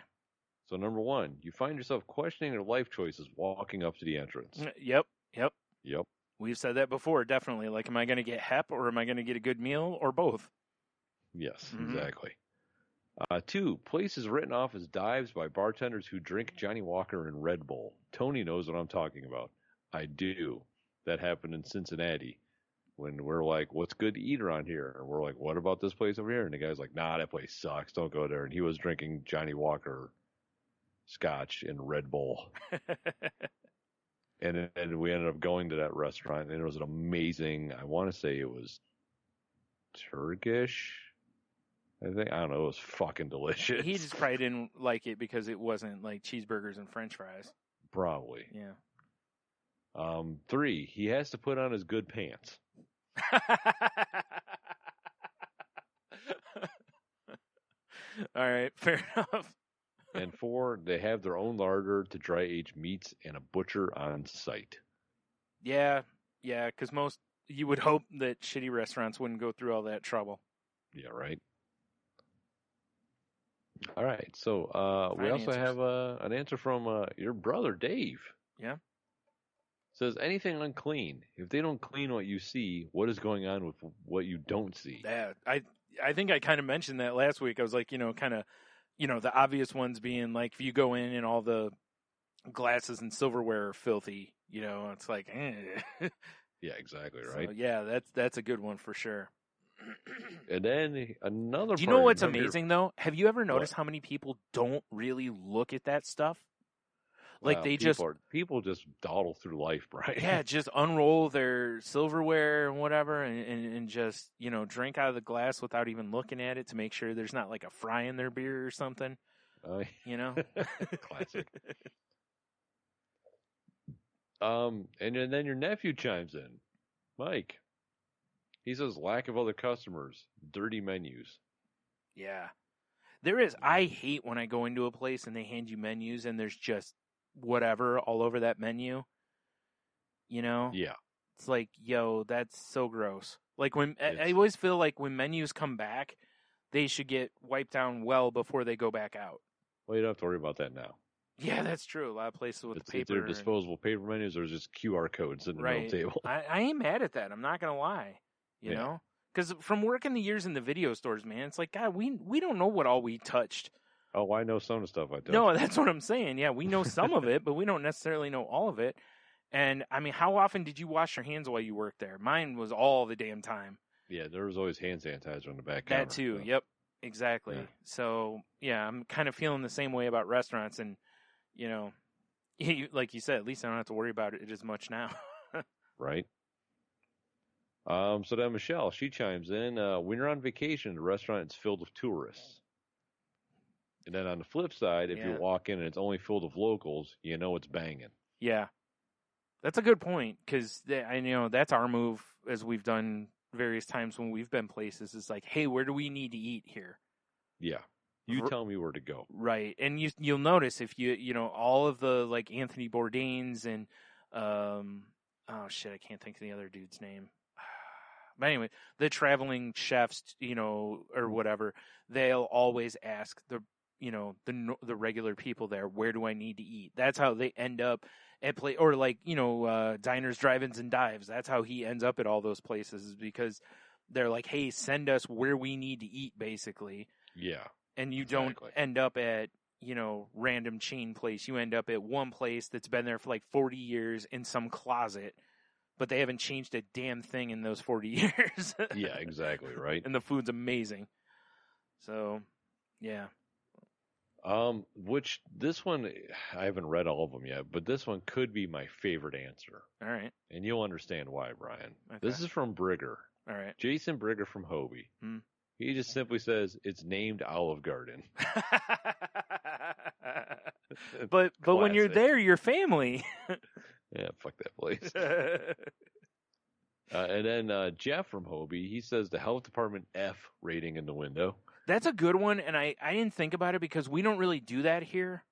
So, number 1, you find yourself questioning your life choices walking up to the entrance. Yep. Yep. We've said that before, definitely. Like, am I going to get HEP or am I going to get a good meal or both? Yes, exactly. 2, places written off as dives by bartenders who drink Johnny Walker and Red Bull. Tony knows what I'm talking about. I do. That happened in Cincinnati when we're like, what's good to eat around here? And we're like, what about this place over here? And the guy's like, nah, that place sucks. Don't go there. And he was drinking Johnny Walker scotch and Red Bull. And we ended up going to that restaurant, and it was an amazing, I want to say it was Turkish, I think. I don't know. It was fucking delicious. He just probably didn't like it because it wasn't like cheeseburgers and french fries. Probably. Yeah. 3, he has to put on his good pants. All right, fair enough. And 4, they have their own larder to dry age meats and a butcher on site. Yeah, because you would hope that shitty restaurants wouldn't go through all that trouble. Yeah, right. All right, so we also have an answer from your brother, Dave. Yeah. Says, anything unclean. If they don't clean what you see, what is going on with what you don't see? Yeah, I think I kind of mentioned that last week. I was like, kind of, the obvious ones being like, if you go in and all the glasses and silverware are filthy, it's like, eh. Yeah, exactly, right? So, yeah, that's a good one for sure. And then another. Do you know what's amazing though? Have you ever noticed how many people don't really look at that stuff? Like people just dawdle through life, Brian. Yeah, just unroll their silverware and whatever, and just drink out of the glass without even looking at it to make sure there's not like a fry in their beer or something. Classic. And then your nephew chimes in, Mike. He says, lack of other customers, dirty menus. Yeah, there is. I hate when I go into a place and they hand you menus and there's just whatever all over that menu. Yeah. It's like, yo, that's so gross. Like I always feel like when menus come back, they should get wiped down well before they go back out. Well, you don't have to worry about that now. Yeah, that's true. A lot of places with the paper. Either disposable paper menus or just QR codes in the middle table. I ain't mad at that. I'm not going to lie. You know? Because from working the years in the video stores, man, it's like, God, we don't know what all we touched. Oh, I know some of the stuff I touched. No, that's what I'm saying. Yeah, we know some of it, but we don't necessarily know all of it. And, I mean, how often did you wash your hands while you worked there? Mine was all the damn time. Yeah, there was always hand sanitizer on the back counter. That too, yep, exactly. Yeah. So, yeah, I'm kind of feeling the same way about restaurants. And, like you said, at least I don't have to worry about it as much now. Right. So then Michelle, she chimes in, when you're on vacation, the restaurant is filled with tourists. And then on the flip side, if you walk in and it's only filled with locals, it's banging. Yeah. That's a good point, because I know that's our move, as we've done various times when we've been places. It's like, hey, where do we need to eat here? Yeah. You tell me where to go. Right. And you'll notice if all of the, like, Anthony Bourdain's and, oh, shit, I can't think of the other dude's name. But anyway, the traveling chefs, or whatever, they'll always ask the regular people there, where do I need to eat? That's how they end up at or like, diners, drive-ins, and dives. That's how he ends up at all those places, is because they're like, hey, send us where we need to eat, basically. Yeah. And you don't end up at, random chain place. You end up at one place that's been there for like 40 years in some closet, but they haven't changed a damn thing in those 40 years. Yeah, exactly, right? And the food's amazing. So, yeah. Which this one, I haven't read all of them yet, but this one could be my favorite answer. All right. And you'll understand why, Brian. Okay. This is from Brigger. All right. Jason Brigger from Hobie. He just simply says, it's named Olive Garden. But when you're there, you're family. Yeah, fuck that place. And then Jeff from Hobie, he says the health department F rating in the window. That's a good one, and I didn't think about it because we don't really do that here.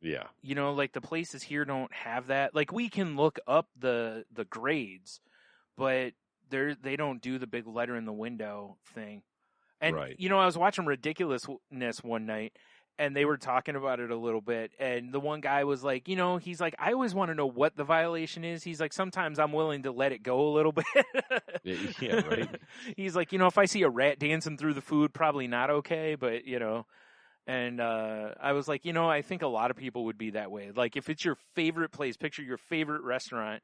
Yeah. Like the places here don't have that. Like we can look up the grades, but they don't do the big letter in the window thing. And, right. I was watching Ridiculousness one night, and they were talking about it a little bit, and the one guy was like, he's like, I always want to know what the violation is. He's like, sometimes I'm willing to let it go a little bit. Yeah, right. He's like, if I see a rat dancing through the food, probably not okay, but, and I was like, I think a lot of people would be that way. Like, if it's your favorite place, picture your favorite restaurant,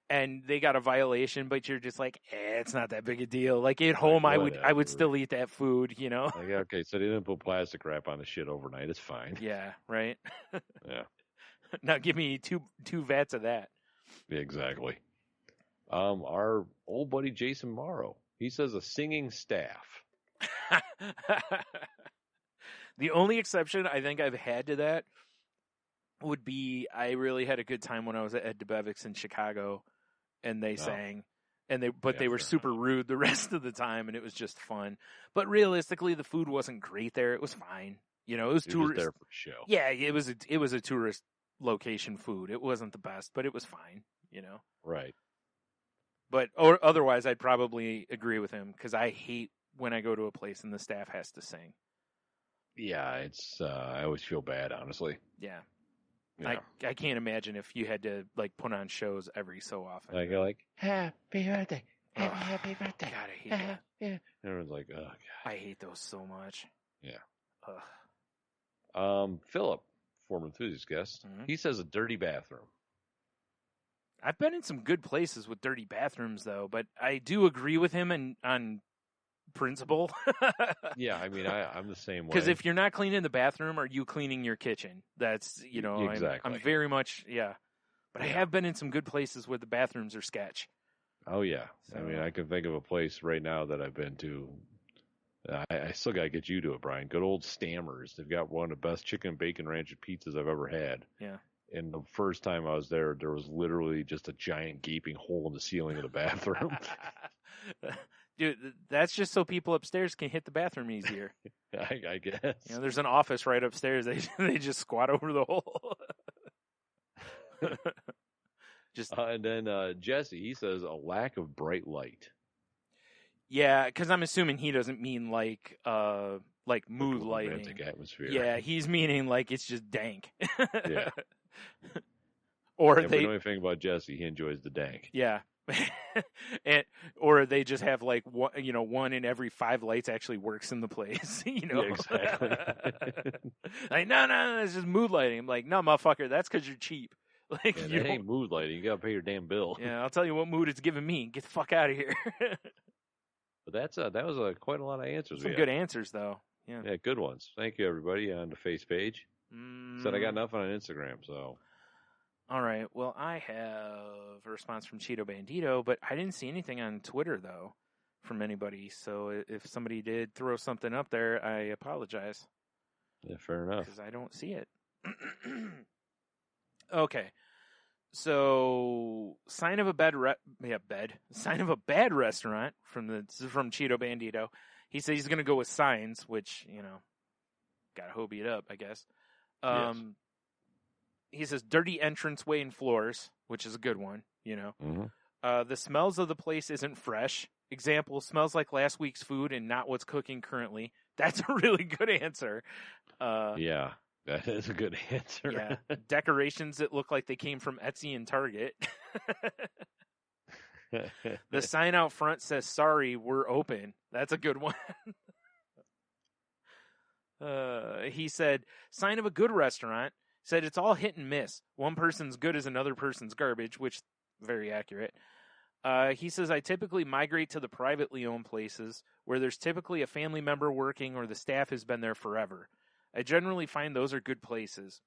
and they got a violation, but you're just like, it's not that big a deal. Like at home, I would whatever. still eat that food, you know? Like, okay, so they didn't put plastic wrap on the shit overnight. It's fine. Yeah, right. Yeah. Now give me two vats of that. Yeah, exactly. Our old buddy Jason Morrow, he says a singing staff. The only exception I think I've had to that would be I really had a good time when I was at Ed DeBevick's in Chicago, and they sang, and they were super rude the rest of the time, and it was just fun. But realistically, the food wasn't great there. It was fine. You know, it was tourist. There for show. Yeah, it was a tourist location food. It wasn't the best, but it was fine. You know, Right. but or otherwise, I'd probably agree with him because I hate when I go to a place and the staff has to sing. Yeah, it's I always feel bad, honestly. Yeah. Yeah. I can't imagine if you had to like put on shows every so often. Like you're like, happy birthday, Ugh. happy birthday. God, I hate that. Yeah. Everyone's like, oh god. I hate those so much. Yeah. Ugh. Philip, former enthusiast guest, Mhm. he says a dirty bathroom. I've been in some good places with dirty bathrooms though, but I do agree with him on principle. Yeah, I mean, I'm the same way. Because if you're not cleaning the bathroom, are you cleaning your kitchen? That's, you know, Exactly. I'm very much, yeah. But I have been in some good places where the bathrooms are sketch. Oh yeah, I So- mean, I can think of a place right now that I've been to. I still gotta get you to it, Brian. Good old Stammers. They've got one of the best chicken and bacon ranch pizzas I've ever had. Yeah. And the first time I was there was literally just a giant gaping hole in the ceiling of the bathroom. Dude, that's just so people upstairs can hit the bathroom easier. I guess. You know, there's an office right upstairs. They just squat over the hole. Just And then Jesse, he says a lack of bright light. yeah, because I'm assuming he doesn't mean like mood Romantic lighting. atmosphere. Yeah, he's meaning like it's just dank. Yeah. Or If we they know anything about Jesse, he enjoys the dank. yeah. Or they just have like one in every 5 lights actually works in the place, you know. Yeah, exactly. Like no, it's just mood lighting. I'm like, no, motherfucker, that's because you're cheap. Like Yeah, you that ain't mood lighting. You gotta pay your damn bill. yeah, I'll tell you what mood it's giving me. Get the fuck out of here. But that was quite a lot of answers. Some we good had. answers though. Yeah. Yeah, good ones. Thank you, everybody, on the face page. Said I got Mm, nothing on Instagram, so all right. Well, I have a response from Cheeto Bandito, but I didn't see anything on Twitter though from anybody. So if somebody did throw something up there, I apologize. yeah, fair enough. Because I don't see it. Okay. So, sign of a bad restaurant this is from Cheeto Bandito. He said he's going to go with signs, which, you know, got to hobie it up, I guess. Yes. He says dirty entranceway and floors, which is a good one, you know. Mm-hmm. The smells of the place isn't fresh. Example, smells like last week's food and not what's cooking currently. That's a really good answer. Yeah, that is a good answer. Yeah, decorations that look like they came from Etsy and Target. The sign out front says, "Sorry, we're open." That's a good one. He said, sign of a good restaurant. Said it's all hit and miss. One person's good as another person's garbage, which very accurate. He says, I typically migrate to the privately owned places where there's typically a family member working or the staff has been there forever. I generally find those are good places.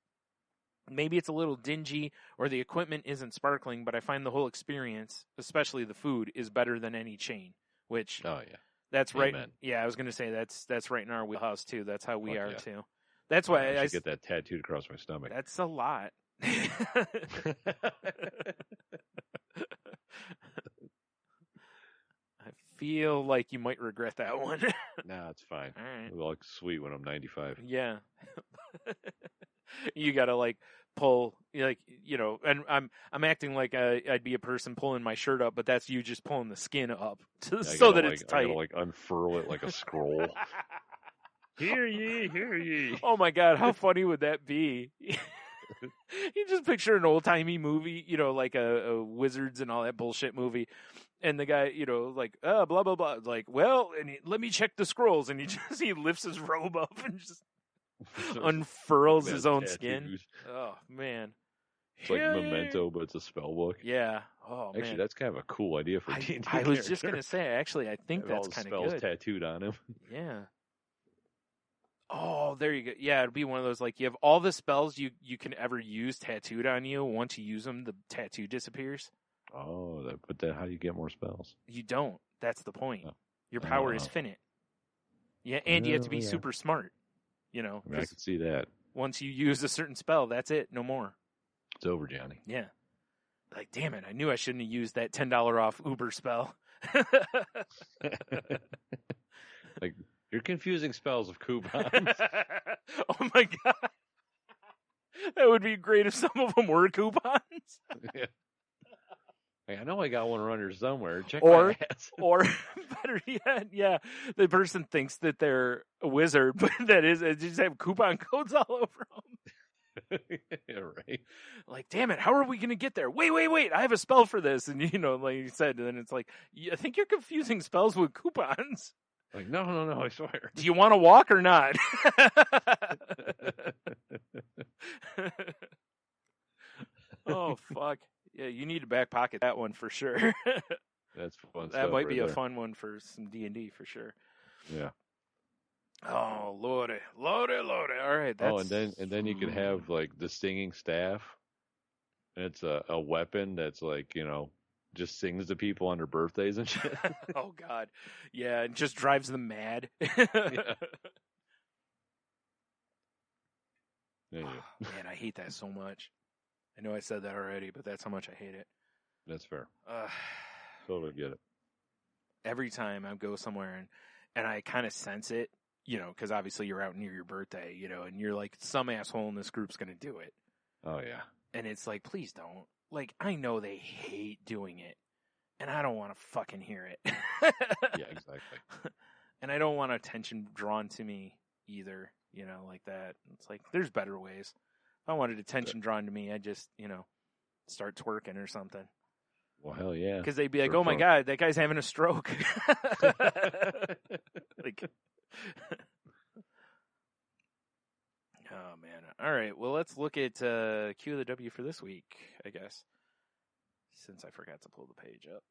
Maybe it's a little dingy or the equipment isn't sparkling, but I find the whole experience, especially the food, is better than any chain, which Oh yeah. that's right. Amen. Yeah, I was going to say that's right in our wheelhouse too. That's how we Fuck are yeah. too. That's why I should get that tattooed across my stomach. that's a lot. I feel like you might regret that one. Nah, it's fine. All right. It'll look sweet when I'm 95. Yeah. You gotta like pull, like, you know, and I'm acting like I'd be a person pulling my shirt up, but that's you just pulling the skin up so that it's I tight. gotta like unfurl it like a scroll. Hear ye, hear ye. Oh my god, how funny would that be? You just picture an old timey movie, you know, like a wizards and all that bullshit movie, and the guy, you know, like blah blah blah, like let me check the scrolls, and he lifts his robe up and just unfurls his own skin. Tattoos. Oh man, It's like Hell yeah. Memento, but it's a spell book. Yeah. Oh Actually, man. that's kind of a cool idea for D&D. I was just gonna say. Actually, I think Have all that's the kind of spells good. tattooed on him. Yeah. Oh, there you go. Yeah, it'd be one of those like you have all the spells you can ever use tattooed on you. Once you use them, the tattoo disappears. Oh, but then how do you get more spells? You don't. That's the point. Oh. Your power is Oh. finite. Yeah, and you have to be Yeah. super smart. You know, I mean, I 'cause can see that. once you use a certain spell, that's it. No more. It's over, Johnny. Yeah. Like, damn it! I knew I shouldn't have used that $10 off Uber spell. Like, you're confusing spells with coupons. Oh my god, that would be great if some of them were coupons. Yeah. Like, I know I got one runner somewhere. Check Or- my ass. Or better yet, yeah, the person thinks that they're a wizard, but that is they just have coupon codes all over them. Yeah, right. Like, damn it, how are we going to get there? Wait, I have a spell for this. And, you know, like you said, and then it's like, I think you're confusing spells with coupons. Like, no, I swear. Do you want to walk or not? Oh, fuck. Yeah, you need to back pocket that one for sure. That's fun. That stuff might be right a there. fun one for some D&D for sure. Yeah. Oh, lordy. All right. That's... Oh, and then you could have like the singing staff. And it's a weapon that's like, you know, just sings to people on their birthdays and shit. Oh, God. Yeah, it just drives them mad. Yeah. Yeah, Man, I hate that so much. I know I said that already, but that's how much I hate it. that's fair. Uh, Totally get it. every time I go somewhere and I kind of sense it, you know, because obviously you're out near your birthday, you know, and you're like, some asshole in this group's going to do it. Oh yeah. And it's like, please don't. Like, I know they hate doing it, and I don't want to fucking hear it. Yeah, exactly. And I don't want attention drawn to me either, you know, like that. It's like, there's better ways. If I wanted attention drawn to me, I'd just, you know, start twerking or something. Well, hell yeah. Because they'd be like, For oh my fun. God, that guy's having a stroke. Like, oh man. All right. Well, let's look at Q of the W for this week, I guess. Since I forgot to pull the page up.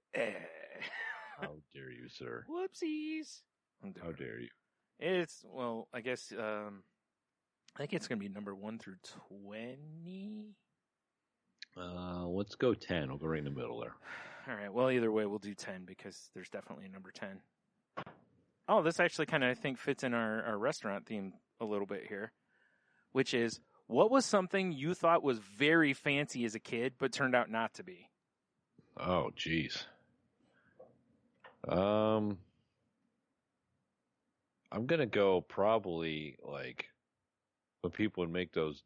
How dare you, sir? Whoopsies. I'm doing How it. dare you? It's, well, I guess, I think it's going to be number 1 through 20. Let's go 10. We'll go right in the middle there. All right. Well, either way, we'll do 10 because there's definitely a number 10. Oh, this actually kind of, I think, fits in our restaurant theme a little bit here, which is, what was something you thought was very fancy as a kid, but turned out not to be? Oh, jeez. I'm gonna go probably like when people would make those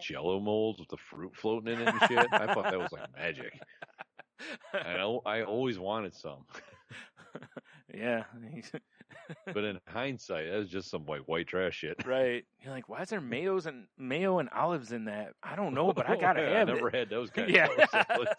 Jello molds with the fruit floating in it and shit. I thought that was like magic. And I always wanted some. Yeah. But in hindsight, that was just some white trash shit. Right. You're like, why is there mayo and olives in that? I don't know, but I gotta have I never it. had those kind Yeah. of salads.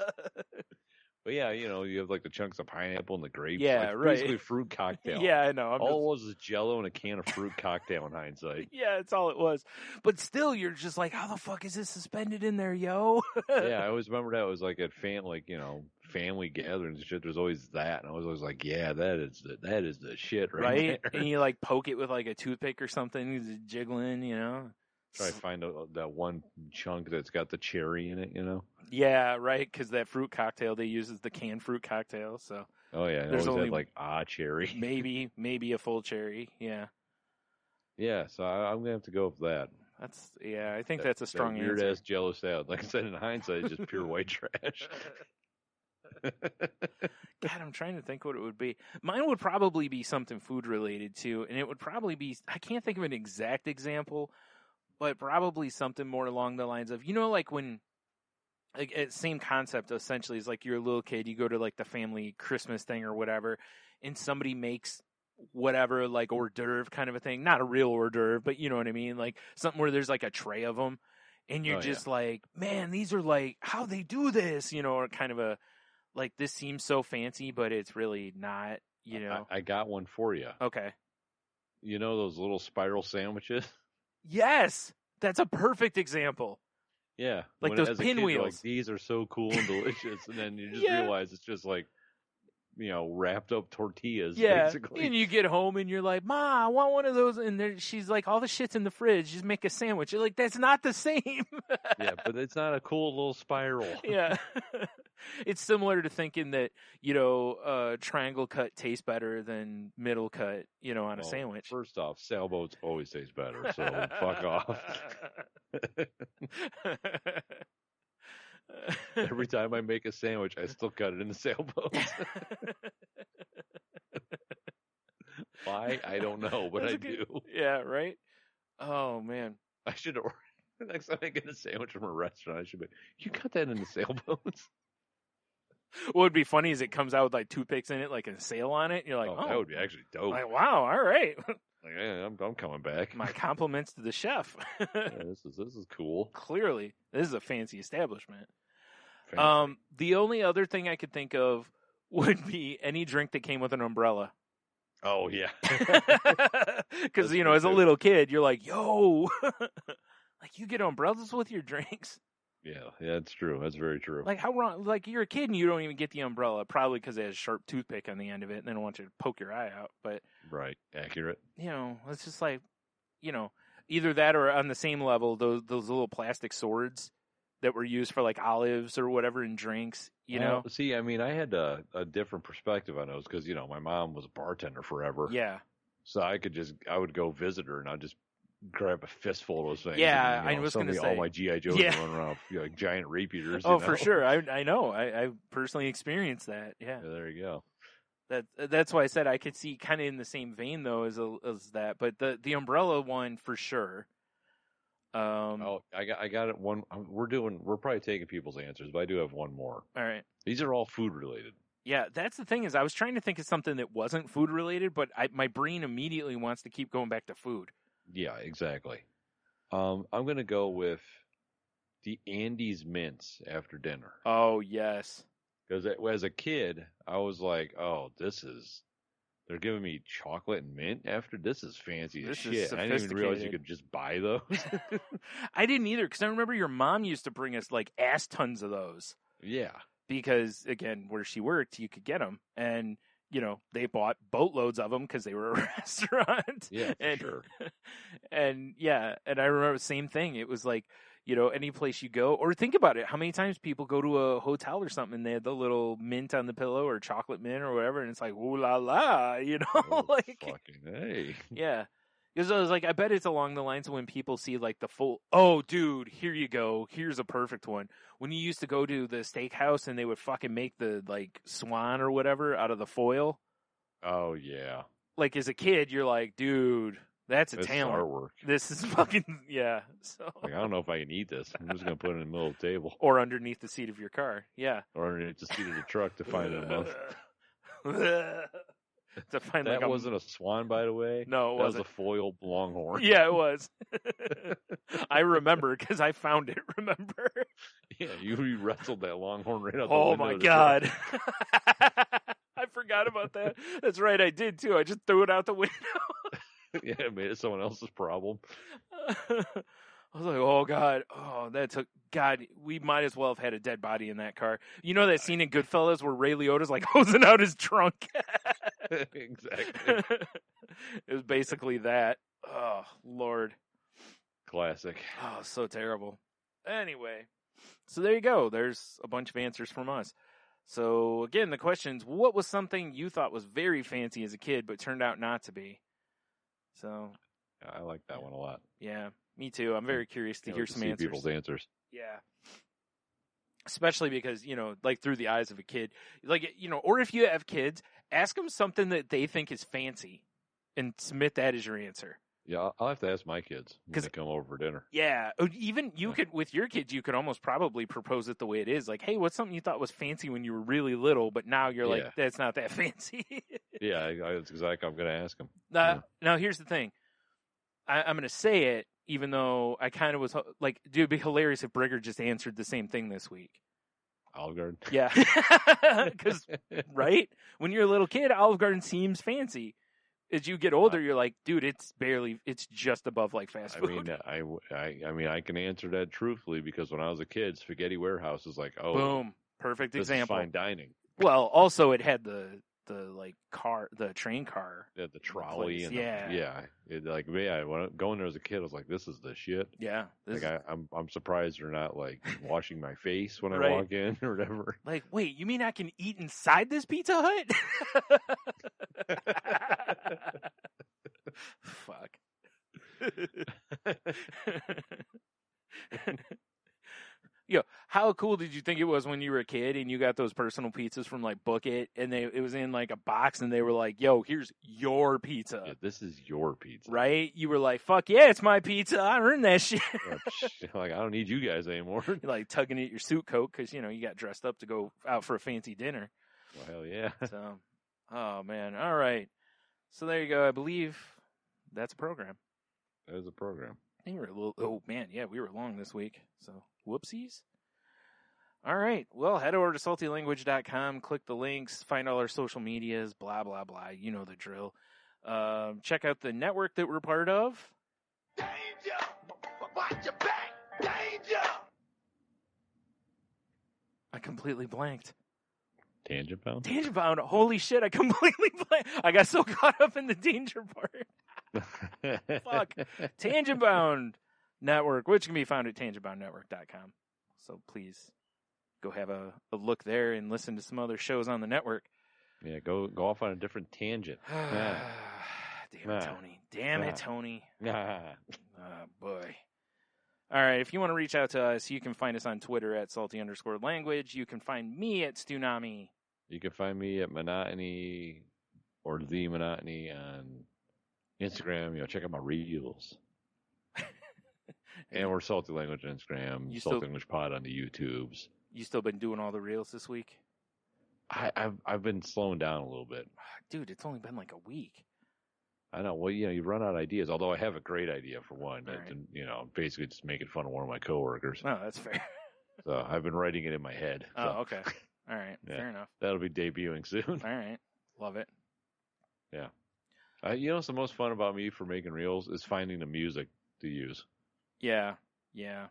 But yeah, you know, you have like the chunks of pineapple and the grapes. Yeah, like, right. Basically fruit cocktail. Yeah, I know. All it was is Jello and a can of fruit cocktail in hindsight. Yeah, that's all it was. But still, you're just like, how the fuck is this suspended in there, yo? Yeah, I always remember that. It was like at family gatherings and shit. There's always that, and I was always like, yeah, that is the shit right, Right? there. And you like poke it with like a toothpick or something, just jiggling, you know? Try to find that one chunk that's got the cherry in it, you know. Yeah, right. Because that fruit cocktail they use is the canned fruit cocktail. So Oh yeah, it There's always only- had like cherry. maybe a full cherry. Yeah, Yeah, so I'm gonna have to go with that. I think that's a strong weird answer. ass Jello salad. Like I said, in hindsight, it's just pure white trash. God, I'm trying to think what it would be. Mine would probably be something food related too, and it would probably be, I can't think of an exact example, but probably something more along the lines of, you know, like when, like, same concept essentially is like you're a little kid, you go to like the family Christmas thing or whatever, and somebody makes whatever, like hors d'oeuvre kind of a thing, not a real hors d'oeuvre, but you know what I mean, like something where there's like a tray of them, and you're Oh, just like, man, these are like, how they do this, you know, or kind of a, like, this seems so fancy, but it's really not, you know. I got one for you. Okay. You know those little spiral sandwiches? Yes! That's a perfect example. Yeah, Like when, those as a kid, you're pinwheels. like, these are so cool and delicious, and then you just Yeah. realize it's just like, wrapped up tortillas, Yeah, basically. and you get home and you're like, "Ma, I want one of those," and she's like, "All the shit's in the fridge. Just make a sandwich." You're like, "That's not the same." Yeah, but it's not a cool little spiral. Yeah, it's similar to thinking that triangle cut tastes better than middle cut, on a Well, sandwich. First off, sailboats always taste better, so fuck off. Every time I make a sandwich, I still cut it in the sailboat. Why? I don't know, but I do. Yeah, right? Oh, man. I should order. Next time I get a sandwich from a restaurant, I should be, you cut that in the sailboats? What would be funny is it comes out with like toothpicks in it, like a sail on it. You're like, oh, that would be actually dope. like, wow, all right. Like, yeah, I'm coming back. My compliments to the chef. Yeah, this is cool. Clearly, this is a fancy establishment. Fancy. The only other thing I could think of would be any drink that came with an umbrella. Oh yeah, Because That's as a true. little kid, you're like, yo, like you get umbrellas with your drinks. yeah, it's true. That's very true. Like how wrong? Like you're a kid and you don't even get the umbrella, probably because it has a sharp toothpick on the end of it, and they don't want you to poke your eye out. But Right, accurate. it's just like, either that or on the same level, those little plastic swords that were used for like olives or whatever in drinks. Well, see, I mean, I had a different perspective on those because my mom was a bartender forever. Yeah. So I would go visit her and I'd just grab a fistful of those things. Yeah, and, I was suddenly gonna say. all my GI Joes Yeah. run around like giant rape eaters. Oh, for sure. I know. I personally experienced that. Yeah. Yeah, there you go. That's why I said I could see kind of in the same vein though as that, but the umbrella one for sure. I got it. We're probably taking people's answers, but I do have one more. All right. These are all food related. Yeah, that's the thing is I was trying to think of something that wasn't food related, but my brain immediately wants to keep going back to food. Yeah, exactly. I'm going to go with the Andes mints after dinner. Oh, yes. Because as a kid, I was like, oh, they're giving me chocolate and mint after. This is fancy This as is shit. I didn't even realize you sophisticated. could just buy those. I didn't either because I remember your mom used to bring us like ass tons of those Yeah. because, again, where she worked, you could get them. And, they bought boatloads of them because they were a restaurant. Yeah, for and, sure. And, yeah, and I remember the same thing. It was like, any place you go, or think about it, how many times people go to a hotel or something and they have the little mint on the pillow or chocolate mint or whatever, and it's like, ooh la la, Oh, like, fucking hey. yeah. Because I was like, I bet it's along the lines of when people see like the full, oh, dude, here you go. Here's a perfect one. When you used to go to the steakhouse and they would fucking make the like swan or whatever out of the foil. Oh, yeah. Like as a kid, you're like, dude, that's a This is talent. artwork. This is fucking, yeah. So. Like, I don't know if I can eat this. I'm just going to put it in the middle of the table Or underneath the seat of your car. Yeah. or underneath the seat of the truck to find it a month. To find That like wasn't a swan, by the way. No, it that wasn't. was a foil longhorn. Yeah, it was. I remember because I found it. Remember? Yeah, you wrestled that longhorn right out the Oh window my of the truck. god! I forgot about that. That's right, I did too. I just threw it out the window. Yeah, it made it someone else's problem. I was like, oh god, oh that took God. We might as well have had a dead body in that car. You know that scene in Goodfellas where Ray Liotta's like hosing out his trunk. Exactly. It was basically that. Oh Lord. Classic. Oh, so terrible. Anyway, so there you go. There's a bunch of answers from us. So again, the questions: what was something you thought was very fancy as a kid, but turned out not to be? So I like that one a lot. yeah, me too. I'm very curious to Can't hear wait to some see answers. people's answers. Yeah. Especially because, like through the eyes of a kid, like, or if you have kids, ask them something that they think is fancy and submit that as your answer. Yeah, I'll have to ask my kids when 'Cause- they come over for dinner. Yeah. Even you could, with your kids, you could almost probably propose it the way it is. Like, hey, what's something you thought was fancy when you were really little, but now you're Yeah. like, that's not that fancy. Yeah, that's exactly. I'm going to ask them. Now, here's the thing. I'm going to say it, even though I kind of was like, dude, it'd be hilarious if Brigger just answered the same thing this week. Olive Garden. Yeah. Because, right? When you're a little kid, Olive Garden seems fancy. As you get older, you're like, dude, it's just above like fast I food. mean, I can answer that truthfully because when I was a kid, Spaghetti Warehouse is like, oh, Boom. Perfect this example. is fine dining. Well, also it had the train car. Yeah, the trolley place. and Yeah. when I going there as a kid, I was like, this is the shit. Yeah. I'm surprised they're not like washing my face when I Right. walk in or whatever. Like, wait, you mean I can eat inside this Pizza Hut? Fuck. Yo, how cool did you think it was when you were a kid and you got those personal pizzas from like Book It and it was in like a box and they were like, yo, here's your pizza. Yeah, this is your pizza. Right? You were like, fuck yeah, it's my pizza. I earned that shit. Like, I don't need you guys anymore. You're like tugging at your suit coat because, you got dressed up to go out for a fancy dinner. Well, hell yeah. So, oh man. All right. So there you go. I believe that's a program. That is a program. I think we were a little, oh man, yeah, we were long this week. So, whoopsies. All right. Well, head over to saltylanguage.com, click the links, find all our social medias, blah, blah, blah. You know the drill. Check out the network that we're part of. Danger! Watch your back! Danger! I completely blanked. Tangent Bound? Tangent Bound. Holy shit, I completely blanked. I got so caught up in the danger part. Fuck. Tangent Bound Network, which can be found at tangentboundnetwork.com. So please go have a look there and listen to some other shows on the network. Yeah, go off on a different tangent. Damn it, Tony. Damn it, Tony. Oh, boy. All right, if you want to reach out to us, you can find us on Twitter at salty_language. You can find me at Stunami. You can find me at Monotony or The Monotony on Instagram. Check out my reels. And we're Salty Language on Instagram, Salty Language Pod on the YouTubes. You still been doing all the reels this week? I've been slowing down a little bit. Dude, it's only been like a week. I know. Well, you run out of ideas. Although I have a great idea for one. Right. And, basically just making fun of one of my coworkers. Oh, that's fair. So I've been writing it in my head. Oh, So. okay. All right. Yeah. Fair enough. That'll be debuting soon. All right. Love it. Yeah. What's the most fun about me for making reels is finding the music to use. Yeah. Yeah.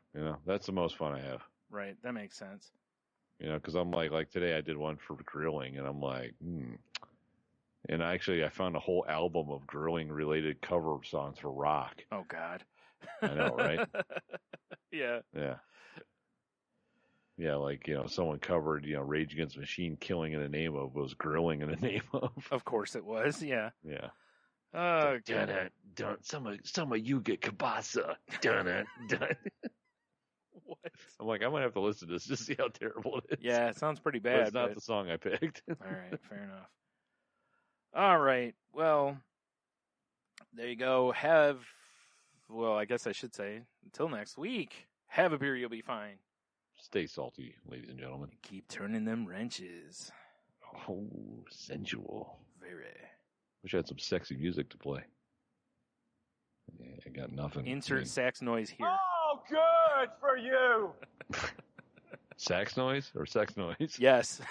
That's the most fun I have. Right. That makes sense. Because I'm like today I did one for grilling, and I'm like, And I found a whole album of grilling related cover songs for rock. Oh God. I know, right? Yeah. Yeah. Yeah, like, someone covered, Rage Against the Machine Killing in the Name of was grilling in the name of. Of course it was, yeah. Yeah. Oh, Dun it, dun. Some of you get kielbasa. Dun it, dun. what? I'm like, I might have to listen to this just to see how terrible it is. Yeah, it sounds pretty But bad. it's not the song I picked. All right, fair enough. All right, well, there you go. I guess I should say, until next week, have a beer, you'll be fine. Stay salty, ladies and gentlemen. Keep turning them wrenches. Oh, sensual. Very. Wish I had some sexy music to play. Yeah, I got nothing. Insert sax noise here. Oh, good for you! Sax noise or sex noise? Yes.